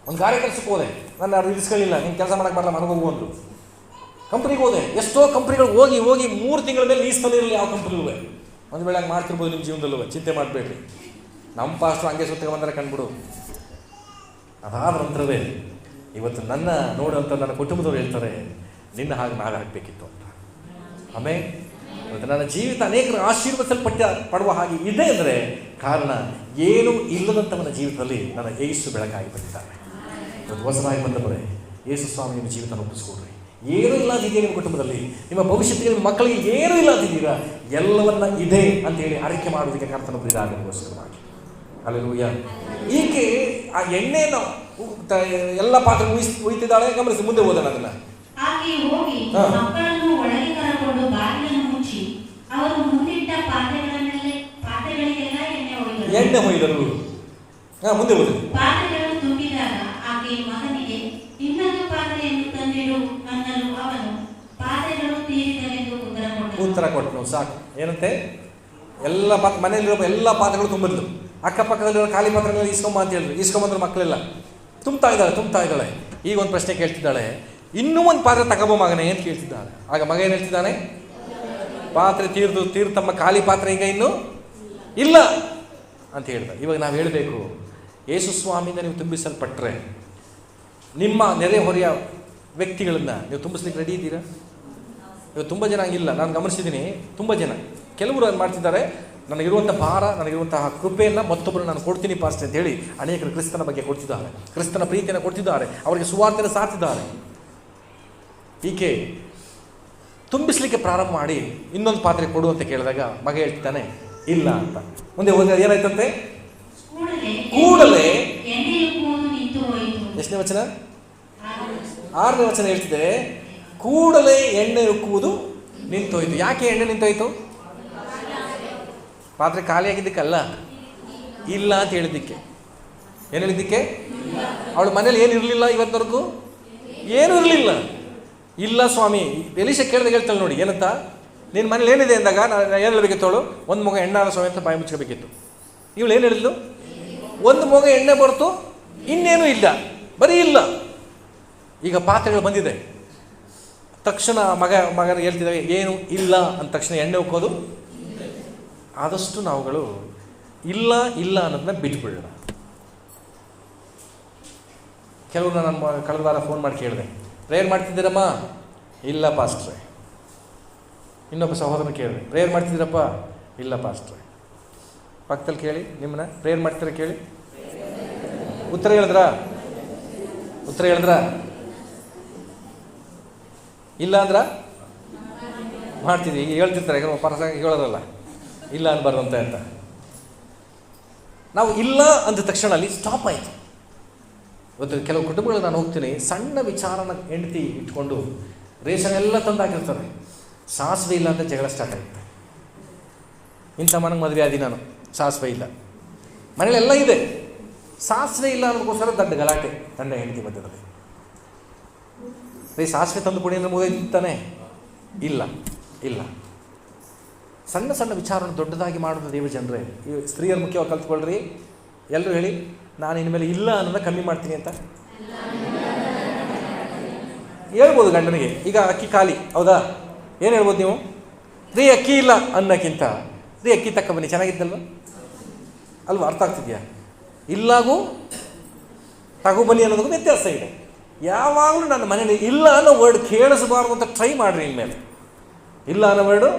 ಒಂದು ಗಾಡಿ ಕೆಲಸಕ್ಕೆ ಹೋದೆ, ನಾನು ಯಾರು ಇರಿಸ್ಕೊಳ್ಳಿಲ್ಲ, ನೀನು ಕೆಲಸ ಮಾಡೋಕ್ಕೆ ಬರಲ್ಲ ಮನೆಗೆ ಹೋಗು ಅಂದರು. ಕಂಪ್ನಿಗೆ ಹೋದೆ, ಎಷ್ಟೋ ಕಂಪ್ನಿಗಳು ಹೋಗಿ 3 ತಿಂಗಳ ಮೇಲೆ ಲೀಸ್ತಾನಿರಲಿಲ್ಲ ಯಾವ ಕಂಪ್ನಿಗೂ. ಒಂದು ವೇಳೆ ಹಂಗೆ ಮಾಡ್ತಿರ್ಬೋದು ನಿಮ್ಮ ಜೀವನದಲ್ಲೂ, ಚಿಂತೆ ಮಾಡಬೇಡ್ರಿ. ನಮ್ಮ ಪಾಸ್ಟ್ರು ಹಂಗೆ ಸುತ್ತಿಗೆ ಬಂದರೆ ಕಂಡುಬಿಡು. ಅದಾದ ನಂತರವೇ ಇವತ್ತು ನನ್ನ ನೋಡುವಂಥ ನನ್ನ ಕುಟುಂಬದವ್ರು ಹೇಳ್ತಾರೆ, ನಿನ್ನ ಹಾಗೆ ನಾವೇ ಆಗಬೇಕಿತ್ತು ಅಂತ. ಆಮೇಲೆ ಇವತ್ತು ನನ್ನ ಜೀವಿತ ಅನೇಕರು ಪಡುವ ಹಾಗೆ ಇದೆ ಅಂದರೆ ಕಾರಣ ಏನೂ ಇಲ್ಲದಂಥವನ ಜೀವಿತದಲ್ಲಿ ನನ್ನ ಯೇಸು ಬೆಳಕಾಗಿ ಬಂದಿದ್ದಾರೆ. ಇವತ್ತು ಹೊಸದಾಗಿ ಬಂದವರೇ, ಯೇಸು ಸ್ವಾಮಿ ನಿಮ್ಮ ಜೀವಿತ ರೂಪಿಸ್ಕೊಡ್ರಿ. ಏನೂ ಇಲ್ಲದಿದ್ದೀರಾ ನಿಮ್ಮ ಕುಟುಂಬದಲ್ಲಿ, ನಿಮ್ಮ ಭವಿಷ್ಯತ್ತಿಗೆ ನಿಮ್ಮ ಮಕ್ಕಳಿಗೆ ಏನೂ ಇಲ್ಲದಿದ್ದೀರಾ, ಎಲ್ಲವನ್ನ ಇದೆ ಅಂತೇಳಿ ಆರೈಕೆ ಮಾಡುವುದಕ್ಕೆ ಕರ್ತನೊಬ್ಬರಿಗಾಗೋಸ್ಕರವಾಗಿ. ಹಲ್ಲೆಲೂಯಾ. ಈಕೆ ಆ ಎಣ್ಣೆಯನ್ನು ಎಲ್ಲ ಪಾತ್ರೆ ಉಯ್ತಿದ್ದಾಳೆ. ಗಮನಿಸಿ, ಮುಂದೆ ಓದೋಣ ಅದನ್ನ. ಎಣ್ಣೆ ಹೊಯ್ದರು. ಮುಂದೆ ಓದಿ. ಉತ್ತರ ಕೊಟ್ಟನು. ಸಾಕು. ಏನಂತೆ? ಎಲ್ಲ ಮನೆಯಲ್ಲಿರೋ ಎಲ್ಲ ಪಾತ್ರೆಗಳು ತುಂಬಿದ್ಲು. ಅಕ್ಕಪಕ್ಕದಲ್ಲಿರೋ ಖಾಲಿ ಪಾತ್ರೆಗಳು ಇಸ್ಕೊಂಬ ಅಂತ ಹೇಳಿದ್ರು. ಇಸ್ಕೊಂಬಂದ್ರೆ ಮಕ್ಕಳೆಲ್ಲ ತುಂಬ್ತಾ ಇದ್ದಾಳೆ. ಈಗ ಒಂದು ಪ್ರಶ್ನೆ ಕೇಳ್ತಿದ್ದಾಳೆ, ಇನ್ನೂ ಒಂದು ಪಾತ್ರೆ ತಗೊಂಬ ಮಗನೇ ಅಂತ ಕೇಳ್ತಿದ್ದಾಳೆ. ಆಗ ಮಗ ಏನು ಹೇಳ್ತಿದ್ದಾನೆ? ಪಾತ್ರೆ ತೀರ್ದು ತಮ್ಮ ಖಾಲಿ ಪಾತ್ರೆ ಈಗ ಇನ್ನೂ ಇಲ್ಲ ಅಂತ ಹೇಳ್ದ. ಇವಾಗ ನಾವು ಹೇಳಬೇಕು, ಯೇಸು ಸ್ವಾಮಿಯಿಂದ ನೀವು ತುಂಬಿಸಲ್ಪಟ್ಟರೆ ನಿಮ್ಮ ನೆರೆಹೊರೆಯ ವ್ಯಕ್ತಿಗಳನ್ನು ನೀವು ತುಂಬಿಸ್ಲಿಕ್ಕೆ ರೆಡಿ ಇದ್ದೀರಾ? ಇವತ್ತು ತುಂಬ ಜನ ಹಂಗಿಲ್ಲ. ನಾನು ಗಮನಿಸಿದ್ದೀನಿ, ತುಂಬ ಜನ, ಕೆಲವರು ಏನು ಮಾಡ್ತಿದ್ದಾರೆ, ನನಗಿರುವಂಥ ಭಾರ, ನನಗಿರುವಂತಹ ಕೃಪೆಯನ್ನು ಮತ್ತೊಬ್ಬರು ನಾನು ಕೊಡ್ತೀನಿ ಪಾಸ್ಟರ್ ಅಂತ ಹೇಳಿ ಅನೇಕರು ಕ್ರಿಸ್ತನ ಬಗ್ಗೆ ಕೊಡ್ತಿದ್ದಾರೆ, ಕ್ರಿಸ್ತನ ಪ್ರೀತಿಯನ್ನು ಕೊಡ್ತಿದ್ದಾರೆ, ಅವರಿಗೆ ಸುವಾರ್ತೆಯನ್ನು ಸಾರ್ತಿದ್ದಾರೆ. ಈಕೆ ತುಂಬಿಸ್ಲಿಕ್ಕೆ ಪ್ರಾರಂಭ ಮಾಡಿ ಇನ್ನೊಂದು ಪಾತ್ರೆ ಕೊಡು ಅಂತ ಕೇಳಿದಾಗ ಮಗ ಹೇಳ್ತಾನೆ ಇಲ್ಲ ಅಂತ. ಮುಂದೆ ಹೋದ ಏನಾಯ್ತಂತೆ? ಕೂಡಲೇ ಎಷ್ಟನೇ ವಚನ? 6ನೇ ವಚನ ಹೇಳ್ತಿದೆ, ಕೂಡಲೇ ಎಣ್ಣೆ ಉಕ್ಕುವುದು ನಿಂತೋಯ್ತು. ಯಾಕೆ ಎಣ್ಣೆ ನಿಂತೋಯ್ತು? ಪಾತ್ರೆ ಖಾಲಿಯಾಗಿದ್ದಕ್ಕಲ್ಲ, ಇಲ್ಲ ಅಂತ ಹೇಳಿದ್ದಕ್ಕೆ. ಏನು ಹೇಳಿದ್ದಕ್ಕೆ? ಅವಳ ಮನೇಲಿ ಏನಿರಲಿಲ್ಲ, ಇವತ್ತವರೆಗೂ ಏನೂ ಇರಲಿಲ್ಲ. ಇಲ್ಲ ಸ್ವಾಮಿ. ಎಲೀಷ ಕೇಳಿದಾಗ ಹೇಳ್ತಾಳೆ ನೋಡಿ, ಏನಂತ? ನಿನ್ನ ಮನೇಲಿ ಏನಿದೆ ಅಂದಾಗ ನಾನು ಏನು ಹೇಳಬೇಕಿತ್ತು? ಅವಳು ಒಂದು ಮೊಗ ಎಣ್ಣೆ ಸ್ವಾಮಿ ಅಂತ ಬಾಯಿ ಮುಚ್ಚಬೇಕಿತ್ತು. ಇವಳು ಏನು ಹೇಳಿದ್ಲು? ಒಂದು ಮೊಗ ಎಣ್ಣೆ ಬರ್ತು, ಇನ್ನೇನು ಇಲ್ಲ, ಬರೀ ಇಲ್ಲ. ಈಗ ಪಾತ್ರೆಗಳು ಬಂದಿದೆ, ತಕ್ಷಣ ಮಗನ ಹೇಳ್ತಿದ್ದಾವೆ ಏನು ಇಲ್ಲ ಅಂದ ತಕ್ಷಣ ಎಣ್ಣೆ ಉಕ್ಕೋದು. ಆದಷ್ಟು ನಾವುಗಳು ಇಲ್ಲ ಅನ್ನೋದನ್ನ ಬಿಟ್ಬಿಡೋಣ. ಕೆಲವರು ನಾನು ಕಳೆದ ವಾರ ಫೋನ್ ಮಾಡಿ ಕೇಳಿದೆ, ಪ್ರೇಯರ್ ಮಾಡ್ತಿದ್ದೀರಮ್ಮ? ಇಲ್ಲ ಪಾಸ್ಟ್ರೆ. ಇನ್ನೊಬ್ಬ ಸಹೋದರನ ಕೇಳಿದೆ, ಪ್ರೇಯರ್ ಮಾಡ್ತಿದ್ದೀರಪ್ಪ? ಇಲ್ಲ ಪಾಸ್ಟ್ರೆ. ಪಕ್ಕದಲ್ಲಿ ಕೇಳಿ, ನಿಮ್ಮನ್ನ ಪ್ರೇಯರ್ ಮಾಡ್ತೀರ ಕೇಳಿ. ಉತ್ತರ ಹೇಳಿದ್ರಾ? ಇಲ್ಲ ಅಂದ್ರ ಮಾಡ್ತಿದ್ವಿ. ಈಗ ಹೇಳ್ತಿರ್ತಾರೆ, ಪರಸಾಗಿ ಹೇಳೋದಲ್ಲ, ಇಲ್ಲ ಅನ್ಬಾರ್ದಂತೆ ಅಂತ. ನಾವು ಇಲ್ಲ ಅಂದ ತಕ್ಷಣ ಅಲ್ಲಿ ಸ್ಟಾಪ್ ಆಯಿತು. ಇವತ್ತು ಕೆಲವು ಕುಟುಂಬಗಳು ನಾನು ಹೋಗ್ತೀನಿ, ಸಣ್ಣ ವಿಚಾರನ ಹೆಂಡತಿ ಇಟ್ಕೊಂಡು ರೇಷನ್ ಎಲ್ಲ ತಂದು ಹಾಕಿರ್ತಾರೆ, ಸಾಸಿವೆ ಇಲ್ಲ ಅಂತ ಜಗಳ ಸ್ಟಾರ್ಟ್ ಆಗುತ್ತೆ. ಇಂಥ ಮನೆಗೆ ಮದುವೆ ಆದಿ ನಾನು, ಸಾಸಿವೆ ಇಲ್ಲ, ಮನೇಲೆಲ್ಲ ಇದೆ, ಸಾಸಿವೆ ಇಲ್ಲ ಅನ್ನೋದಕ್ಕೋಸ್ಕರ ದೊಡ್ಡ ಗಲಾಟೆ ಗಂಡ ಹೆಂಡತಿ ಮಧ್ಯದಲ್ಲಿ. ಸಾಸಿವೆ ತಂದು ಕೊಡಿ ಅಂದರೆ ಮುಗಿತಾನೆ? ಇಲ್ಲ. ಸಣ್ಣ ಸಣ್ಣ ವಿಚಾರವನ್ನು ದೊಡ್ಡದಾಗಿ ಮಾಡೋದು ದೇವ ಜನರೇ. ಈ ಸ್ತ್ರೀಯರು ಮುಖ್ಯವಾಗಿ ಕಲ್ತ್ಕೊಳ್ರಿ. ಎಲ್ಲರೂ ಹೇಳಿ, ನಾನು ಇನ್ಮೇಲೆ ಇಲ್ಲ ಅನ್ನೋದನ್ನ ಕಮ್ಮಿ ಮಾಡ್ತೀನಿ ಅಂತ ಹೇಳ್ಬೋದು ಗಂಡನಿಗೆ. ಈಗ ಅಕ್ಕಿ ಖಾಲಿ, ಹೌದಾ? ಏನು ಹೇಳ್ಬೋದು ನೀವು? ರೀ ಅಕ್ಕಿ ಇಲ್ಲ ಅನ್ನೋಕ್ಕಿಂತ ರೀ ಅಕ್ಕಿ ತಕ್ಕ ಬನ್ನಿ, ಚೆನ್ನಾಗಿದ್ದಲ್ವ ಅಲ್ವಾ? ಅರ್ಥ ಆಗ್ತಿದ್ಯಾ? ಇಲ್ಲಾಗೂ ತಗೊಬನ್ನಿ ಅನ್ನೋದಕ್ಕೂ ವ್ಯತ್ಯಾಸ ಇದೆ. ಯಾವಾಗಲೂ ನನ್ನ ಮನೇಲಿ ಇಲ್ಲ ಅನ್ನೋ ವರ್ಡ್ ಕೇಳಿಸಬಾರ್ದು ಅಂತ ಟ್ರೈ ಮಾಡಿರಿ. ಇನ್ಮೇಲೆ ಇಲ್ಲ ಅನ್ನೋ ವರ್ಡು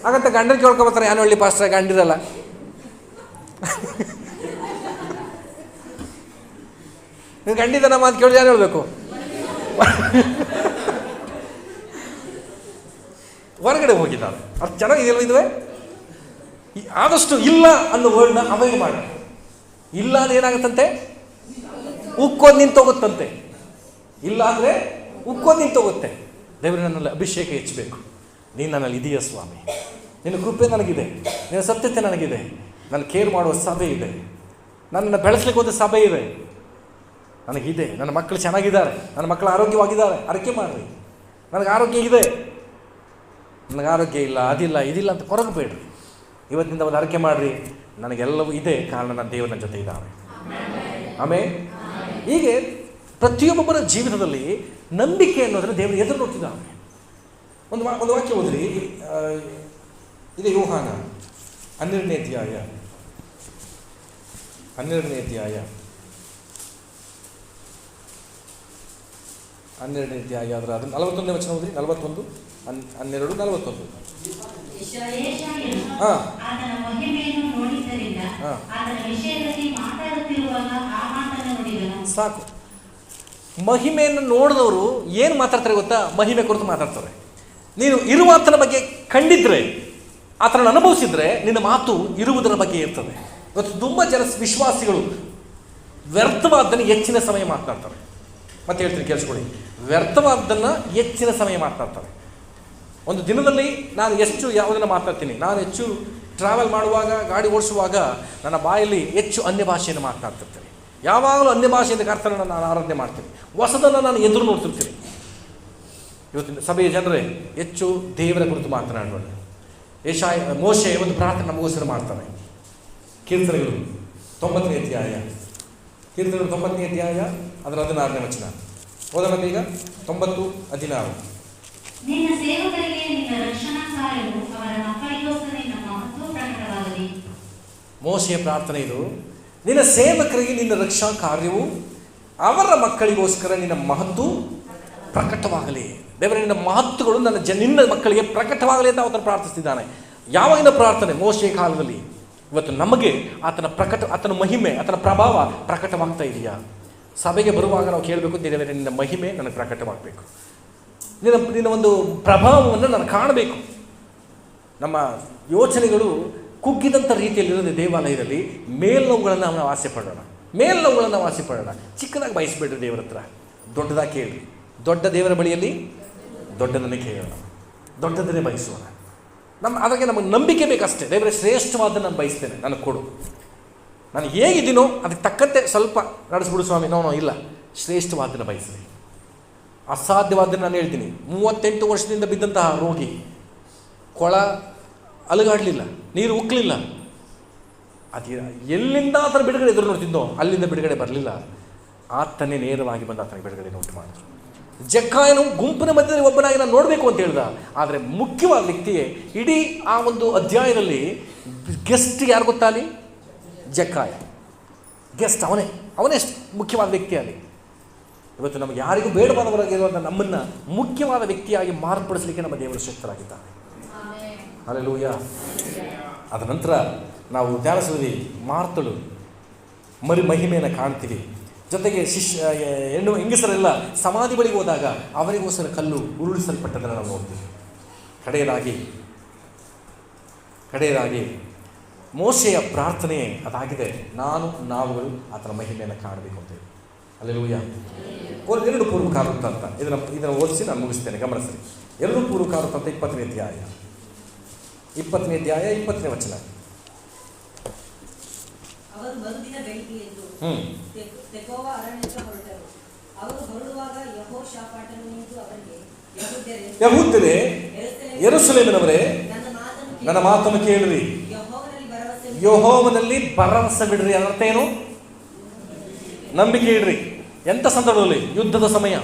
ಹಾಗಂತ ಗಂಡನ ಕೇಳ್ಕೊಬರ್ತಾರೆ, ಏನು ಹೇಳಿ ಪಾಸ್ಟ್ರ ಗಂಡಿರಲ್ಲ. ನೀವು ಗಂಡಿದನ ಮಾತು ಕೇಳಿ ಯಾರು ಹೇಳಬೇಕು? ಹೊರಗಡೆ ಹೋಗಿದ್ದಾಳೆ. ಅದು ಚೆನ್ನಾಗಿದೆಯಲ್ವ ಇದುವೆ? ಆದಷ್ಟು ಇಲ್ಲ ಅನ್ನೋ ವರ್ಡ್ನ ಅವಾಯ್ಡ್ ಮಾಡಿ. ಇಲ್ಲ ಅಂದ್ರೆ ಏನಾಗುತ್ತಂತೆ? ಉಕ್ಕೋದು ನಿಂತೋಗುತ್ತಂತೆ. ಇಲ್ಲ ಅಂದರೆ ಉಕ್ಕೋದು ನಿಂತೋಗುತ್ತೆ. ದೇವರು ನನ್ನಲ್ಲಿ ಅಭಿಷೇಕ ಹೆಚ್ಚಬೇಕು. ನೀನು ನನ್ನಲ್ಲಿ ಇದೆಯಾ ಸ್ವಾಮಿ, ನಿನ್ನ ಕೃಪೆ ನನಗಿದೆ, ನಿನ್ನ ಸತ್ಯತೆ ನನಗಿದೆ, ನಾನು ಕೇರ್ ಮಾಡುವ ಸಭೆ ಇದೆ, ನನ್ನನ್ನು ಬೆಳೆಸ್ಲಿಕ್ಕೆ ಒಂದು ಸಭೆ ಇದೆ, ನನಗಿದೆ, ನನ್ನ ಮಕ್ಕಳು ಚೆನ್ನಾಗಿದ್ದಾರೆ, ನನ್ನ ಮಕ್ಕಳು ಆರೋಗ್ಯವಾಗಿದ್ದಾರೆ, ಅರಕೆ ಮಾಡಿರಿ. ನನಗೆ ಆರೋಗ್ಯ ಇದೆ, ನನಗೆ ಆರೋಗ್ಯ ಇಲ್ಲ, ಅದಿಲ್ಲ ಇದಿಲ್ಲ ಅಂತ ಕೊರಗಬೇಡ್ರಿ. ಇವತ್ತಿನಿಂದ ಒಂದು ಅರಕೆ ಮಾಡಿರಿ, ನನಗೆಲ್ಲವೂ ಇದೆ, ಕಾರಣ ನನ್ನ ದೇವರು ನನ್ನ ಜೊತೆ ಇದ್ದಾನೆ. ಆಮೇಲೆ ಹೀಗೆ ಪ್ರತಿಯೊಬ್ಬರ ಜೀವನದಲ್ಲಿ ನಂಬಿಕೆ ಅನ್ನೋದನ್ನು ದೇವರು ಎದುರು ನೋಡ್ತಿದ್ದಾನೆ. ಒಂದು ವಾಕ್ಯ ಓದ್ರಿ, ಇದು ಯೋಹಾನ 12ನೇ ಅಧ್ಯಾಯ 12ನೇ ಅಧ್ಯಾಯ ಅದರ 41ನೇ ವಚನ ಓದ್ರಿ. 41 12 41. ಆತನ ಮಹಿಮೆಯನ್ನು ನೋಡಿದ್ದರಿಂದ ಆತನ ವಿಷಯದಲ್ಲಿ ಮಾತಾಡುತ್ತಿರುವಾಗ ಆ ಮಾತನ್ನು ನುಡಿದನು. ಸಾಕು. ಮಹಿಮೆಯನ್ನು ನೋಡಿದವರು ಏನು ಮಾತಾಡ್ತಾರೆ ಗೊತ್ತಾ? ಮಹಿಮೆ ಕುರಿತು ಮಾತಾಡ್ತಾರೆ. ನೀನು ಇರುವ ಆತನ ಬಗ್ಗೆ ಕಂಡಿದ್ರೆ, ಆತನ ಅನುಭವಿಸಿದ್ರೆ ನಿನ್ನ ಮಾತು ಇರುವುದರ ಬಗ್ಗೆ ಇರ್ತದೆ. ಇವತ್ತು ತುಂಬ ಜನ ವಿಶ್ವಾಸಿಗಳು ವ್ಯರ್ಥವಾದ್ದನ್ನು ಹೆಚ್ಚಿನ ಸಮಯ ಮಾತನಾಡ್ತಾರೆ. ಮತ್ತೆ ಹೇಳ್ತೀನಿ ಕೇಳಿಸ್ಕೊಳ್ಳಿ, ವ್ಯರ್ಥವಾದ್ದನ್ನು ಹೆಚ್ಚಿನ ಸಮಯ ಮಾತನಾಡ್ತಾರೆ. ಒಂದು ದಿನದಲ್ಲಿ ನಾನು ಎಷ್ಟು ಯಾವುದನ್ನು ಮಾತಾಡ್ತೀನಿ, ನಾನು ಹೆಚ್ಚು ಟ್ರಾವೆಲ್ ಮಾಡುವಾಗ, ಗಾಡಿ ಓಡಿಸುವಾಗ ನನ್ನ ಬಾಯಲ್ಲಿ ಹೆಚ್ಚು ಅನ್ಯ ಭಾಷೆಯನ್ನು ಮಾತನಾಡ್ತಿರ್ತೀನಿ. ಯಾವಾಗಲೂ ಅನ್ಯ ಭಾಷೆಯಿಂದ ಕರ್ತನನ್ನು ನಾನು ಆರಾಧನೆ ಮಾಡ್ತೀನಿ, ಹೊಸದನ್ನು ನಾನು ಎದುರು ನೋಡ್ತಿರ್ತೀನಿ. ಇವತ್ತಿನ ಸಭೆಯ ಜನರೇ ಹೆಚ್ಚು ದೇವರ ಕುರಿತು ಮಾತನಾಡೋಣ. ಮೋಶೆ ಒಂದು ಪ್ರಾರ್ಥನೆ ನಮಗೋಸ್ಕರ ಮಾಡ್ತಾರೆ. ಕೀರ್ತನೆಗಳು 90ನೇ ಅಧ್ಯಾಯ, ಕೀರ್ತನೆಗಳು 90ನೇ ಅಧ್ಯಾಯ ಅದರ 16ನೇ ವಚನ ಓದೋಣ ಈಗ. 90:16. ನಿನ್ನ ಸೇವಕರಿಗೆ ನಿನ್ನ ರಕ್ಷಣಾ ಕಾರ್ಯವು ಅವರ ಮಕ್ಕಳಿಗೋಸ್ಕರ ನಿನ್ನ ಮಹತ್ವ ಪ್ರಕಟವಾಗಲಿ. ಮೋಶೆಯ ಪ್ರಾರ್ಥನೆ ಇದು. ನಿನ್ನ ಸೇವಕರಿಗೆ ನಿನ್ನ ರಕ್ಷಾ ಕಾರ್ಯವು ಅವರ ಮಕ್ಕಳಿಗೋಸ್ಕರ ನಿನ್ನ ಮಹತ್ವ ಪ್ರಕಟವಾಗಲಿ. ದೇವರೇ, ನಿನ್ನ ಮಹತ್ವಗಳು ನಿನ್ನ ಮಕ್ಕಳಿಗೆ ಪ್ರಕಟವಾಗಲಿ ಅಂತ ಆತನು ಪ್ರಾರ್ಥಿಸ್ತಿದ್ದಾನೆ. ಯಾವಾಗಿನ ಪ್ರಾರ್ಥನೆ? ಮೋಶೆಯ ಕಾಲದಲ್ಲಿ. ಇವತ್ತು ನಮಗೆ ಆತನ ಮಹಿಮೆ, ಆತನ ಪ್ರಭಾವ ಪ್ರಕಟವಾಗ್ತಾ ಇದೆಯಾ? ಸಭೆಗೆ ಬರುವಾಗ ನಾವು ಕೇಳಬೇಕು, ದೇವರೇ ನಿನ್ನ ಮಹಿಮೆ ನನಗೆ ಪ್ರಕಟವಾಗಬೇಕು, ನಿನ್ನ ಒಂದು ಪ್ರಭಾವವನ್ನು ನಾನು ಕಾಣಬೇಕು. ನಮ್ಮ ಯೋಚನೆಗಳು ಕುಗ್ಗಿದಂಥ ರೀತಿಯಲ್ಲಿರೋದು ದೇವಾಲಯದಲ್ಲಿ ಮೇಲ್ನವುಗಳನ್ನು ನಾವು ಆಸೆ ಪಡೋಣ, ಮೇಲ್ನವುಗಳನ್ನು ನಾವು ಆಸೆ ಪಡೋಣ. ಚಿಕ್ಕದಾಗಿ ಬಯಸಬೇಡ್ರಿ ದೇವರ ಹತ್ರ, ದೊಡ್ಡದಾಗಿ ಕೇಳಿ. ದೊಡ್ಡ ದೇವರ ಬಳಿಯಲ್ಲಿ ದೊಡ್ಡದನ್ನೇ ಕೇಳೋಣ, ದೊಡ್ಡದನ್ನೇ ಬಯಸೋಣ. ಅದಕ್ಕೆ ನಮಗೆ ನಂಬಿಕೆ ಬೇಕಷ್ಟೇ. ದೇವರೇ, ಶ್ರೇಷ್ಠವಾದ ನಾನು ಬಯಸ್ತೇನೆ, ನನಗೆ ಕೊಡು. ನಾನು ಹೇಗಿದ್ದೀನೋ ಅದಕ್ಕೆ ತಕ್ಕಂತೆ ಸ್ವಲ್ಪ ನಡೆಸ್ಬಿಡು ಸ್ವಾಮಿ. ನೋನೋ ಇಲ್ಲ, ಶ್ರೇಷ್ಠವಾದನ್ನು ಬಯಸಿದೆ. ಅಸಾಧ್ಯವಾದನ್ನು ನಾನು ಹೇಳ್ತೀನಿ. 38 ವರ್ಷದಿಂದ ಬಿದ್ದಂತಹ ರೋಗಿ, ಕೊಳ ಅಲುಗಾಡಲಿಲ್ಲ, ನೀರು ಉಕ್ಕಲಿಲ್ಲ. ಅದು ಎಲ್ಲಿಂದ ಆತನ ಬಿಡುಗಡೆ ಎದುರು ನೋಡ್ತಿದ್ದೋ ಅಲ್ಲಿಂದ ಬಿಡುಗಡೆ ಬರಲಿಲ್ಲ. ಆತನೇ ನೇರವಾಗಿ ಬಂದು ಆತನ ಬಿಡುಗಡೆ ನೋಟು ಮಾಡಿದ್ರು. ಜಕ್ಕಾಯನು ಗುಂಪಿನ ಮಧ್ಯದಲ್ಲಿ ಒಬ್ಬನಾಗಿ ನಾನು ನೋಡಬೇಕು ಅಂತ ಹೇಳ್ದ. ಆದರೆ ಮುಖ್ಯವಾದ ವ್ಯಕ್ತಿಯೇ ಇಡೀ ಆ ಒಂದು ಅಧ್ಯಾಯದಲ್ಲಿ ಗೆಸ್ಟ್ ಯಾರು ಗೊತ್ತಾ? ಅಲ್ಲಿ ಜಕ್ಕಾಯ ಗೆಸ್ಟ್, ಅವನೇ ಮುಖ್ಯವಾದ ವ್ಯಕ್ತಿ ಅಲ್ಲಿ. ಇವತ್ತು ನಮಗೆ ಯಾರಿಗೂ ಬೇಡವಾದವರಾಗಿರುವಂಥ ನಮ್ಮನ್ನು ಮುಖ್ಯವಾದ ವ್ಯಕ್ತಿಯಾಗಿ ಮಾರ್ಪಡಿಸಲಿಕ್ಕೆ ನಮ್ಮ ದೇವರು ಶಕ್ತರಾಗಿದ್ದಾರೆ. ಹಲ್ಲೆಲೂಯ. ಅದ ನಂತರ ನಾವು ಧ್ಯಾನಿಸುವುದೇ ಮಾರ್ತಳು ಮಹಿಮೆಯನ್ನು ಕಾಣ್ತೀವಿ. ಜೊತೆಗೆ ಹೆಂಗಸರೆಲ್ಲ ಸಮಾಧಿ ಬಳಿಗೆ ಹೋದಾಗ ಅವರಿಗೋಸ್ಕರ ಕಲ್ಲು ಉರುಳಿಸಲ್ಪಟ್ಟದನ್ನು ನಾವು ನೋಡ್ತೀವಿ. ಕಡೆಯದಾಗಿ ಮೋಶೆಯ ಪ್ರಾರ್ಥನೆ ಅದಾಗಿದೆ, ನಾವುಗಳು ಆತನ ಮಹಿಮೆಯನ್ನು ಕಾಣಬೇಕು ಅಂತೇಳಿ. ಹಲ್ಲೆಲೂಯ. 2 ಪೂರ್ವಕಾಲವೃತ್ತ ಅಂತ ಇದನ್ನು ಓದಿಸಿ ನಾನು ಮುಗಿಸ್ತೇನೆ, ಗಮನಿಸಿ. 2 ಪೂರ್ವಕಾಲವೃತ್ತ ಅಂತ 20ನೇ ಅಧ್ಯಾಯ 20ನೇ ವಚನ. ಅವರು ಮರುದಿನ ಬೆಳಿಗ್ಗೆ ಎದ್ದು ತೆಕೋವ ಅರಣ್ಯಕ್ಕೆ ಹೊರಟರು. ಅವರು ಹೊರಡುವಾಗ ಯೆಹೋಷಾಫಾಟನು ನಿಂತು ಅವರಿಗೆ, ಯೆಹೂದ್ಯರೇ, ಯೆರೂಸಲೇಮಿನವರೇ, ನನ್ನ ಮಾತನ್ನು ಕೇಳಿರಿ, ಯೆಹೋವನಲ್ಲಿ ಭರವಸೆ ಬಿಡ್ರಿ. ಅದರ್ಥ ಏನು? ನಂಬಿಕೆ ಇಡ್ರಿ. ಎಂಥ ಸಂದರ್ಭದಲ್ಲಿ? ಯುದ್ಧದ ಸಮಯ.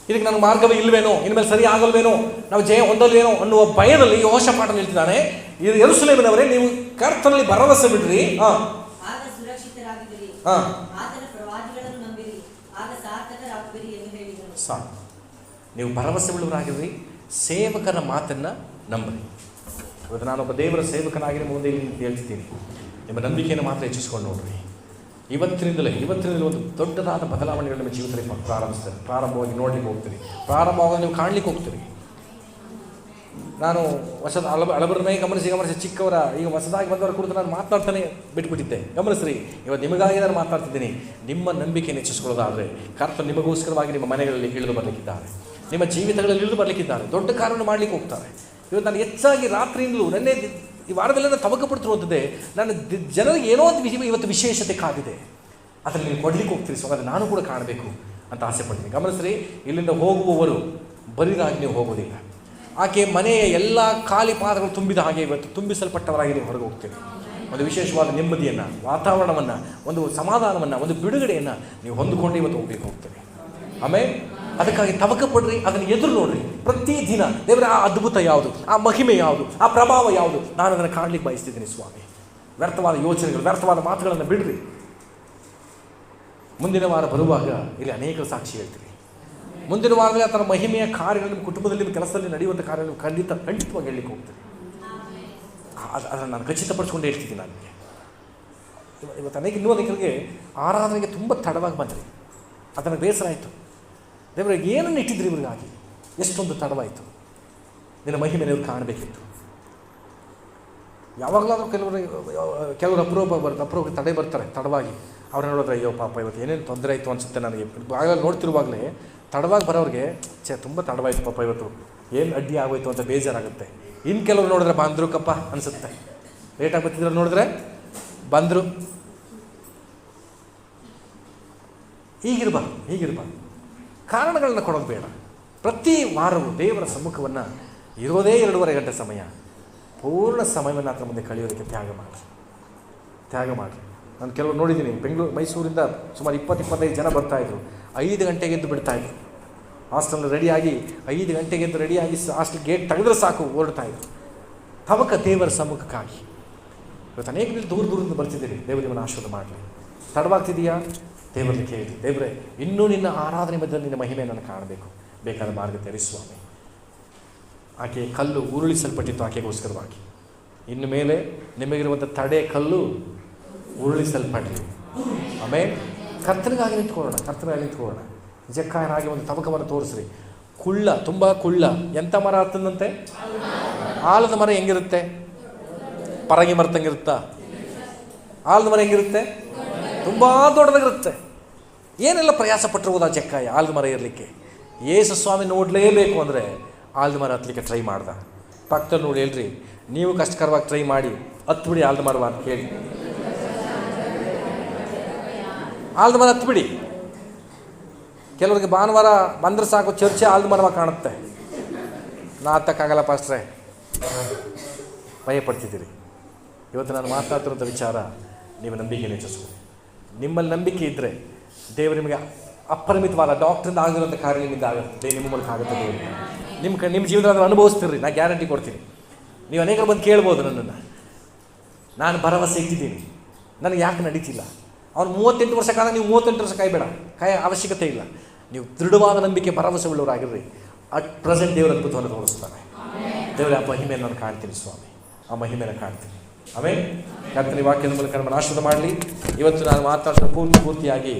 ಇದಕ್ಕೆ ನನಗೆ ಮಾರ್ಗವೇ ಇಲ್ವೇನೋ, ಇನ್ಮೇಲೆ ಸರಿ ಆಗಲ್ವೇನೋ, ನಾವು ಜಯ ಹೊಂದಲ್ವೇನೋ ಅನ್ನುವ ಭಯದಲ್ಲಿ ಯೆಹೋಷಾಫಾಟ ನಿಲ್ತಿದ್ದಾನೆ. ಯೆರೂಸಲೇಮಿನವರೇ, ನೀವು ಕರ್ತನಲ್ಲಿ ಭರವಸೆ ಬಿಡ್ರಿ, ಆಗ ಸುರಕ್ಷಿತರಾಗಿರಿ, ಆತನ ಪ್ರವಾದಿಗಳನ್ನು ನಂಬಿರಿ, ಆಗ ಸಾರ್ಥಕರಾಗುವಿರಿ ಎಂದು ಹೇಳಿದರು. ಸಾಕು, ನೀವು ಭರವಸೆ ಬಿಡುವರಾಗಿರ್ರಿ, ಸೇವಕನ ಮಾತನ್ನು ನಂಬರಿ. ಇವತ್ತು ನಾನೊಬ್ಬ ದೇವರ ಸೇವಕನಾಗಿ ಮುಂದೆ ಹೇಳ್ತಿದ್ದೀನಿ, ನಿಮ್ಮ ನಂಬಿಕೆಯನ್ನು ಮಾತ್ರ ಹೆಚ್ಚಿಸ್ಕೊಂಡು ನೋಡ್ರಿ. ಇವತ್ತಿನಿಂದಲೇ ಒಂದು ದೊಡ್ಡದಾದ ಬದಲಾವಣೆಗಳು ನಿಮ್ಮ ಜೀವಿತದಲ್ಲಿ ಪ್ರಾರಂಭವಾಗಿ ನೋಡ್ಲಿಕ್ಕೆ ಹೋಗ್ತೀರಿ, ಪ್ರಾರಂಭವಾಗಿ ನೀವು ಕಾಣಲಿಕ್ಕೆ ಹೋಗ್ತೀರಿ. ನಾನು ಹೊಸದ ಹಳಬರನ್ನೇ ಗಮನಿಸಿ ಚಿಕ್ಕವರ ಈಗ ಹೊಸದಾಗಿ ಬಂದವರ ಕುರಿತು ನಾನು ಮಾತನಾಡ್ತಾನೆ ಬಿಟ್ಬಿಟ್ಟಿದ್ದೆ. ಗಮನಿಸ್ರಿ, ಇವತ್ತು ನಿಮಗಾಗಿ ನಾನು ಮಾತನಾಡ್ತಿದ್ದೀನಿ. ನಿಮ್ಮ ನಂಬಿಕೆ ಹೆಚ್ಚಿಸ್ಕೊಳ್ಳೋದಾದರೆ ಕರ್ತನು ನಿಮಗೋಸ್ಕರವಾಗಿ ನಿಮ್ಮ ಮನೆಗಳಲ್ಲಿ ಇಳಿದು ಬರಲಿಕ್ಕಿದ್ದಾರೆ, ನಿಮ್ಮ ಜೀವಿತಗಳಲ್ಲಿ ಇಳಿದು ಬರಲಿಕ್ಕಿದ್ದಾರೆ, ದೊಡ್ಡ ಕಾರ್ಯವನ್ನು ಮಾಡಲಿಕ್ಕೆ ಹೋಗ್ತಾರೆ. ಇವತ್ತು ನಾನು ಹೆಚ್ಚಾಗಿ ರಾತ್ರಿಯಿಂದಲೂ ನೆನ್ನೆ ಈ ವಾರದಲ್ಲೆಲ್ಲ ತವಕ ಪಡ್ತಿರುವಂಥದ್ದೇ, ನಾನು ಜನರಿಗೆ ಏನೋ ಒಂದು ಇವತ್ತು ವಿಶೇಷತೆ ಕಾದಿದೆ, ಅದನ್ನು ನೀವು ಕೊಡ್ಲಿಕ್ಕೆ ಹೋಗ್ತೀರಿ. ಸೊ ಅದನ್ನು ನಾನು ಕೂಡ ಕಾಣಬೇಕು ಅಂತ ಆಸೆ ಪಡ್ತೀನಿ. ಗಮನಿಸ್ರಿ, ಇಲ್ಲಿಂದ ಹೋಗುವವರು ಬರಿದಾಗಿ ನೀವು ಹೋಗೋದಿಲ್ಲ. ಆಕೆ ಮನೆಯ ಎಲ್ಲ ಖಾಲಿ ಪಾತ್ರಗಳು ತುಂಬಿದ ಹಾಗೆ ಇವತ್ತು ತುಂಬಿಸಲ್ಪಟ್ಟವರಾಗಿ ನೀವು ಹೊರಗೆ ಹೋಗ್ತೀರಿ. ಒಂದು ವಿಶೇಷವಾದ ನೆಮ್ಮದಿಯನ್ನು, ವಾತಾವರಣವನ್ನು, ಒಂದು ಸಮಾಧಾನವನ್ನು, ಒಂದು ಬಿಡುಗಡೆಯನ್ನು ನೀವು ಹೊಂದಿಕೊಂಡು ಇವತ್ತು ಹೋಗ್ಲಿಕ್ಕೆ ಹೋಗ್ತೀರಿ. ಆಮೇಲೆ ಅದಕ್ಕಾಗಿ ತವಕ ಪಡ್ರಿ, ಅದನ್ನು ಎದುರು ನೋಡ್ರಿ. ಪ್ರತಿದಿನ ದೇವರ ಆ ಅದ್ಭುತ ಯಾವುದು, ಆ ಮಹಿಮೆ ಯಾವುದು, ಆ ಪ್ರಭಾವ ಯಾವುದು, ನಾನು ಅದನ್ನು ಕಾಣಲಿಕ್ಕೆ ಬಯಸ್ತಿದ್ದೀನಿ ಸ್ವಾಮಿ. ವ್ಯರ್ಥವಾದ ಯೋಚನೆಗಳು, ವ್ಯರ್ಥವಾದ ಮಾತುಗಳನ್ನು ಬಿಡ್ರಿ. ಮುಂದಿನ ವಾರ ಬರುವಾಗ ಇಲ್ಲಿ ಅನೇಕ ಸಾಕ್ಷಿ ಹೇಳ್ತೀರಿ. ಮುಂದಿನ ವಾರದಲ್ಲಿ ಆ ಥರ ಮಹಿಮೆಯ ಕಾರ್ಯಗಳು ನಿಮ್ಮ ಕುಟುಂಬದಲ್ಲಿ, ನಿಮ್ಮ ಕೆಲಸದಲ್ಲಿ ನಡೆಯುವಂಥ ಕಾರ್ಯಗಳು ಖಂಡಿತವಾಗಿ ಹೇಳಲಿಕ್ಕೆ ಹೋಗ್ತೀರಿ. ಅದನ್ನು ನಾನು ಖಚಿತಪಡಿಸ್ಕೊಂಡು ಹೇಳ್ತಿದ್ದೀನಿ. ನನಗೆ ಇವತ್ತು ಇನ್ನೂ ಅನೇಕರಿಗೆ ಆರಾಧನೆಗೆ ತುಂಬ ತಡವಾಗಿ ಬಂದ್ರಿ. ಅದನ್ನು ಬೇಸರ ಆಯಿತು. ದೇವರಿಗೆ ಏನನ್ನು ಇಟ್ಟಿದ್ರಿ ಇವ್ರಿಗಾಗಿ, ಎಷ್ಟೊಂದು ತಡವಾಯಿತು. ನಿನ್ನ ಮಹಿಮೆಯನ್ನು ಇವ್ರು ಕಾಣಬೇಕಿತ್ತು. ಯಾವಾಗಲಾದರೂ ಕೆಲವರು ಅಪರೂಪ ತಡೆ ಬರ್ತಾರೆ ತಡವಾಗಿ. ಅವ್ರು ನೋಡಿದ್ರೆ ಅಯ್ಯೋ ಪಾಪ ಇವತ್ತು ಏನೇನು ತೊಂದರೆ ಆಯಿತು ಅನಿಸುತ್ತೆ ನನಗೆ. ಬಾಗಿಲಲ್ಲಿ ನೋಡ್ತಿರುವಾಗಲೇ ತಡವಾಗಿ ಬರೋರಿಗೆ ತುಂಬ ತಡವಾಯಿತು ಪಾಪ, ಇವತ್ತು ಏನು ಅಡ್ಡಿ ಆಗೋಯ್ತು ಅಂತ ಬೇಜಾರಾಗುತ್ತೆ. ಇನ್ನು ಕೆಲವರು ನೋಡಿದ್ರೆ ಬಂದರು ಕಪ್ಪ ಅನಿಸುತ್ತೆ. ಲೇಟಾಗಿ ಬರ್ತಿದ್ರು ನೋಡಿದ್ರೆ ಬಂದರು. ಹೀಗಿರ್ಬಾರ್ದು. ಕಾರಣಗಳನ್ನ ಕೊಡೋದು ಬೇಡ. ಪ್ರತಿ ವಾರವೂ ದೇವರ ಸಮ್ಮುಖವನ್ನು ಇರೋದೇ 2.5 ಗಂಟೆ ಸಮಯ, ಪೂರ್ಣ ಸಮಯವನ್ನು ಆತನ ಮುಂದೆ ಕಳೆಯೋದಕ್ಕೆ ತ್ಯಾಗ ಮಾಡಿರಿ. ನಾನು ಕೆಲವರು ನೋಡಿದ್ದೀನಿ, ಮೈಸೂರಿಂದ ಸುಮಾರು 20-25 ಜನ ಬರ್ತಾಯಿದ್ರು. 5 ಗಂಟೆಗೆ ಎದ್ದು ಬಿಡ್ತಾಯಿದ್ರು. ಹಾಸ್ಟೆಲ್ ರೆಡಿಯಾಗಿ 5 ಗಂಟೆಗೆ ಎದ್ದು ರೆಡಿಯಾಗಿ ಹಾಸ್ಟೆಲ್ ಗೇಟ್ ತೆಗೆದ್ರೆ ಸಾಕು ಹೊರಡ್ತಾಯಿದ್ರು. ತವಕ ದೇವರ ಸಮ್ಮುಖಕ್ಕಾಗಿ. ಇವತ್ತು ಅನೇಕ ದೂರದಿಂದ ಬರ್ತಿದ್ದೀರಿ. ದೇವರು ನಿಮ್ಮನ್ನು ಆಶೀರ್ವಾದ ಮಾಡಲಿ. ತಡವಾಗ್ತಿದೆಯಾ? ದೇವರಲ್ಲಿ ಕೇಳಿ, ದೇವರೇ ಇನ್ನೂ ನಿನ್ನ ಆರಾಧನೆ ಮಧ್ಯದಲ್ಲಿ ನಿನ್ನ ಮಹಿಮೆಯನ್ನು ಕಾಣಬೇಕು, ಬೇಕಾದ ಮಾರ್ಗ ತೆರೆಸು ಸ್ವಾಮಿ. ಆಕೆ ಕಲ್ಲು ಉರುಳಿಸಲ್ಪಟ್ಟಿತ್ತು ಆಕೆಗೋಸ್ಕರವಾಗಿ. ಇನ್ನು ಮೇಲೆ ನಿಮಗಿರುವಂಥ ತಡೆ ಕಲ್ಲು ಉರುಳಿಸಲ್ಪಡಲಿ. ಆಮೇಲೆ ಕರ್ತನಿಗಾಗಿ ನಿಂತ್ಕೊಳ್ಳೋಣ. ಜಕ್ಕಾಯನಾಗಿ ಒಂದು ತವಕವನ್ನು ತೋರಿಸ್ರಿ. ತುಂಬ ಕುಳ್ಳ. ಎಂಥ ಮರ ಹತ್ತಂದಂತೆ? ಆಲದ ಮರ ಹೆಂಗಿರುತ್ತೆ? ಪರಂಗಿ ಮರ ತಂಗಿರುತ್ತಾ? ಆಲದ ಮರ ಹೆಂಗಿರುತ್ತೆ? ತುಂಬ ದೊಡ್ಡದಾಗಿರುತ್ತೆ. ಏನೆಲ್ಲ ಪ್ರಯಾಸ ಪಟ್ಟಿರ್ಬೋದು ಆ ಜಕ್ಕಾಯ ಆಲದ ಮರ ಇರಲಿಕ್ಕೆ. ಯೇಸು ಸ್ವಾಮಿ ನೋಡಲೇಬೇಕು ಅಂದರೆ ಆಲದ ಮರ ಹತ್ತಲಿಕ್ಕೆ ಟ್ರೈ ಮಾಡ್ದ. ಪಕ್ಕದಲ್ಲಿ ನೋಡಿ ಹೇಳ್ರಿ, ನೀವು ಕಷ್ಟಕರವಾಗಿ ಟ್ರೈ ಮಾಡಿ ಹತ್ಬಿಡಿ ಆಲದ ಮರವ ಅಂತ ಕೇಳಿ. ಆಲದ ಮರ ಹತ್ಬಿಡಿ. ಕೆಲವರಿಗೆ ಭಾನುವಾರ ಬಂದರೆ ಸಾಕು ಚರ್ಚೆ ಆಲದ ಮರವ ಕಾಣುತ್ತೆ. ನಾ ಹತ್ತಕ್ಕಾಗಲ್ಲ ಪಾಸ್ಟ್ರೆ, ಭಯಪಡ್ತಿದ್ದೀರಿ. ಇವತ್ತು ನಾನು ಮಾತನಾಡ್ತಿರೋಂಥ ವಿಚಾರ, ನೀವು ನಂಬಿಕೆಯನ್ನು ಹೆಚ್ಚಿಸ್ಕೊಳ್ಳಿ. ನಿಮ್ಮಲ್ಲಿ ನಂಬಿಕೆ ಇದ್ದರೆ ದೇವರು ನಿಮಗೆ ಅಪರಿಮಿತವಾದ ಡಾಕ್ಟ್ರಿಂದ ಆಗಿರೋಂಥ ಕಾರ್ಯ ನಿಮ್ಮಿಂದ ಆಗುತ್ತೆ, ನಿಮ್ಮ ಮೂಲಕ ಆಗುತ್ತೆ. ದೇವರು ನಿಮ್ಮ ಜೀವನದಲ್ಲಿ ಅನುಭವಿಸ್ತಿರ್ರಿ, ನಾನು ಗ್ಯಾರಂಟಿ ಕೊಡ್ತೀನಿ. ನೀವು ಅನೇಕರು ಬಂದು ಕೇಳ್ಬೋದು ನನ್ನನ್ನು, ನಾನು ಭರವಸೆ ಇಟ್ಟಿದ್ದೀನಿ, ನನಗೆ ಯಾಕೆ ನಡೀತಿಲ್ಲ. ಅವ್ನು 38 ವರ್ಷ ಕಾಲ, ನೀವು 38 ವರ್ಷ ಕಾಯಬೇಡ, ಅವಶ್ಯಕತೆ ಇಲ್ಲ. ನೀವು ದೃಢವಾದ ನಂಬಿಕೆ, ಭರವಸೆ ಉಳ್ಳವರಾಗಿರ್ರಿ. ಅಟ್ ಪ್ರೆಸೆಂಟ್ ದೇವರ ಅದ್ಭುತವನ್ನು ತೋರಿಸ್ತಾನೆ. ದೇವರ ಆ ಮಹಿಮೆಯನ್ನು ನಾನು ಕಾಣ್ತೀನಿ ಸ್ವಾಮಿ, ಆ ಮಹಿಮೆಯನ್ನು ಕಾಣ್ತೀನಿ. ಆಮೇಲೆ ಕರ್ತನ ವಾಕ್ಯದ ಮೂಲಕ ನಮ್ಮನ್ನು ಆಶೀರ್ವಾದ ಮಾಡಲಿ. ಇವತ್ತು ನಾನು ಮಾತಾಡ್ತಾ ಪೂರ್ತಿಯಾಗಿ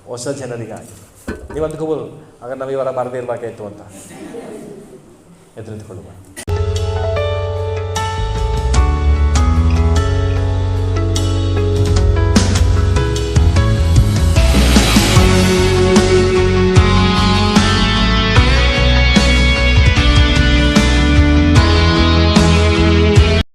ಹೊಸ ಜನರಿಗಾಗಿ. ನೀವು ಅಂದ್ಕೋಬೋದು ಆಗ ನಾವು ಇವರ ಬರದೇ ಇರಬೇಕಾಯ್ತು ಅಂತ. ಎದುರು ನಿಂತ್ಕೊಳ್ಳುವ.